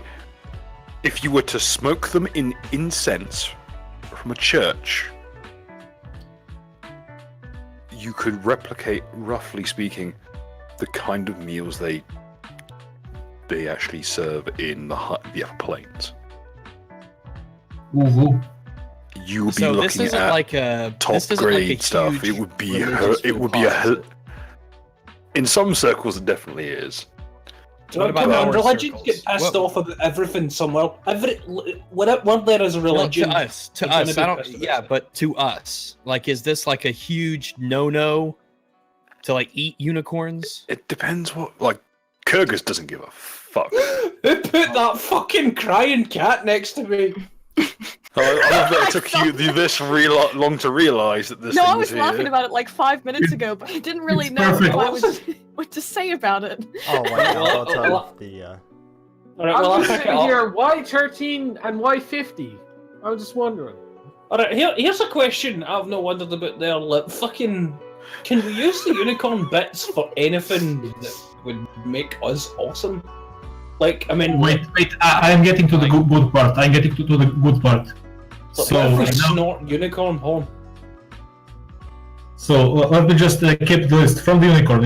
If you were to smoke them in incense from a church, you could replicate, roughly speaking, the kind of meals they actually serve in the upper plains. Ooh. You would be So looking this isn't at like a top this isn't like a grade stuff. huge It would be religious cause. in some circles it definitely is. What about Come on, our religions circles? get pissed What- off about everything somewhere. When there is a Well, religion, to us, they're gonna I be don't. pissed about Yeah, it. but to us, like, is this like a huge no-no to like eat unicorns? It depends what Kyrgyz doesn't give a fuck. Who put that fucking crying cat next to me? I love that it took you this long to realise that this No, thing I was here. laughing about it like 5 minutes ago, but I didn't really It's know perfect. what to say about it. Oh wait, I've got to turn off the. Alright, well, I'll I'm just pick it sitting up. here, why 13 and why 50? I was just wondering. Alright, here's a question I've not wondered about there. Like, fucking, can we use the unicorn bits for anything that would make us awesome? Like, I mean, Wait, I'm getting to the good part. I'm getting to the good part. what So, if we right now- snort unicorn horn? So let me just keep the list from the unicorn.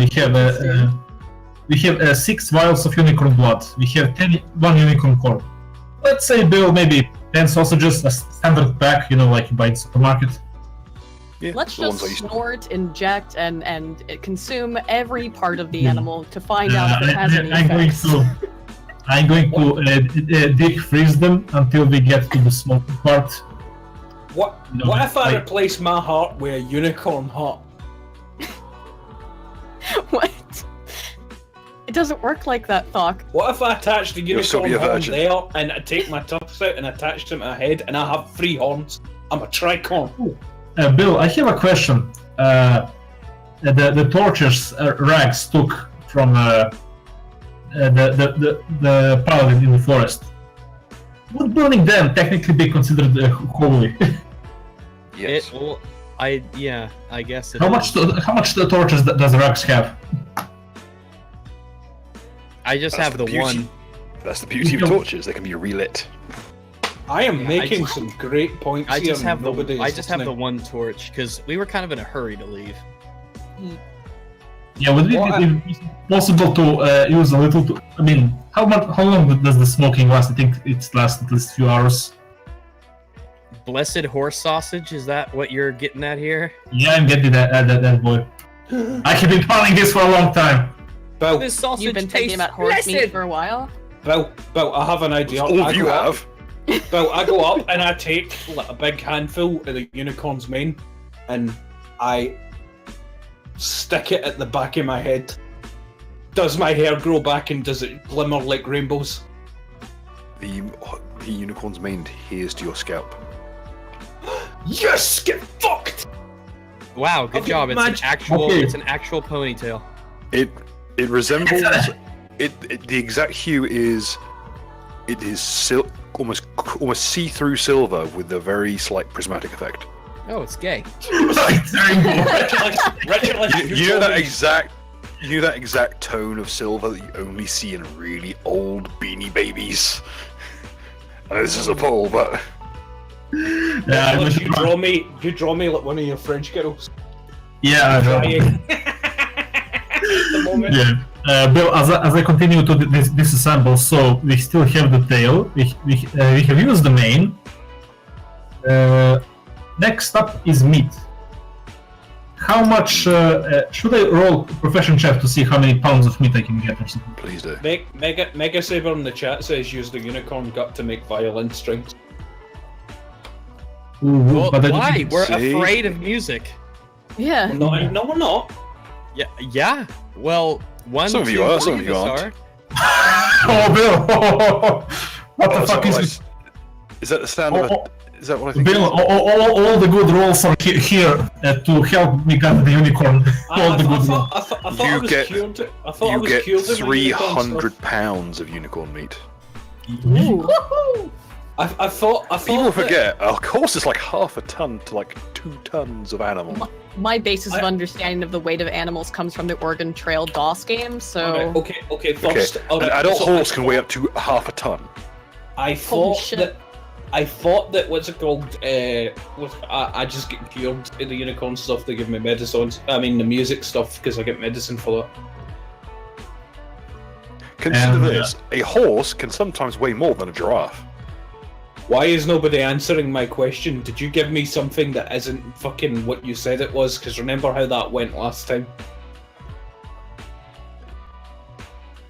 We have 6 vials of unicorn blood. We have 1 unicorn horn. Let's say, Bill, maybe 10 sausages, a standard pack, like you buy in the supermarket. Yeah, Let's the ones I just used to- snort, inject, and consume every part of the Yeah. animal to find out if it has any I'm going effects. to deep freeze them until we get to the smoking part. What No, What if I like- replace my heart with a unicorn heart? What? It doesn't work like that, Thok. What if I attach the You'll still unicorn be a horn virgin. there and I take my tups out and attach them to my head and I have 3 horns? I'm a tricorn. Bill, I have a question. The torches rags took from the paladin in the forest. Would burning them technically be considered holy? Yes. Well, I guess. How much the torches does rags have? I just That's have the the beauty. one. That's the beauty of torches. They can be relit. I am Yeah, making I- some great points I here. just have the nobody I is just have the listening. one torch because we were kind of in a hurry to leave. Yeah, would it be possible to use a little? I mean, how long does the smoking last? I think it lasts at least a few hours. Blessed horse sausage, is that what you're getting at here? Yeah, I'm getting that boy. I have been planning this for a long time. Bill, This sausage You've been thinking tastes about horse meat blessed. for a while. Bill, I have an idea. All I of you go up- have. Bill, I go up and I take like a big handful of the unicorn's mane, and I stick it at the back of my head. Does my hair grow back and does it glimmer like rainbows? The unicorn's mane adheres to your scalp. Yes, get fucked. Wow, good Okay, job. It's an Madge- actual Okay. it's an actual ponytail. It resembles the exact hue is almost see-through silver with a very slight prismatic effect. Oh, it's gay. You know that exact tone of silver that you only see in really old Beanie Babies. I know this is a poll, but Yeah, Look, you draw me like one of your French girls. yeah, I know. Crying. the moment. Yeah. Bill, as I continue to disassemble, so we still have the tail, we have used the mane. Next up is meat. How much should I roll profession check to see how many pounds of meat I can get or something? please do. Mega Saber in the chat says use the unicorn gut to make violin strings. Ooh, Well, but I why? didn't- We're See? afraid of music. Yeah. No, we're not. Yeah. Well, one. Some of you two, are, three some of you us aren't. Oh, Bill! What the Oh, fuck so is this? Is that the sound of Oh, a? Is that what I think? Bill, all the good rolls are here to help me get the unicorn. All the good rolls. I thought I You was get- cured. I thought I You was get cured of the unicorn 300 stuff. pounds of unicorn meat. Ooh. I thought People that- forget, of course, it's like half a ton to like 2 tons of animal. My basis of understanding of the weight of animals comes from the Oregon Trail DOS game, so Okay. Okay, First, an alright, adult so horse can weigh up to half a ton. I Holy thought shit. that. I thought that what's it called? I just get cured in the unicorn stuff. They give me medicines. I mean the music stuff because I get medicine for that. Consider And, this: a horse can sometimes weigh more than a giraffe. Why is nobody answering my question? Did you give me something that isn't fucking what you said it was? Because remember how that went last time.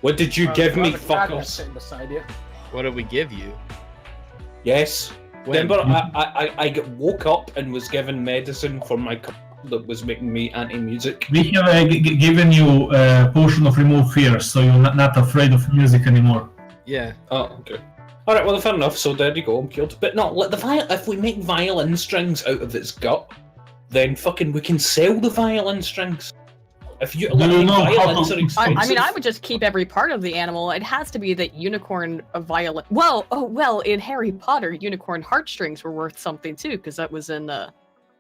What did you give me, fuckers? What did we give you? Yes. When? Remember, I woke up and was given medicine for my that was making me anti-music. We have given you a potion of remove fear, so you're not afraid of music anymore. Yeah. Oh, okay. All right, well, fair enough. So there you go. I'm cured. But no, let the if we make violin strings out of its gut, then fucking we can sell the violin strings. If you, Do you know how violins to- are expensive. I mean, I would just keep every part of the animal. It has to be that unicorn violin. Well, in Harry Potter, unicorn heartstrings were worth something too, because that was in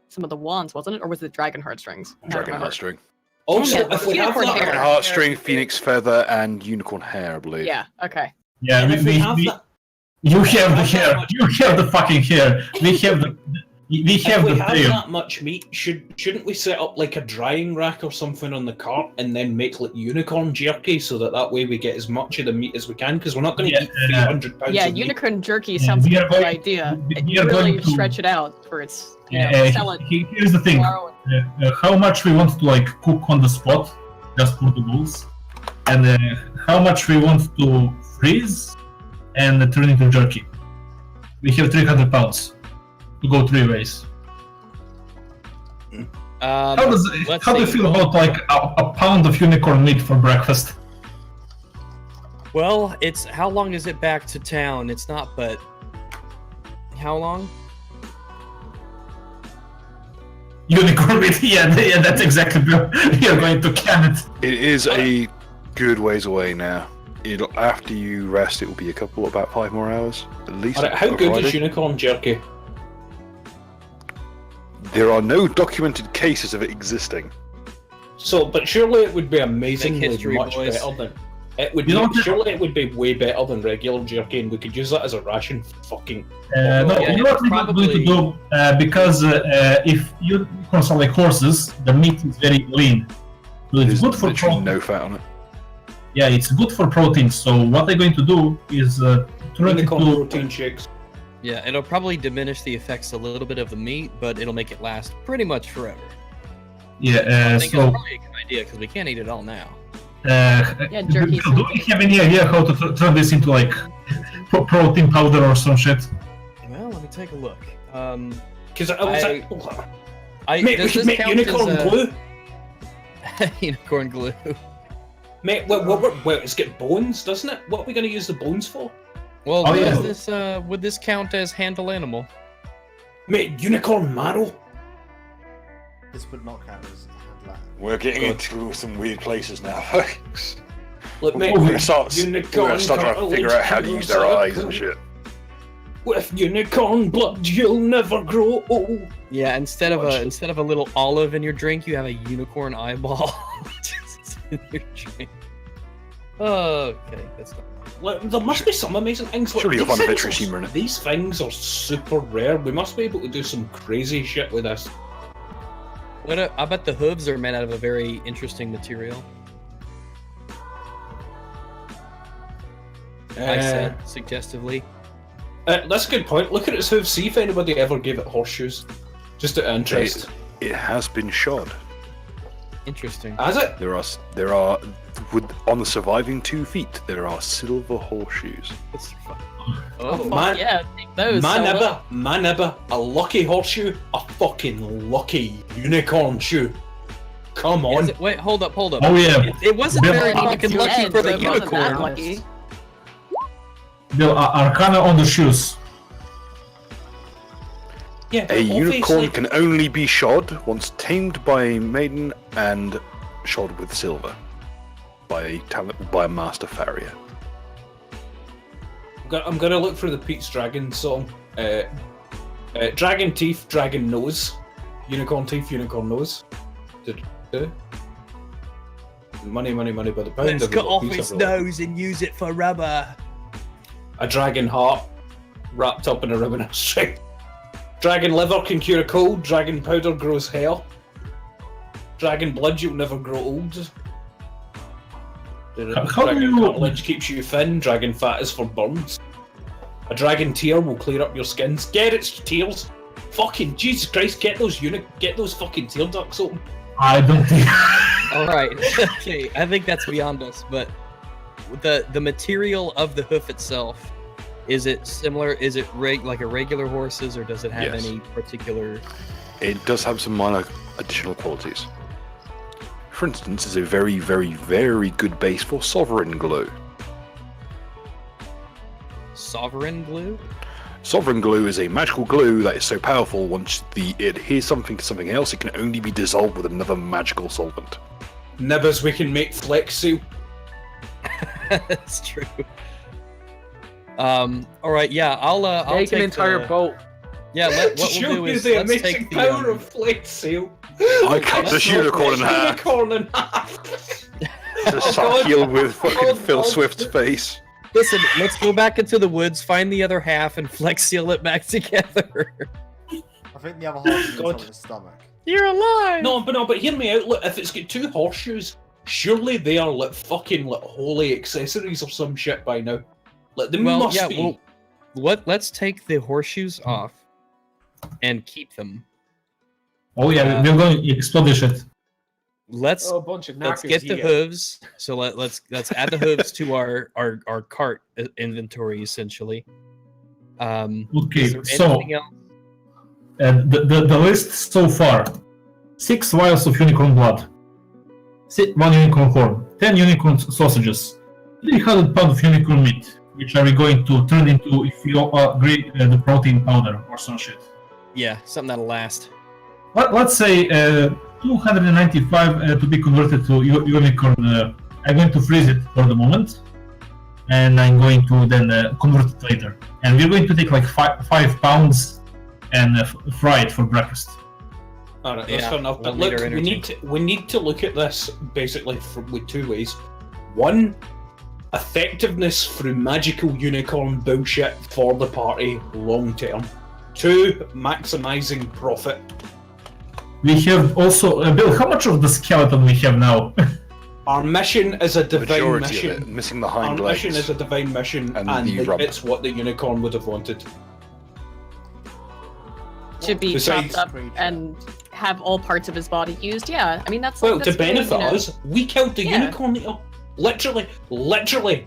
some of the wands, wasn't it? Or was it dragon heartstring? Dragon heartstring. Also, Yeah, if we have unicorn that, hair. Heartstring, phoenix feather, and unicorn hair, I believe. Yeah. Okay. Yeah, and if we have that, you have the have that hair. much- You have the fucking hair. We have the if we have tail. that much meat, shouldn't we set up like a drying rack or something on the cart and then make like unicorn jerky so that way we get as much of the meat as we can? Because we're not going to Yeah, eat 300 pounds. Yeah, of meat. unicorn jerky Yeah, sounds we like are a good going- idea. we are You really going to- stretch it out for its, sell it Here's the thing. tomorrow. How much we want to like cook on the spot, just for the bulls, and how much we want to freeze and turn into jerky. We have 300 pounds to go 3 ways. How do you feel about like a pound of unicorn meat for breakfast? Well, it's how long is it back to town? It's not, but how long? Unicorn meat, yeah, that's exactly. You're going to can it. It is a good ways away now. After you rest, it will be about 5 more hours, at least. Alright, how of good riding. is unicorn jerky? There are no documented cases of it existing. So, but surely it would be amazingly history, much boys. better than. It would surely it would be way better than regular jerky, and we could use that as a ration. Fucking. No, yeah, you know what we're probably- going to do? Because if unicorns are like horses, the meat is very lean. So it's There's good for literally protein. no fat on it. Yeah, it's good for protein. So what they're going to do is turn it Unicorn into protein shakes. Yeah, it'll probably diminish the effects a little bit of the meat, but it'll make it last pretty much forever. I think so. it's probably a good idea because we can't eat it all now. jerky. Do we have any idea how to turn this into like protein powder or some shit? Well, let me take a look. Because I was I mate, we does could this make count unicorn as, glue. unicorn glue. Mate, well, it's got bones, doesn't it? What are we going to use the bones for? Well, Oh, does yeah. this would this count as handle animal? Mate, unicorn marrow. This would not count as handler. We're getting into some weird places now, folks. Look, mate, We're gonna start unicorn trying to cartilage figure out how to use their covers eyes up. and shit. With unicorn blood, you'll never grow old. Yeah, instead of Watch a little olive in your drink, you have a unicorn eyeball just in your drink. Okay, that's not. Like, there must be some amazing things. Like, Surely you'll these find a things vitreous are- humour in it. These things are super rare. We must be able to do some crazy shit with this. I bet the hooves are made out of a very interesting material. I said suggestively. That's a good point. Look at its hooves. See if anybody ever gave it horseshoes. Just out of interest. It has been shod. Interesting. Has it? There are on the surviving 2 feet. There are silver horseshoes. Oh, Man, Yeah, take those. Manibba, a lucky horseshoe, a fucking lucky unicorn shoe. Come on. Wait, hold up. Oh yeah, It wasn't Bill, very I think fucking it's lucky red, for so the it wasn't that unicorn. lucky. Bill, Arcana on the shoes. Yeah, but A unicorn obviously- can only be shod once tamed by a maiden and shod with silver by a master farrier. I'm gonna look for the Pete's Dragon song. Dragon teeth, dragon nose. Unicorn teeth, unicorn nose. Money by the pound. Let's I've cut got off pizza its roll. nose and use it for rubber. A dragon heart wrapped up in a ribbon of string. Dragon liver can cure a cold. Dragon powder grows hair. Dragon blood, you'll never grow old. How do Dragon you- cartilage keeps you thin. Dragon fat is for burns. A dragon tear will clear up your skins. Get its tears. Fucking Jesus Christ! Get those fucking tear ducts open. I don't think. All right. Okay, I think that's beyond us. But the material of the hoof itself, is it similar? Is it like a regular horse's, or does it have Yes. any particular? It does have some minor additional qualities. For instance, it's a very, very, very good base for sovereign glue. Sovereign glue? Sovereign glue is a magical glue that is so powerful once it adheres something to something else, it can only be dissolved with another magical solvent. Nibbers, we can make Flex Seal. That's true. All right. Yeah. I'll Make take an entire the, boat. Yeah. What we'll Show do you is the let's amazing take the. power of Flex Seal. I cut this unicorn in half Unicorn in half. to suck heal with fucking Phil Swift's face. Listen, let's go back into the woods, find the other half, and flex seal it back together. I think the other half is God. on his stomach. You're alive. But hear me out. Look, if it's got 2 horseshoes, surely they are like fucking like holy accessories or some shit by now. Like they Well, must yeah. be. Well, let's take the horseshoes off and keep them. Oh yeah, we're going to explode this shit. Let's Oh, a bunch of let's knackers, get the yeah. hooves. So let's add the hooves to our cart inventory essentially. Okay, Is there so anything else? the list so far: 6 vials of unicorn blood, 1 unicorn horn, 10 unicorn sausages, 300 pounds of unicorn meat, which are we going to turn into, if you agree, the protein powder or some shit. Yeah, something that'll last. Let's say 295 to be converted to unicorn. I'm going to freeze it for the moment, and I'm going to then convert it later. And we're going to take like 5 pounds and fry it for breakfast. All right, that's Yeah, fair enough. But 1 look, liter we need to look at this basically with 2 ways. One, effectiveness through magical unicorn bullshit for the party long term. 2, maximizing profit. We have also Bill. How much of the skeleton we have now? Our mission is a divine Majority of it, mission. missing the Our hind legs. mission is a divine mission, and and the rump. it's what the unicorn would have wanted. To be Besides- chopped up and have all parts of his body used. Yeah, I mean that's. Well, that's to benefit cool, you know. us, we killed the Yeah. unicorn eater. Literally,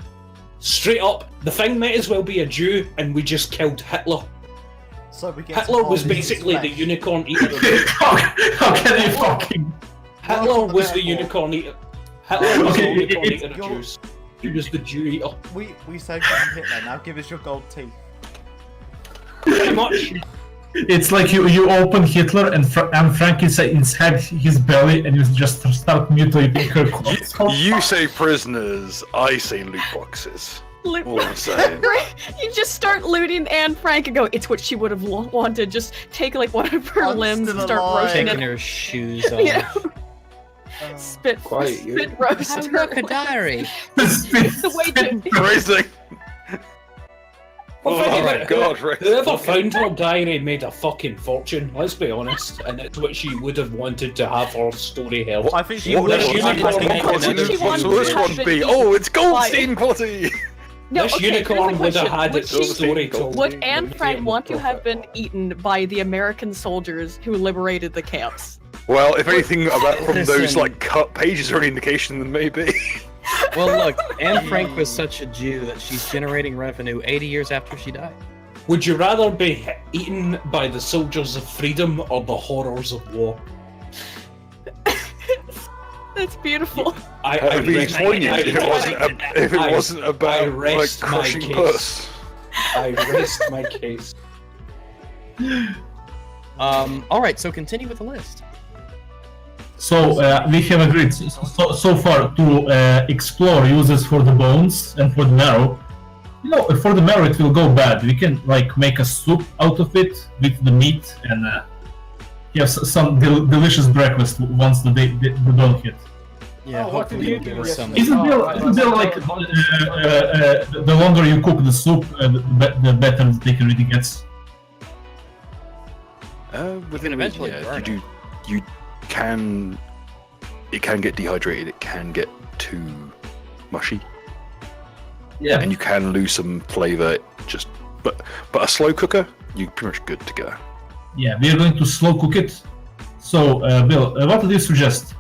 straight up. The thing might as well be a Jew, and we just killed Hitler. So we get Hitler some was harvest basically the flesh. unicorn eater. How can you fucking? Hitler was the unicorn eater. Hitler was the Okay, unicorn it's- eater of Jews. He was the Jew eater. We saved you from Hitler. Now give us your gold teeth. Pretty much. It's like you open Hitler and Frank is inside his belly and you just start mutilating her corpse. You say prisoners, I say loot boxes. Loot- All I'm saying. You just start looting Anne Frank and go, it's what she would have wanted. Just take like one of her I'm limbs and still start alive. roasting Taking it. her shoes off. You know, spit roast I her. look a diary. The way that Amazing. Well, Oh think my about it. god, Rick. Whoever found her diary made a fucking fortune, let's be honest, and it's what she would have wanted to have her story held. I think she What would this have unicorn wanted to make wanted another She What wanted will this to one have be? been Oh, it's eaten by- Goldstein quality! No, This okay, here's the unicorn would have question. had Would its she- story told. Would Anne Frank want to have Profit. been eaten by the American soldiers who liberated the camps? Well, if anything about from those Listen. like cut pages are any indication, then maybe. Well, look, Anne Frank was such a Jew that she's generating revenue 80 years after she died. Would you rather be eaten by the soldiers of freedom or the horrors of war? That's beautiful. That would be rest- poignant if it I- wasn't about like rest my crushing case. puss. I rest my case. All right, so continue with the list. So we have agreed so far to explore uses for the bones and for the marrow. You know, for the marrow it will go bad. We can like make a soup out of it with the meat and have some delicious breakfast once the dawn hit. Yeah, Oh, what did hopefully you you'll give do us some. Isn't there like the longer you cook the soup, the better the taste really gets? can eventually yeah, burn you can. It can get dehydrated. It can get too mushy, Yeah. and you can lose some flavor. But a slow cooker, you're pretty much good to go. Yeah, we are going to slow cook it. So, Bill, what do you suggest?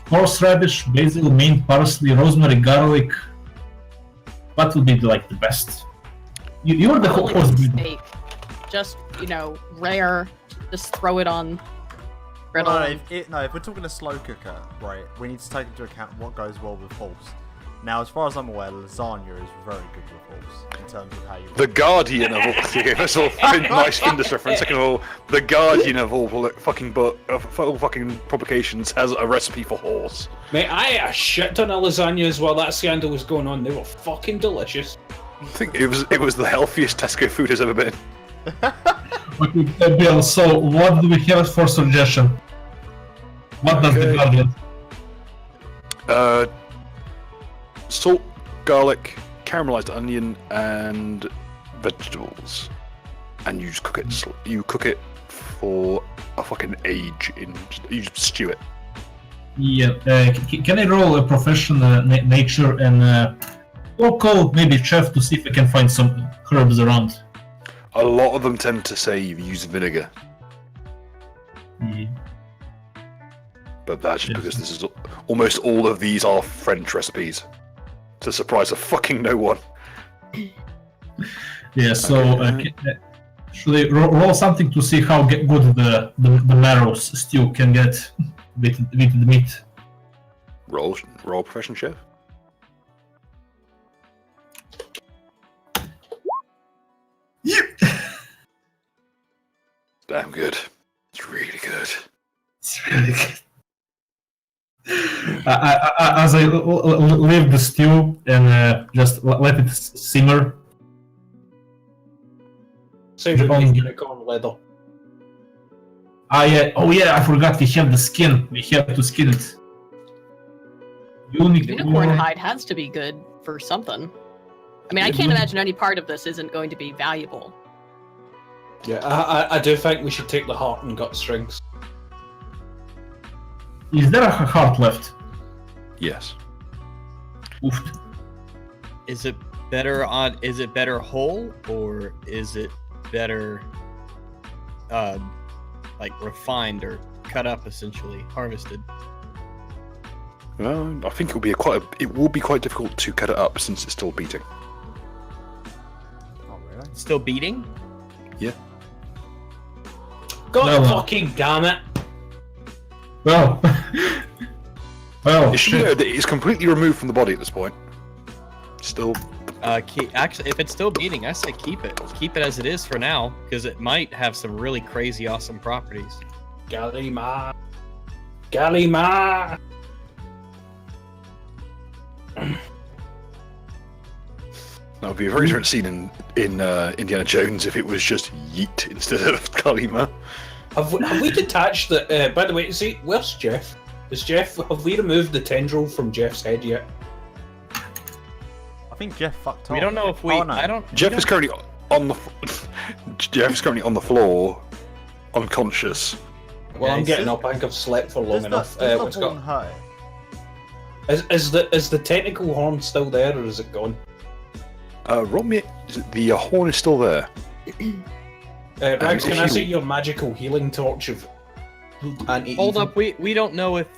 Horseradish, basil, mint, parsley, rosemary, garlic. What would be like the best? You're the Probably horse with breeder. steak. Just, you know, rare. Just throw it on griddle. If we're talking a slow cooker, right, we need to take into account what goes well with horse. Now, as far as I'm aware, lasagna is very good with horse in terms of how you. The Guardian of all. First of all, nice Findus reference. Second of all, the Guardian of all fucking all fucking publications has a recipe for horse. Mate, I ate a shit ton of lasagnas while that scandal was going on. They were fucking delicious. I think it was the healthiest Tesco food has ever been. Okay, Bill, so what do we have for suggestion? What does the Okay. Guardian? Salt, garlic, caramelized onion, and vegetables, and you just cook it. You cook it for a fucking age. You just stew it. Yeah, can I roll a profession, nature, and local maybe chef to see if I can find some herbs around? A lot of them tend to say you use vinegar, Yeah. but that's just Yes. because this is almost all of these are French recipes. To surprise of fucking no one. Yeah, so Okay. should I roll something to see how good the marrow stew can get with the meat? Roll profession chef. Damn good. It's really good. It's really good. As I leave the stew and just let it simmer. Saving On- the unicorn leather. Oh yeah, I forgot we have the skin. We have to skin it. Unicorn hide has to be good for something. I mean, I can't imagine any part of this isn't going to be valuable. Yeah, I do think we should take the heart and gut strings. Is there a heart left? Yes. Oof. Is it better whole, or is it better like refined or cut up, essentially harvested? Well, I think it will be quite difficult to cut it up since it's still beating. Oh, really? Still beating? Yeah. God fucking damn it! Well, It should know that it's completely removed from the body at this point. Still. Actually, if it's still beating, I say keep it. Keep it as it is for now, because it might have some really crazy, awesome properties. Galima. That would be a very different scene in Indiana Jones if it was just yeet instead of Kalima. Have we detached the? By the way, see, where's Jeff? Have we removed the tendril from Jeff's head yet? I think Jeff fucked up. We don't know if we. Oh, no. I don't. Jeff is currently on the. Jeff is currently on the floor, unconscious. Well, I'm getting up. I think I've slept for long enough. Does the horn hurt? Is the tentacle horn still there, or is it gone? Roll me. The horn is still there. Rags, can I see your magical healing torch of anti-evil? Hold up, we don't know if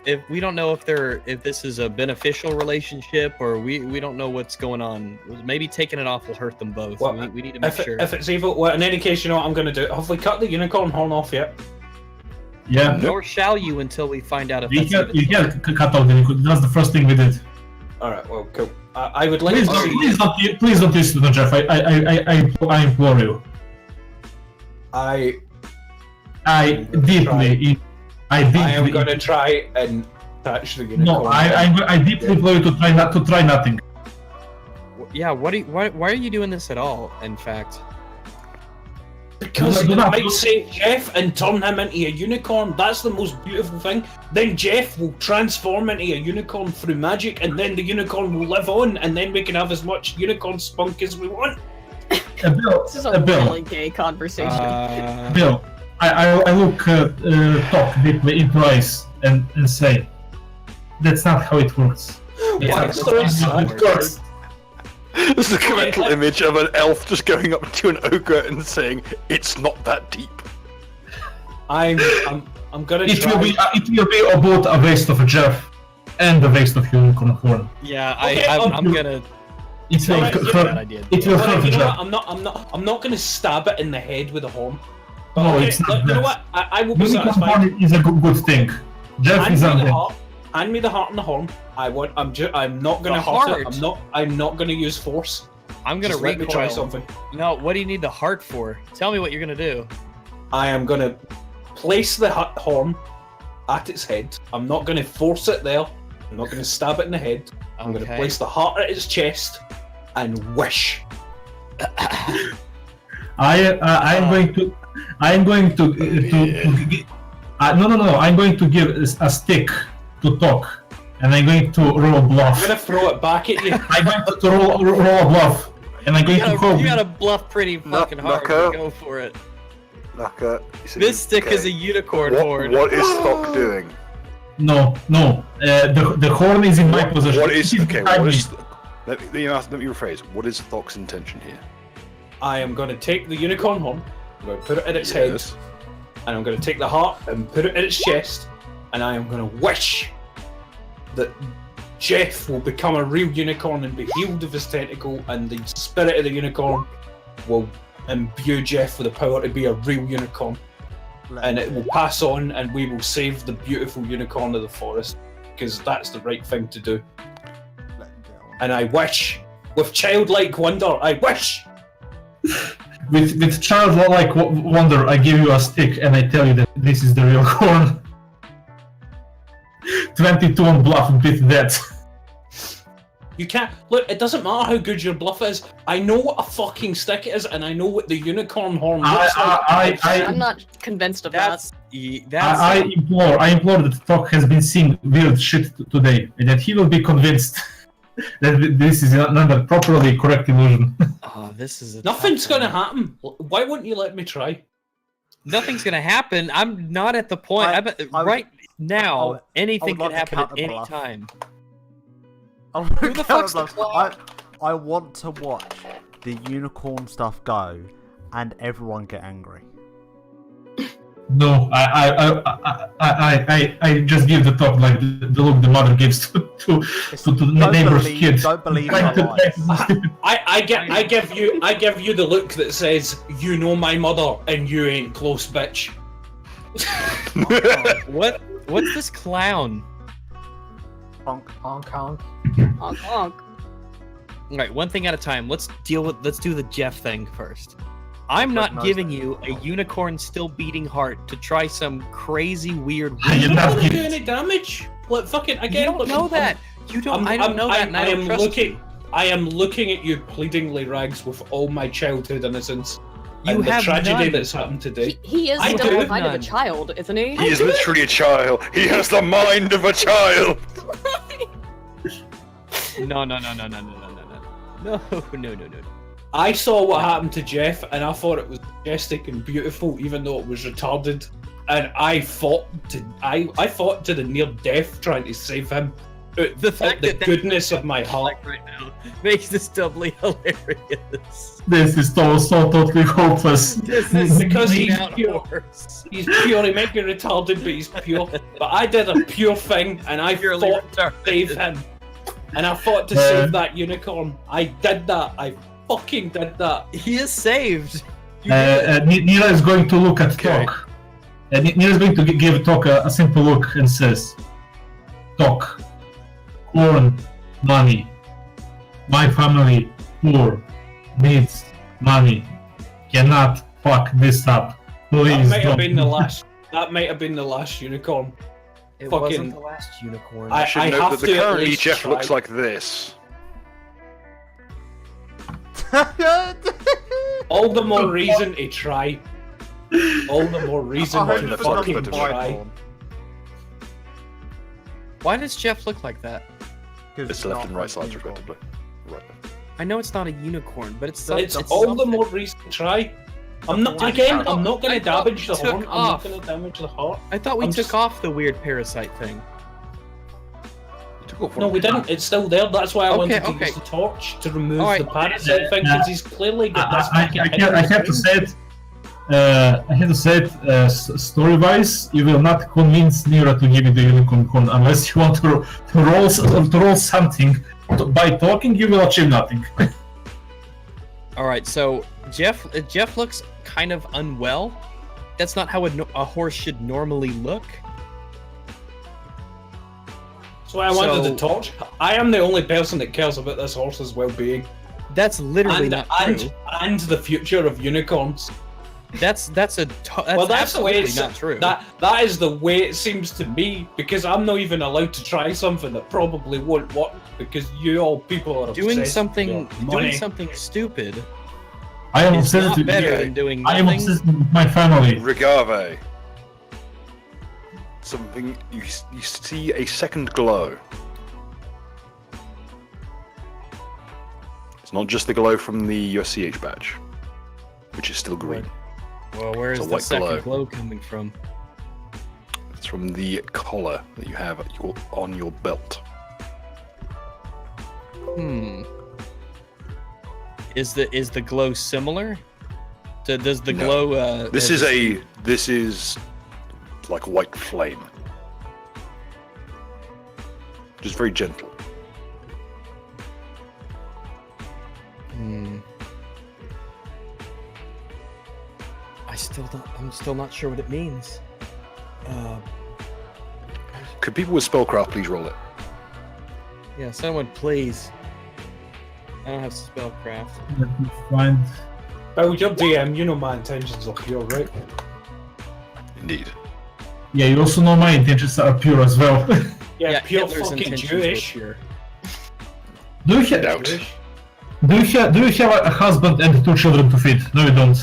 this is a beneficial relationship, or we don't know what's going on. Maybe taking it off will hurt them both. Well, we need to make sure. If it's evil, well, in any case, you know what I'm going to do. Have we cut the unicorn horn off yet? Yeah. Nor shall you until we find out if You that's can cut off the unicorn. That's the first thing we did. All right. Well, cool. I would like Please to don't, see. please don't listen to Jeff. I implore you. I deeply. am going to try and touch the unicorn. No, I deeply implore you to try nothing. Yeah, why are you doing this at all, in fact? Because it might save Jeff and turn him into a unicorn. That's the most beautiful thing. Then Jeff will transform into a unicorn through magic, and then the unicorn will live on, and then we can have as much unicorn spunk as we want. Bill, This is a really gay conversation. Bill, I look Talk deeply into eyes and say, that's not how it works. Why so sad? This is a mental image of an elf just going up to an ogre and saying, "It's not that deep." I'm gonna It try. will be both a waste of a Jeff and a waste of unicorn horn. Yeah, Okay, I'm gonna. It will Alright, hurt. It will Well, hurt you know Jeff. what? I'm not gonna stab it in the head with a horn. But No, okay, it's not look, you know that. what? I will be Unicorn satisfied. horn is a good thing. Jeff is Hand me the undead. heart. Hand me the heart and the horn. I'm not gonna The hurt it. heart? I'm not gonna use force. I'm gonna Just let me try recoil. something. No, what do you need the heart for? Tell me what you're gonna do. I am gonna place the horn at its head. I'm not gonna force it there. I'm not gonna stab it in the head. I'm gonna Okay. place the heart at its chest and wish. I'm going to no. I'm going to give a stick to Talk, and I'm going to roll a I'm bluff. gonna throw it back at you. I'm going to roll a bluff, and I'm going to hope. You gotta bluff pretty fucking hard. Naka. Go for it. Naka, This stick is a unicorn horn. What is Thok doing? No. The horn is in my possession. What is It okay? behind What me. is? Let me rephrase. What is Thok's intention here? I am gonna take the unicorn horn. I'm gonna put it at its head. Yes. And I'm going to take the heart and put it in its chest, and I am going to wish that Jeff will become a real unicorn and be healed of his tentacle, and the spirit of the unicorn will imbue Jeff with the power to be a real unicorn, and it will pass on, and we will save the beautiful unicorn of the forest, because that's the right thing to do. And I wish, with childlike wonder, I wish. With childlike wonder, I give you a stick and I tell you that this is the real horn. 22 on bluff, beat that. You can't look. It doesn't matter how good your bluff is. I know what a fucking stick it is, and I know what the unicorn horn looks like. I'm not convinced of that. That's I implore that Tok has been seeing weird shit today, and that he will be convinced that this is another properly correct illusion. oh, this is a Nothing's tough gonna one. happen. Why wouldn't you let me try? Nothing's gonna happen. I'm not at the point. Right now, anything I would can like to happen at counter any bluff. time. Who the fuck's the I want to watch the unicorn stuff go, and everyone get angry. No, I just give the Tok like the look the mother gives to the neighbor's kid. Don't believe Trying her to- lies. I give you the look that says, you know my mother and you ain't close, bitch. What's this clown? Honk. Honk honk. Honk honk. All right, one thing at a time. Let's do the Jeff thing first. I'm not knows giving that. you a unicorn still beating heart to try some crazy weird. You're You're not not gonna do giving- any damage. Like fucking again. You don't look, know that. You don't. I don't know that. And I don't trust looking. you. I am looking at you pleadingly, Rags, with all my childhood innocence. You and the have tragedy none. that's happened today. He is I still do the mind of a none. child, isn't he? He is literally a child. He has the mind of a child. No. I saw what happened to Jeff, and I thought it was majestic and beautiful, even though it was retarded. And I fought to the near death trying to save him. The fact the that goodness of my heart. right now makes this doubly hilarious. This is so totally hopeless. This is Because he's out pure. horse. He's pure. He might be retarded, but he's pure. But I did a pure thing, and I Purely fought to save him. And I fought to save that unicorn. I did that. I fucking did that. He is saved. You did it. Nira is going to look at Okay. Tok. Nira is going to give Tok a simple look and says, Tok, corn, money. My family, poor, needs money. Cannot fuck this up. That Please might have don't. been the last. That might have been the last unicorn. It fucking- wasn't the last unicorn. I should have note that to the at currently least Jeff try. looks like this. All the more reason to try. All the more reason I hope to it fucking doesn't try. bite Why does Jeff look like that? It's left and right sides, respectively. Right. I know it's not a unicorn, but it's It's it's all the something. more reason to try. I'm not I again. thought- I'm not going I to thought damage the we took horn. I'm off. not going to damage the heart. I thought we I'm took just- off the weird parasite thing. No, we didn't. It's still there. That's why I wanted to okay. use the torch to remove Alright. the parasite thing because he's clearly got this. I have to say it. I have to say it. Story-wise, you will not convince Nira to give you the unicorn horn unless you want to roll something. By talking, you will achieve nothing. All right, so Jeff looks kind of unwell. That's not how a horse should normally look. So I wanted So- the torch. I am the only person that cares about this horse's well-being That's literally and, not and, true. and the future of unicorns. That's Well, that's the way absolutely it's not true. That is the way it seems to me because I'm not even allowed to try something that probably won't work because you all people are doing obsessed something with money. stupid I am is obsessed not with better yeah, than doing I am nothing. obsessed with my family. Regave. Something you see a second glow. It's not just the glow from the USCH badge, which is still green. Well, where It's is a the white second glow. glow coming from? It's from the collar that you have on your belt. Is the glow similar? Does the No. glow? This is like white flame. Just very gentle. I'm still not sure what it means. Could people with spellcraft please roll it? Yeah, someone please. I don't have spellcraft. Let me find. Oh, your DM, you know my intentions are pure, right? Indeed. Yeah, you also know my intentions are pure as well. Yeah, pure Hitler's fucking intentions were Jewish. pure. do you have Doubt. Jewish. a husband and 2 children to feed? No, you don't.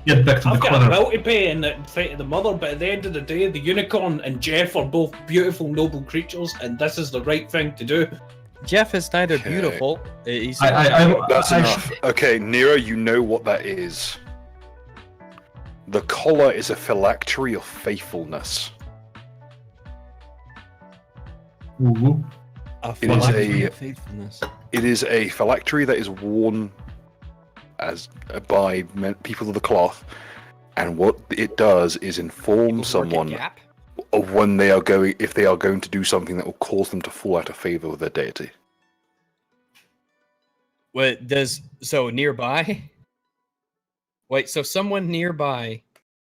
get back to I've the got a corner. bill to pay in the fight of the mother, but at the end of the day, the unicorn and Jeff are both beautiful, noble creatures, and this is the right thing to do. Jeff is neither Okay. beautiful. He's That's I enough. Okay, Nero, you know what that is. The collar is a phylactery of faithfulness. Ooh. a It is phylactery a- of faithfulness. It is a phylactery that is worn as by people of the cloth, and what it does is inform someone Gap? of when they are going, if they are going to do something that will cause them to fall out of favor with their deity. What does so nearby? Wait, so someone nearby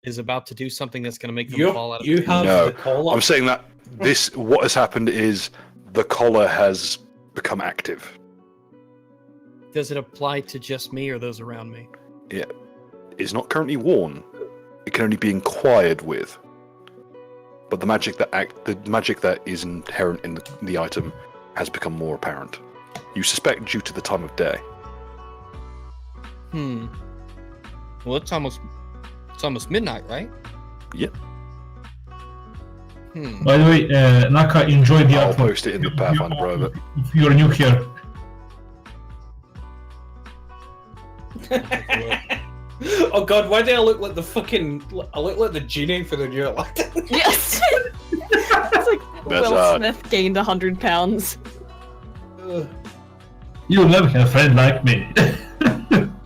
is about to do something that's going to make them fall out of You have No, the collar. I'm saying that what has happened is the collar has become active. Does it apply to just me or those around me? It's not currently worn. It can only be inquired with. But the magic that is inherent in the item has become more apparent. You suspect due to the time of day. Well, it's almost midnight, right? Yep. By the way, Naka, enjoy the I'll artwork. post it in the Pathfinder private. If you're new here. Oh god, why do I look like the fucking... I look like the genie for the new Aladdin. Yes. It's like That's Will odd. Smith gained 100 pounds. You'll never have a friend like me.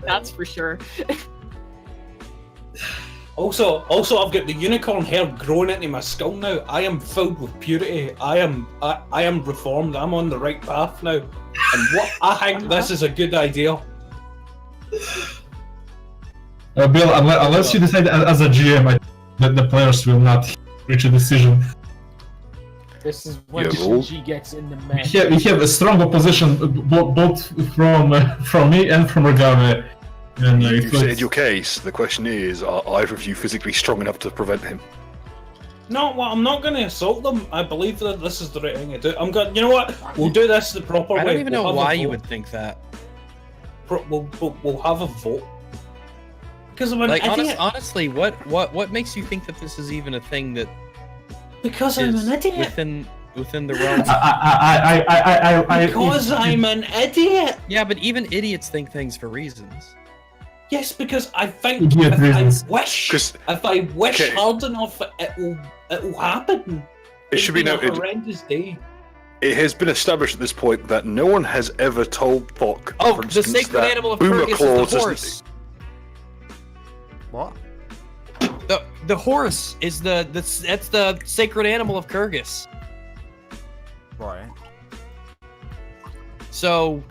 That's for sure. Also, I've got the unicorn hair growing into my skull now. I am filled with purity. I am reformed. I'm on the right path now. And what I think this is a good idea. Bill, unless you decide as a GM that the players will not reach a decision. This is when Yeah, rules. Shinji gets in the We match. have a strong opposition both from me and from Regave. And You've stated your case. The question is, are either of you physically strong enough to prevent him? No, well, I'm not going to assault them. I believe that this is the right thing to do. I'm going. You know what? We'll do this the proper way. I don't even know We'll have a why you vote. would think that. We'll have a vote. Because I'm an Like idiot. honestly, what makes you think that this is even a thing that Because I'm is an idiot. within the realms? Because I'm an idiot. Yeah, but even idiots think things for reasons. Yes, because I think Idiot if reasons. I wish Okay. hard enough, it will happen. It should be It'll noted. a horrendous day. It has been established at this point that no one has ever told Thok, Oh, for the instance, sacred that animal of Boomer Fergus Claws is the isn't- horse. What? The horse is that's the sacred animal of Kyrgyz. Right. So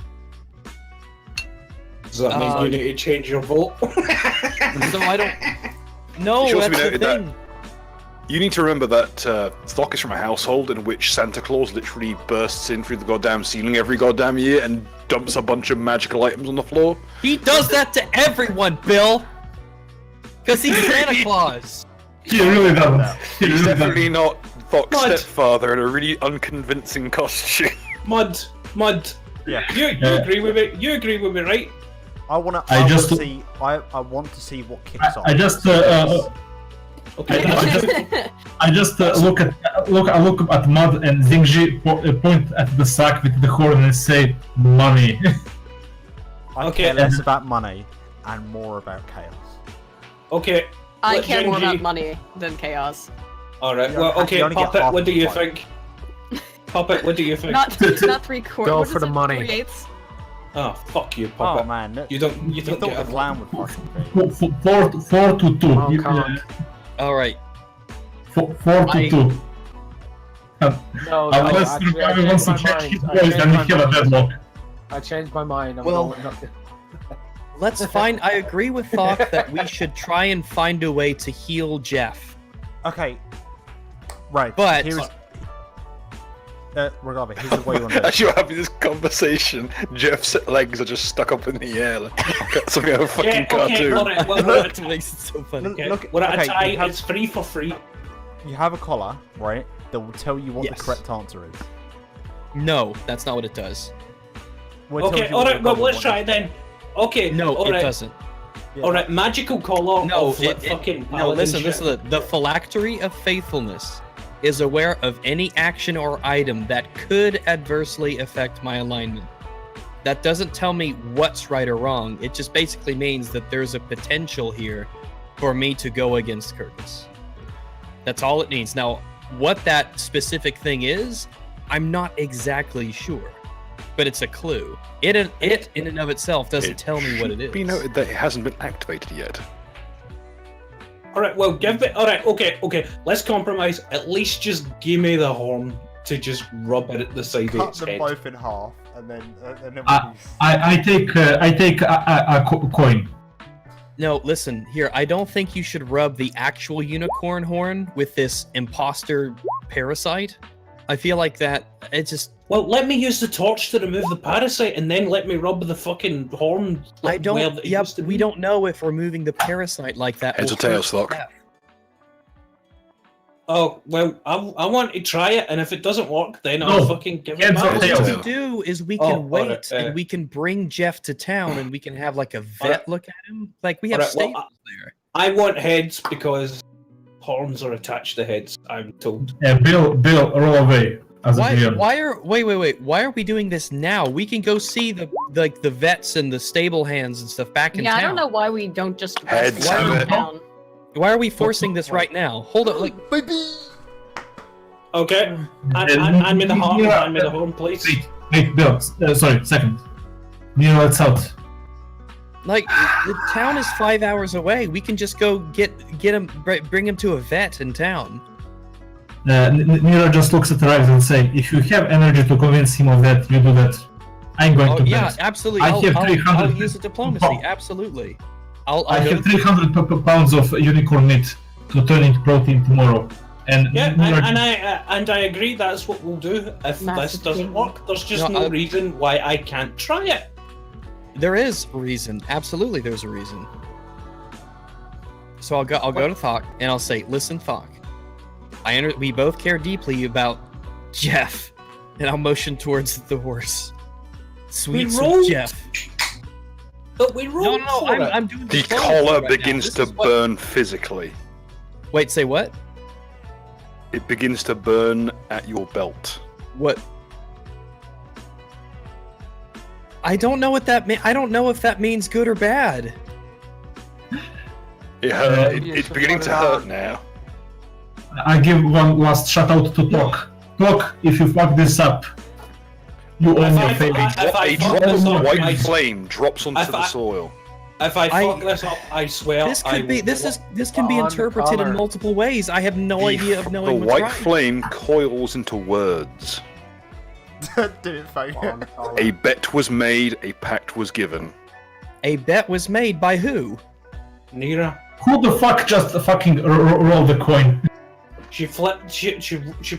Does that mean you need to change your vote? I don't. No, It should also that's be the noted that- thing. You need to remember that Thok is from a household in which Santa Claus literally bursts in through the goddamn ceiling every goddamn year and dumps a bunch of magical items on the floor. He does that to everyone, Bill. Because he's Santa Claus. He really doesn't. He He's really definitely not Thok's What? stepfather in a really unconvincing costume. Mud. Yeah. You agree with me? You agree with me, right? I want to. I I just- want to see. I want to see what kicks off. I just Okay. I just look at Mud and Zingji point at the sack with the horn and say money. I Okay. care less about money and more about chaos. Okay. I Let care more Genji- about money than chaos. All right. You Well, only okay. get Puppet, half what do the you fight. think? Puppet, what do you think? Not 3/4. Go what for is the it, money. 3/8? Oh, fuck you, Oh Puppet. man, no, You don't you get thought a the vote. plan would fucking be. 4 to 2. Hong Kong. All right. 4 to 2. No, Unless actually, I Regave wants changed to my check his mind. voice, then we have a deadlock. I changed my mind. I'm Well- going, not, Let's find. I agree with Thok that we should try and find a way to heal Jeff. Okay. Right. But- here's. Regardless, here's the way you want to do it. As you're having this conversation, Jeff's legs are just stuck up in the air like something out of a fucking Yeah, okay, cartoon. all right. Well, we're at, That makes it so funny. Look, okay, look, we're at okay, a tie. you have- It's free for free. You have a collar, right? That will tell you what Yes. the correct answer is. No, that's not what it does. Well, it tells Okay, you all what right. the Well, goblin let's wants. try it then. Okay. No, all it right. doesn't. Yeah. All right, magical collar. No, fucking. no. paladin Listen, shit. listen. The phylactery of faithfulness is aware of any action or item that could adversely affect my alignment. That doesn't tell me what's right or wrong. It just basically means that there's a potential here for me to go against Curtis. That's all it needs. Now, what that specific thing is, I'm not exactly sure, but it's a clue. It in and of itself doesn't tell me what it is. Be noted that it hasn't been activated yet. All right, well, give it. All right, okay. Let's compromise. At least just give me the horn to just rub it at the side of Cut its them head. both in half, and then I take a coin. No, listen, here, I don't think you should rub the actual unicorn horn with this imposter parasite. I feel like that, it just... Well, let me use the torch to remove the parasite, and then let me rub the fucking horn. I don't... where it Yep, used to we be. don't know if removing the parasite like that Heads will or tails, hurt Slock? Jeff. Oh, well, I want to try it, and if it doesn't work, then No, I'll fucking give it heads or back. tails? What we do is we Oh, can wait alright, and we can bring Jeff to town and we can have like a vet Alright. look at him. Like we have Alright, well, stables there. I want heads because horns are attached to heads, I'm told. Bill, roll away as a DM. Why are we doing this now? We can go see the vets and the stable hands and stuff back in Yeah, town. I don't know why we don't just Heads rest have them it. down. Why are we forcing this right now? Hold up, like baby. Okay, hand me the horn, please. Wait, Bill. Sorry, second. Nero, let's out. Like the town is 5 hours away. We can just go get him, bring him to a vet in town. Nero just looks at the Rags and say, "If you have energy to convince him of that, you do that. I'm going Oh to yeah, bet. absolutely. I I'll have 300 use the diplomacy. Absolutely. I'll I go have 300 pounds of unicorn meat to turn into protein tomorrow." And Yeah, Nero and I agree. That's what we'll do. If Massive this doesn't thing. work, there's just No, no reason why I can't try it. There is a reason. Absolutely, there's a reason. So I'll go to Thok and I'll say, "Listen, Thok. We both care deeply about Jeff," and I'll motion towards the horse. Sweet rolled. Jeff. But we rolled No, for it. I'm doing The diplomacy collar right now. begins This to is what- burn physically. Wait, say what? It begins to burn at your belt. What? I don't know what that means. I don't know if that means good or bad. It's beginning to hurt now. I give one last shout out to Tok. Tok, if you fuck this up, you own your fate. A drop of white flame drops onto If the I- soil. If I fuck this up, I swear. This can be On interpreted color. in multiple ways. I have no idea of The knowing what's white right. flame coils into words. Didn't fail. On color. A bet was made, a pact was given. A bet was made by who? Nira. Who the fuck just fucking rolled the coin? She flipped. She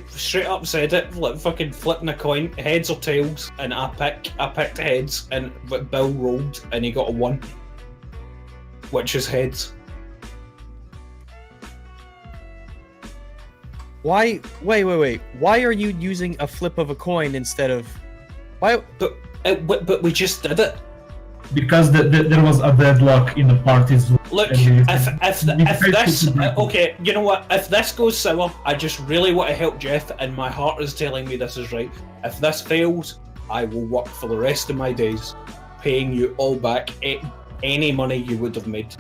straight up said it. Like fucking flipping a coin, heads or tails, and I picked heads, and Bill rolled, and he got a 1, which is heads. Why? Wait. Why are you using a flip of a coin instead of? Why? But we just did it. Because there was a deadlock in the parties. Look, And if this okay, you know what? If this goes sour, I just really want to help Jeff, and my heart is telling me this is right. If this fails, I will work for the rest of my days, paying you all back any money you would have made.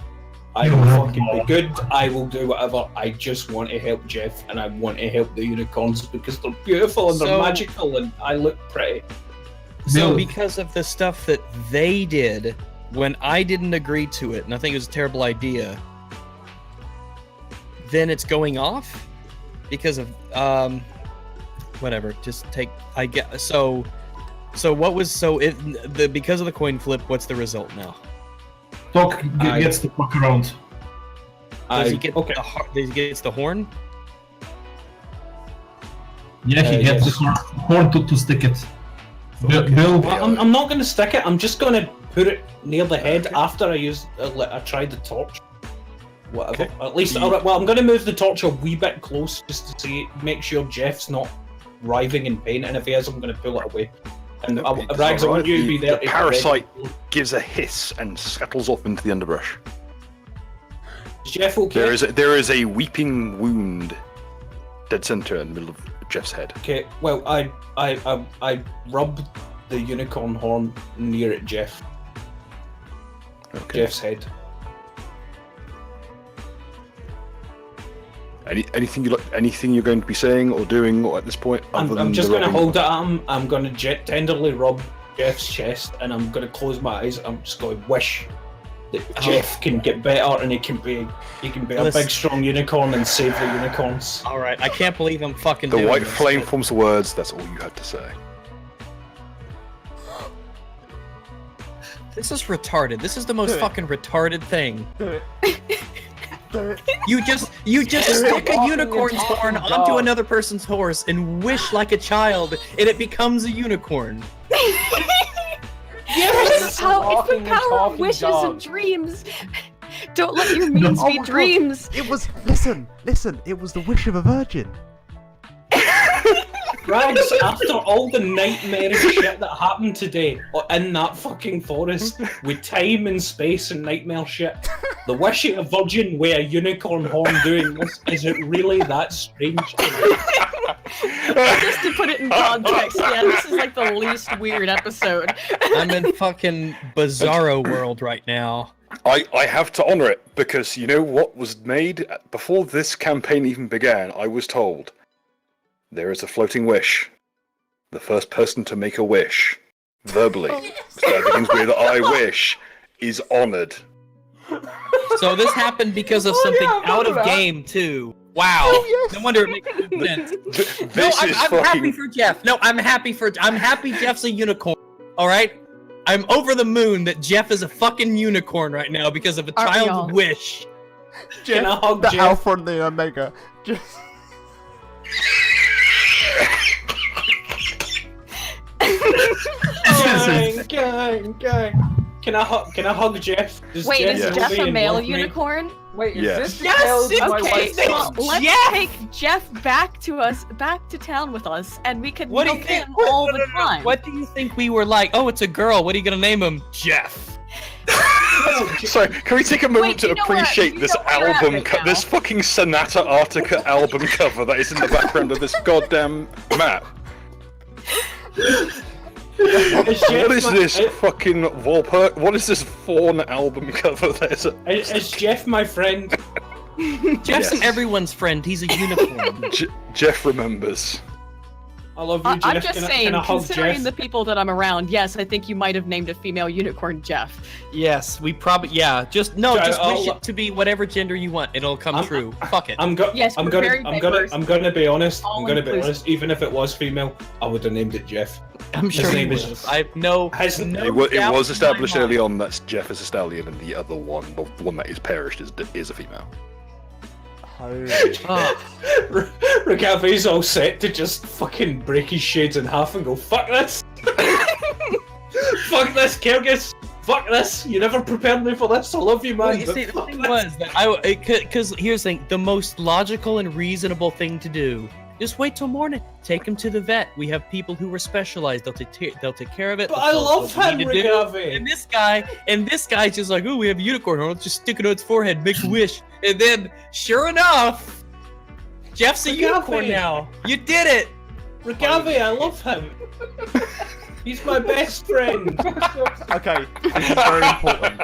I will fucking be good. I will do whatever. I just want to help Jeff, and I want to help the unicorns because they're beautiful and they're So- magical, and I look pretty. So Bill. because of the stuff that they did when I didn't agree to it, and I think it was a terrible idea, then it's going off because of whatever. Just take. I get so. What was because of the coin flip? What's the result now? Tok gets to fuck around. Does he get okay. Does he get the horn? Yeah, he gets yes. the horn to stick it. Bill, Well, I'm not going to stick it. I'm just going to put it near the head after I tried the torch. Whatever. Okay. At least, alright. Well, I'm going to move the torch a wee bit close just to make sure Jeff's not writhing in pain. And if he is, I'm going to pull it away. And It's Rags, I want alright. you to be there. The parasite gives a hiss and scuttles off into the underbrush. Jeff okay? There is a weeping wound, dead center in the middle of Jeff's head. Okay, well, I rubbed the unicorn horn near at Jeff. Okay. Jeff's head. Anything you're going to be saying or doing at this point? I'm just going to hold it at him. I'm going to tenderly rub Jeff's chest, and I'm going to close my eyes. I'm just going to wish that Jeff can get better, and he can be a big strong unicorn and save the unicorns. All right, I can't believe I'm fucking. The doing white this, flame but- forms words. That's all you had to say. This is retarded. This is the most fucking retarded thing. You just stick a unicorn's horn onto another person's horse and wish like a child, and it becomes a unicorn. It's the power of wishes and dreams. Don't let your means be dreams. It was listen. It was the wish of a virgin. Rags, after all the nightmarish shit that happened today in that fucking forest, with time and space and nightmare shit, the wish of a virgin with a unicorn horn doing this, is it really that strange to me? Just to put it in context, yeah, this is like the least weird episode. I'm in fucking bizarro world right now. I have to honor it, because you know what was made before this campaign even began. I was told there is a floating wish. The first person to make a wish verbally, that begins with "I wish," is honored. So this happened because of something out of game too. Wow. No wonder it makes no sense. I'm happy for Jeff. No, I'm happy Jeff's a unicorn. All right? I'm over the moon that Jeff is a fucking unicorn right now because of a child's wish. Jeff, Can I hug the Jeff? Alpha and the Omega. Just... Gang. Can I hug Jeff? Wait, is Jeff Jeff love me a and male love me? unicorn? Wait, is Yes. this the Yes, tale of my Okay, wife's so mom? let's take Jeff back to town with us, and we could What do you milk think? him all the time. What do you think we were like? Oh, it's a girl. What are you gonna name him? Jeff. Sorry, can we take a moment Wait, to you know where- appreciate you this know where we're at album, right now. this fucking Sonata Arctica album cover that is in the background of this goddamn map? What is this fucking wallpaper? What is this fawn album cover? Is Jeff my friend? Jeff's Yes. everyone's friend. He's a unicorn. Jeff remembers. I love you, Jeff. I'm just Can saying, I hug considering Jeff? the people that I'm around, yes, I think you might have named a female unicorn Jeff. Yes, we probably just wish it to be whatever gender you want. It'll come true. Fuck it. Yes, I'm we're gonna, very diverse. I'm gonna be honest. All I'm gonna be inclusive. honest. Even if it was female, I would have named it Jeff. I'm sure His he name would is- have. I have no. Has- no It was doubt in my established mind. early on that Jeff is a stallion, and the other one, the one that is perished, is a female. Regave's all set to just fucking break his shades in half and go, fuck this! Fuck this, Kyrgyz! Fuck this! You never prepared me for this, I love you, man! Well, you but see, the fuck thing this." was that because here's the thing: the most logical and reasonable thing to do. Just wait till morning. Take him to the vet. We have people who are specialized. They'll take care of it. But They'll I tell us love what we him, need to do. Regave! And this guy's just like, oh, we have a unicorn horn. Let's just stick it on its forehead, make a wish. And then, sure enough, Jeff's a Regave! unicorn now. You did it. Regave, I love him! He's my best friend! Okay, this is very important.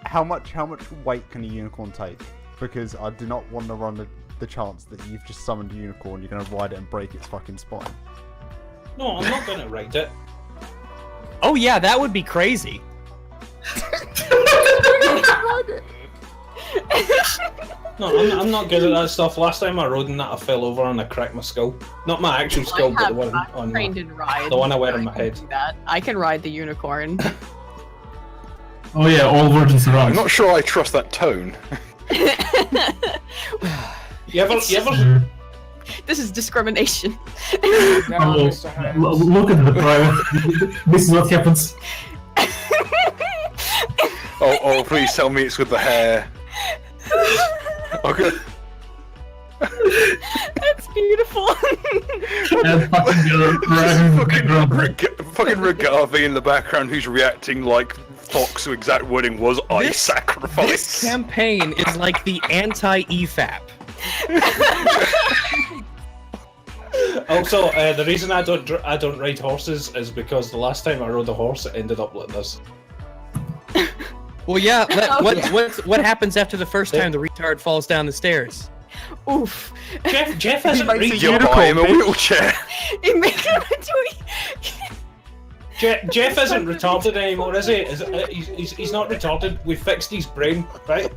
How much weight can a unicorn take? Because I do not want to run the chance that you've just summoned a unicorn, you're going to ride it and break its fucking spine. No, I'm not gonna write it. Oh yeah, that would be crazy. No, I'm not good at that stuff. Last time I rode in that, I fell over and I cracked my skull. Not my actual skull, but the one on trained my... in ride. the one I wear on my can head. do that. I can ride the unicorn. Oh yeah, all virgins around. I'm not sure I trust that tone. You ever... This is discrimination. Oh, look at the private. This is what happens. Oh, please tell me it's with the hair. Okay. That's beautiful. And fucking the dragon in the background. Fucking Regave in the background who's reacting like Fox's exact wording was, "I This sacrifice." campaign is like the anti-EFAP. Also, the reason I don't ride horses is because the last time I rode a horse, it ended up like this. Well, yeah. What happens after the first time the retard falls down the stairs? Oof. Jeff hasn't reached. You buy him a wheelchair. It makes him into Jeff isn't retarded anymore, is he? He's not retarded. We fixed his brain, right?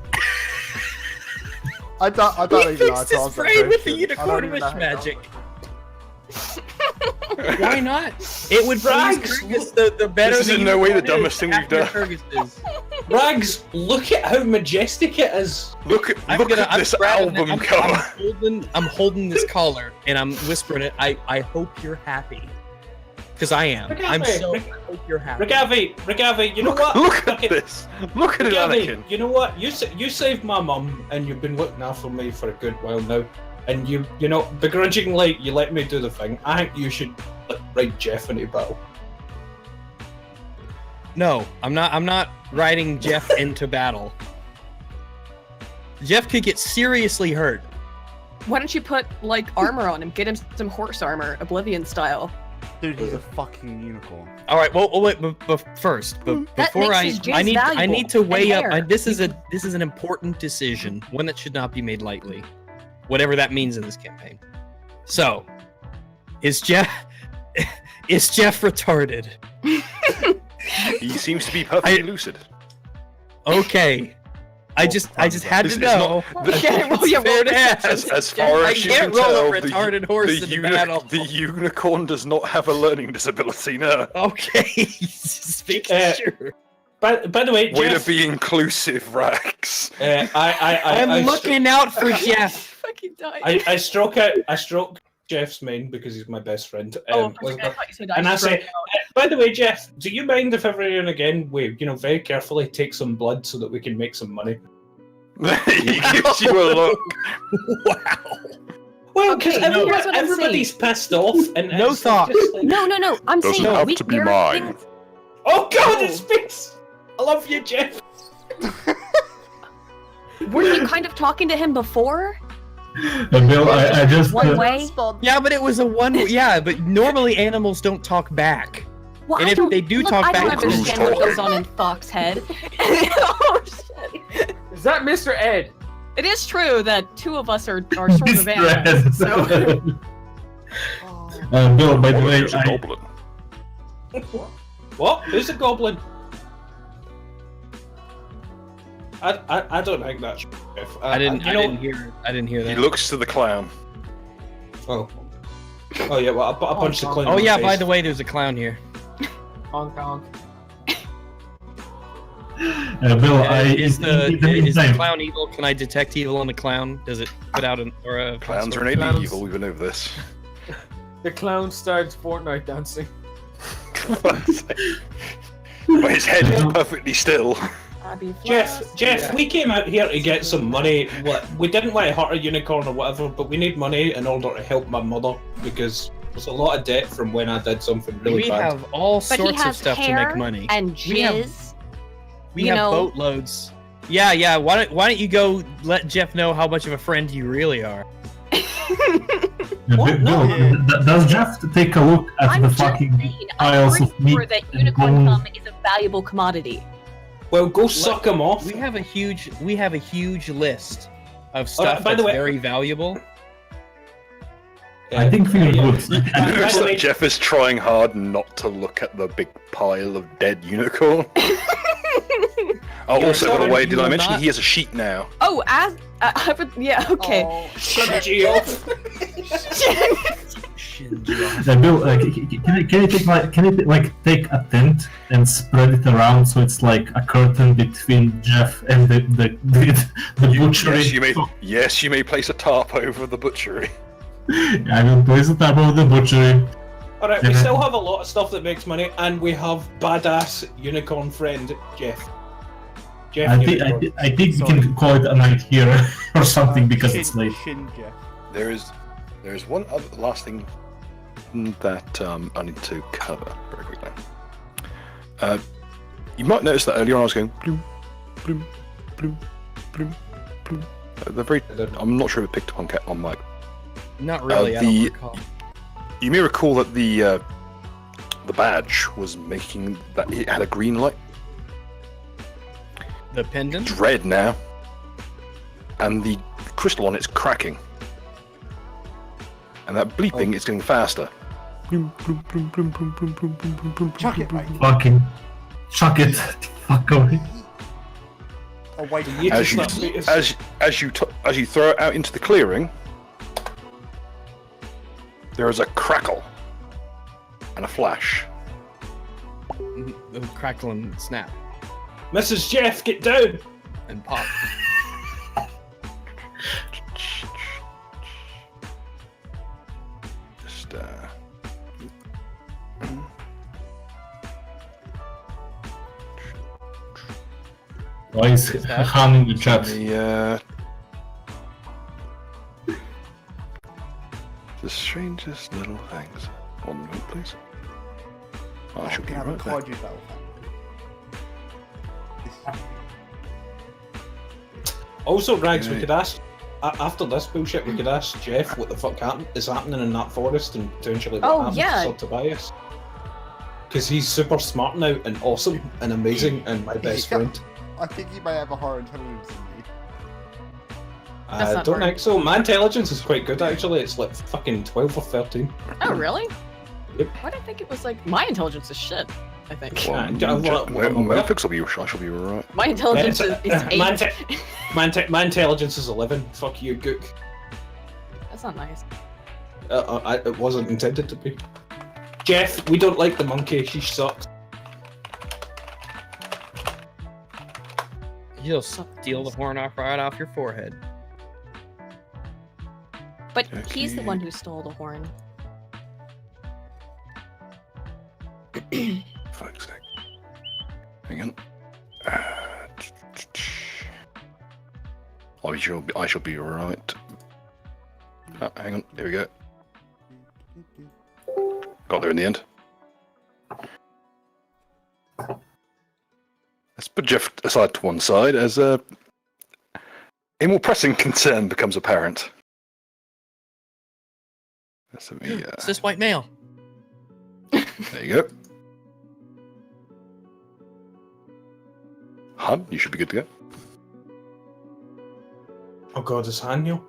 I don't He even know how fixed to his answer brain with the that question. I don't unicorn even wish know how to magic. answer. Why not? It would please Rags, Kyrgyz the better. This is in no way the dumbest thing we've done. Kyrgyz is. Rags, look at how majestic it is. Look at this album cover. I'm holding this collar and I'm whispering it. I hope you're happy. Because I am. I hope you're happy. Regavi, you know what? Look at this. Look at it, Regavi, Anakin. you know what? You saved my mum, and you've been looking after me for a good while now. And you know, begrudgingly, you let me do the thing. I think you should ride Jeff into battle. No, I'm not riding Jeff into battle. Jeff could get seriously hurt. Why don't you put like armor on him? Get him some horse armor, Oblivion style. Dude, he's a fucking unicorn. All right. Well, wait. But first, That before makes his I J's need valuable to weigh and up. hair. This is an important decision, one that should not be made lightly, whatever that means in this campaign. So, is Jeff retarded? He seems to be perfectly lucid. Okay. I just had This to is know. Okay, roll your Fair to ask. As far I as you can can't roll tell, a retarded horse in battle. the unicorn does not have a learning disability, no. Okay, just making sure. By the way, Way Jeff, to be inclusive, Rax. I'm looking out for Jeff. Fucking die. I stroke Jeff's mane because he's my best friend. I thought you said and I stroke say, by the way, Jeff, do you mind if every now and again we, very carefully take some blood so that we can make some money? He gives you a look. Wow. Well, because Okay, no, here's what I'm everybody's pissed off, and No it's thought. just like- No. I'm Doesn't saying have we to be there are mine. things- Oh God, it speaks. I love you, Jeff. Were you kind of talking to him before? Bill, I just One way? Yeah, but it was a one. Yeah, but normally animals don't talk back. Well, And I if don't- they do look, talk I don't back, understand who's what goes talking? on in Fox's head. Oh shit! Is that Mr. Ed? It is true that two of us are sort of Mr. animals. So Bill, by the way, There's a goblin. What? Who's a goblin? I don't think that's Jeff. I didn't hear He that. looks to the clown. Oh yeah. Well, I punched the clown. Oh in yeah, the by face. the way, there's a clown here. Honk honk. Bill, Is the in the meantime, clown evil? Can I detect evil on the clown? Does it put out an aura? of Clowns some are sort? innately evil, we've been over this. The clown starts Fortnite dancing. But his head is perfectly still. Jeff, we came out here to get some money. We didn't want to hurt a unicorn or whatever, but we need money in order to help my mother because there's a lot of debt from when I did something really We bad. have all but he sorts of has stuff to hair make money. and We have- jizz. We you have know- boatloads. Yeah. Why don't you go let Jeff know how much of a friend you really are? What? Bill, does Jeff take a look at I'm the just fucking saying, I'm piles pretty of meat sure that and unicorn bones? cum is a valuable commodity. Well, go suck him off. We have a huge list of stuff Alright, by the that's way- very valuable. I think we're Yeah. good. It By looks the like way- Jeff is trying hard not to look at the big pile of dead unicorn. Oh, also, by the sorry, way, you did I will mention not- he has a sheet now? Oh, yeah, okay. Shinji off. Bill, can you take a tent and spread it around so it's like a curtain between Jeff and the butchery? Yes, you may place a tarp over the butchery. I will place the top of the butchery. Alright, we still have a lot of stuff that makes money, and we have badass unicorn friend Jeff. I think we can call it a night here or something because it's late. There's one other last thing that I need to cover very quickly. You might notice that earlier on I was going bloom, bloom, bloom, bloom, bloom. They're very. I'm not sure if it picked up on mic. Not really. I don't recall. You may recall that the badge was making that it had a green light. The pendant? It's red now, and the crystal on it's cracking, and that bleeping is getting faster. Chuck it, mate. Fucking chuck it. Fuck away. Oh wait. As you throw it out into the clearing, there is a crackle and a flash. The crackle and snap. Mrs. Jeff, get down! And pop. Just Why is Han in the chat? The strangest little things. 1 moment, please. Oh, I should be right there. Kaiju battle Also, Rags, we could ask, after this bullshit, we could ask Jeff what the fuck is happening in that forest and potentially what happened to Sir Tobias. Because he's super smart now and awesome and amazing and my best friend. I think he may have a higher intelligence than you. I don't think so. My intelligence is quite good actually. It's like fucking 12 or 13. Oh, really? Yep. Why do I think it was like my intelligence is shit? I think. Well, fix will be. I shall be right. My intelligence is 8. My intelligence is 11. Fuck you, Gook. That's not nice. It wasn't intended to be. Jeff, we don't like the monkey. She sucks. He'll steal the horn off right off your forehead. But he's the one who stole the horn. Fuck's sake. Hang on. I shall be right. Oh, hang on. There we go. Got there in the end. Let's put Jeff aside to one side as a more pressing concern becomes apparent. It's this white male. There you go. Han, you should be good to go. Oh god, it's Haniel?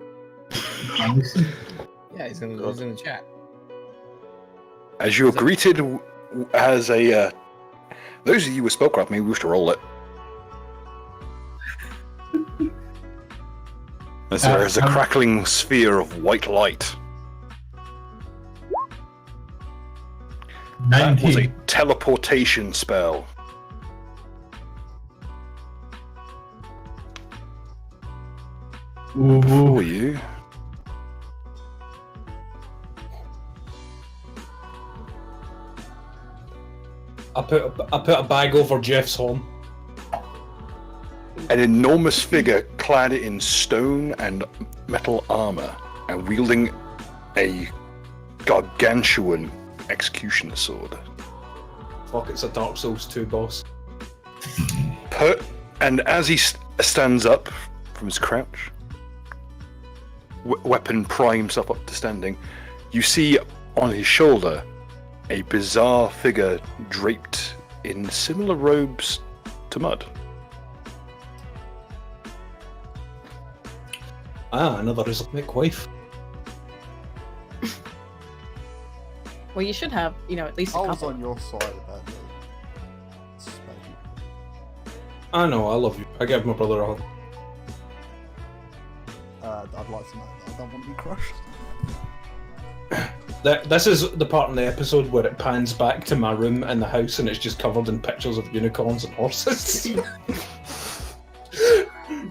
Yeah, he's in the chat. As you're greeted as a... those of you with spellcraft may wish to roll it. As there is a crackling sphere of white light. That was a teleportation spell. For you. I put a bag over Jeff's horn. An enormous figure clad in stone and metal armor and wielding a gargantuan executioner sword. Fuck, it's a Dark Souls 2 boss. And as he stands up from his crouch, weapon prying himself up to standing, you see on his shoulder a bizarre figure draped in similar robes to Mud. Another Islamic wife. Well, you should have, at least a I was couple. on your side about the spade. I know, I love you. I gave my brother a hug. I'd like to know that I don't want to be crushed. This is the part in the episode where it pans back to my room in the house and it's just covered in pictures of unicorns and horses.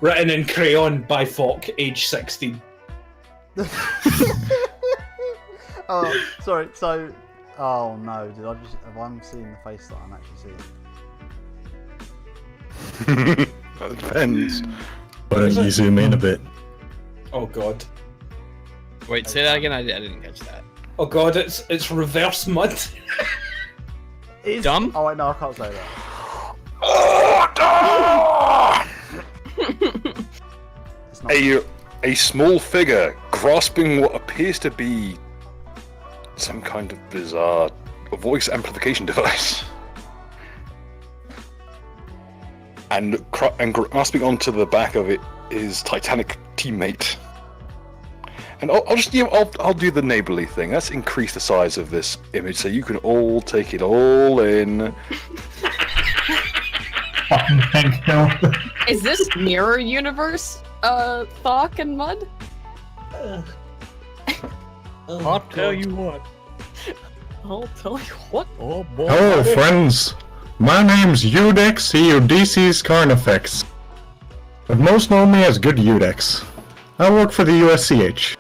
Written in crayon by Falk, age 16. Oh, sorry. So, oh no, have I seen the face that I'm actually seeing? That depends. Why don't you zoom in a bit? Oh god. Wait, say that again. I didn't catch that. Oh god, it's reverse Mud. It's dumb. Oh wait, no, I can't say that. It's not- A small figure grasping what appears to be some kind of bizarre voice amplification device. And grasping onto the back of it is Titanic teammate. And I'll do the neighborly thing. Let's increase the size of this image so you can all take it all in. Fucking thank hell. Is this mirror universe, Thok and Mud? I'll tell you what. I'll tell you what. Oh boy. Hello, friends. My name's Udex Eudicius Carnifex, but most know me as Good Udex. I work for the USCH,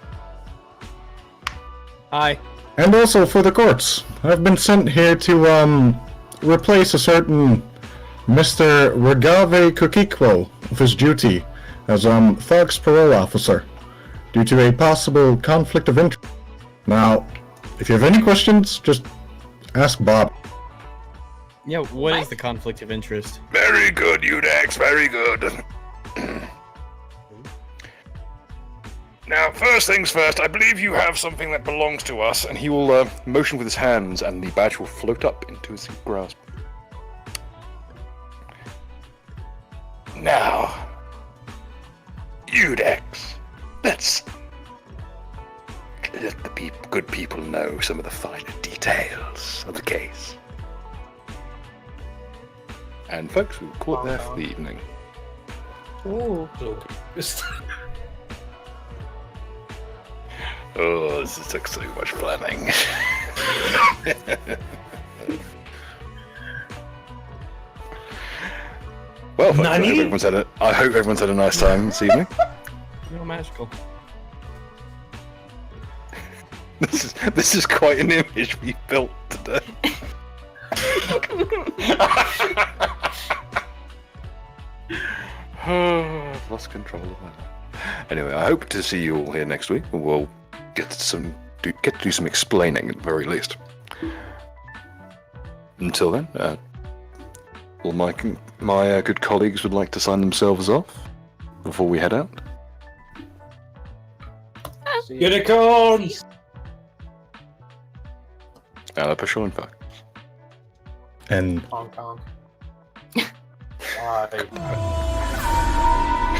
Hi. and also for the courts. I've been sent here to, replace a certain Mr. Regave Kukikwo of his duty as, Thug's parole officer, due to a possible conflict of interest. Now, if you have any questions, just ask Bob. Yeah, what is the conflict of interest? Very good, Udex, very good. Now, first things first, I believe you have something that belongs to us, and he will motion with his hands, and the badge will float up into his grasp. Now, Udex, let's let the good people know some of the finer details of the case. And folks, we'll call it there for the evening. Ooh. Oh, this took so much planning. Well, folks, I hope everyone's had a nice time this evening. No magical. This is quite an image we built today. I've lost control of my life. Anyway, I hope to see you all here next week. We'll get to do some explaining at the very least. Until then, all my good colleagues would like to sign themselves off before we head out. Unicorns! Alla person, fuck. And Hong Kong. Bye.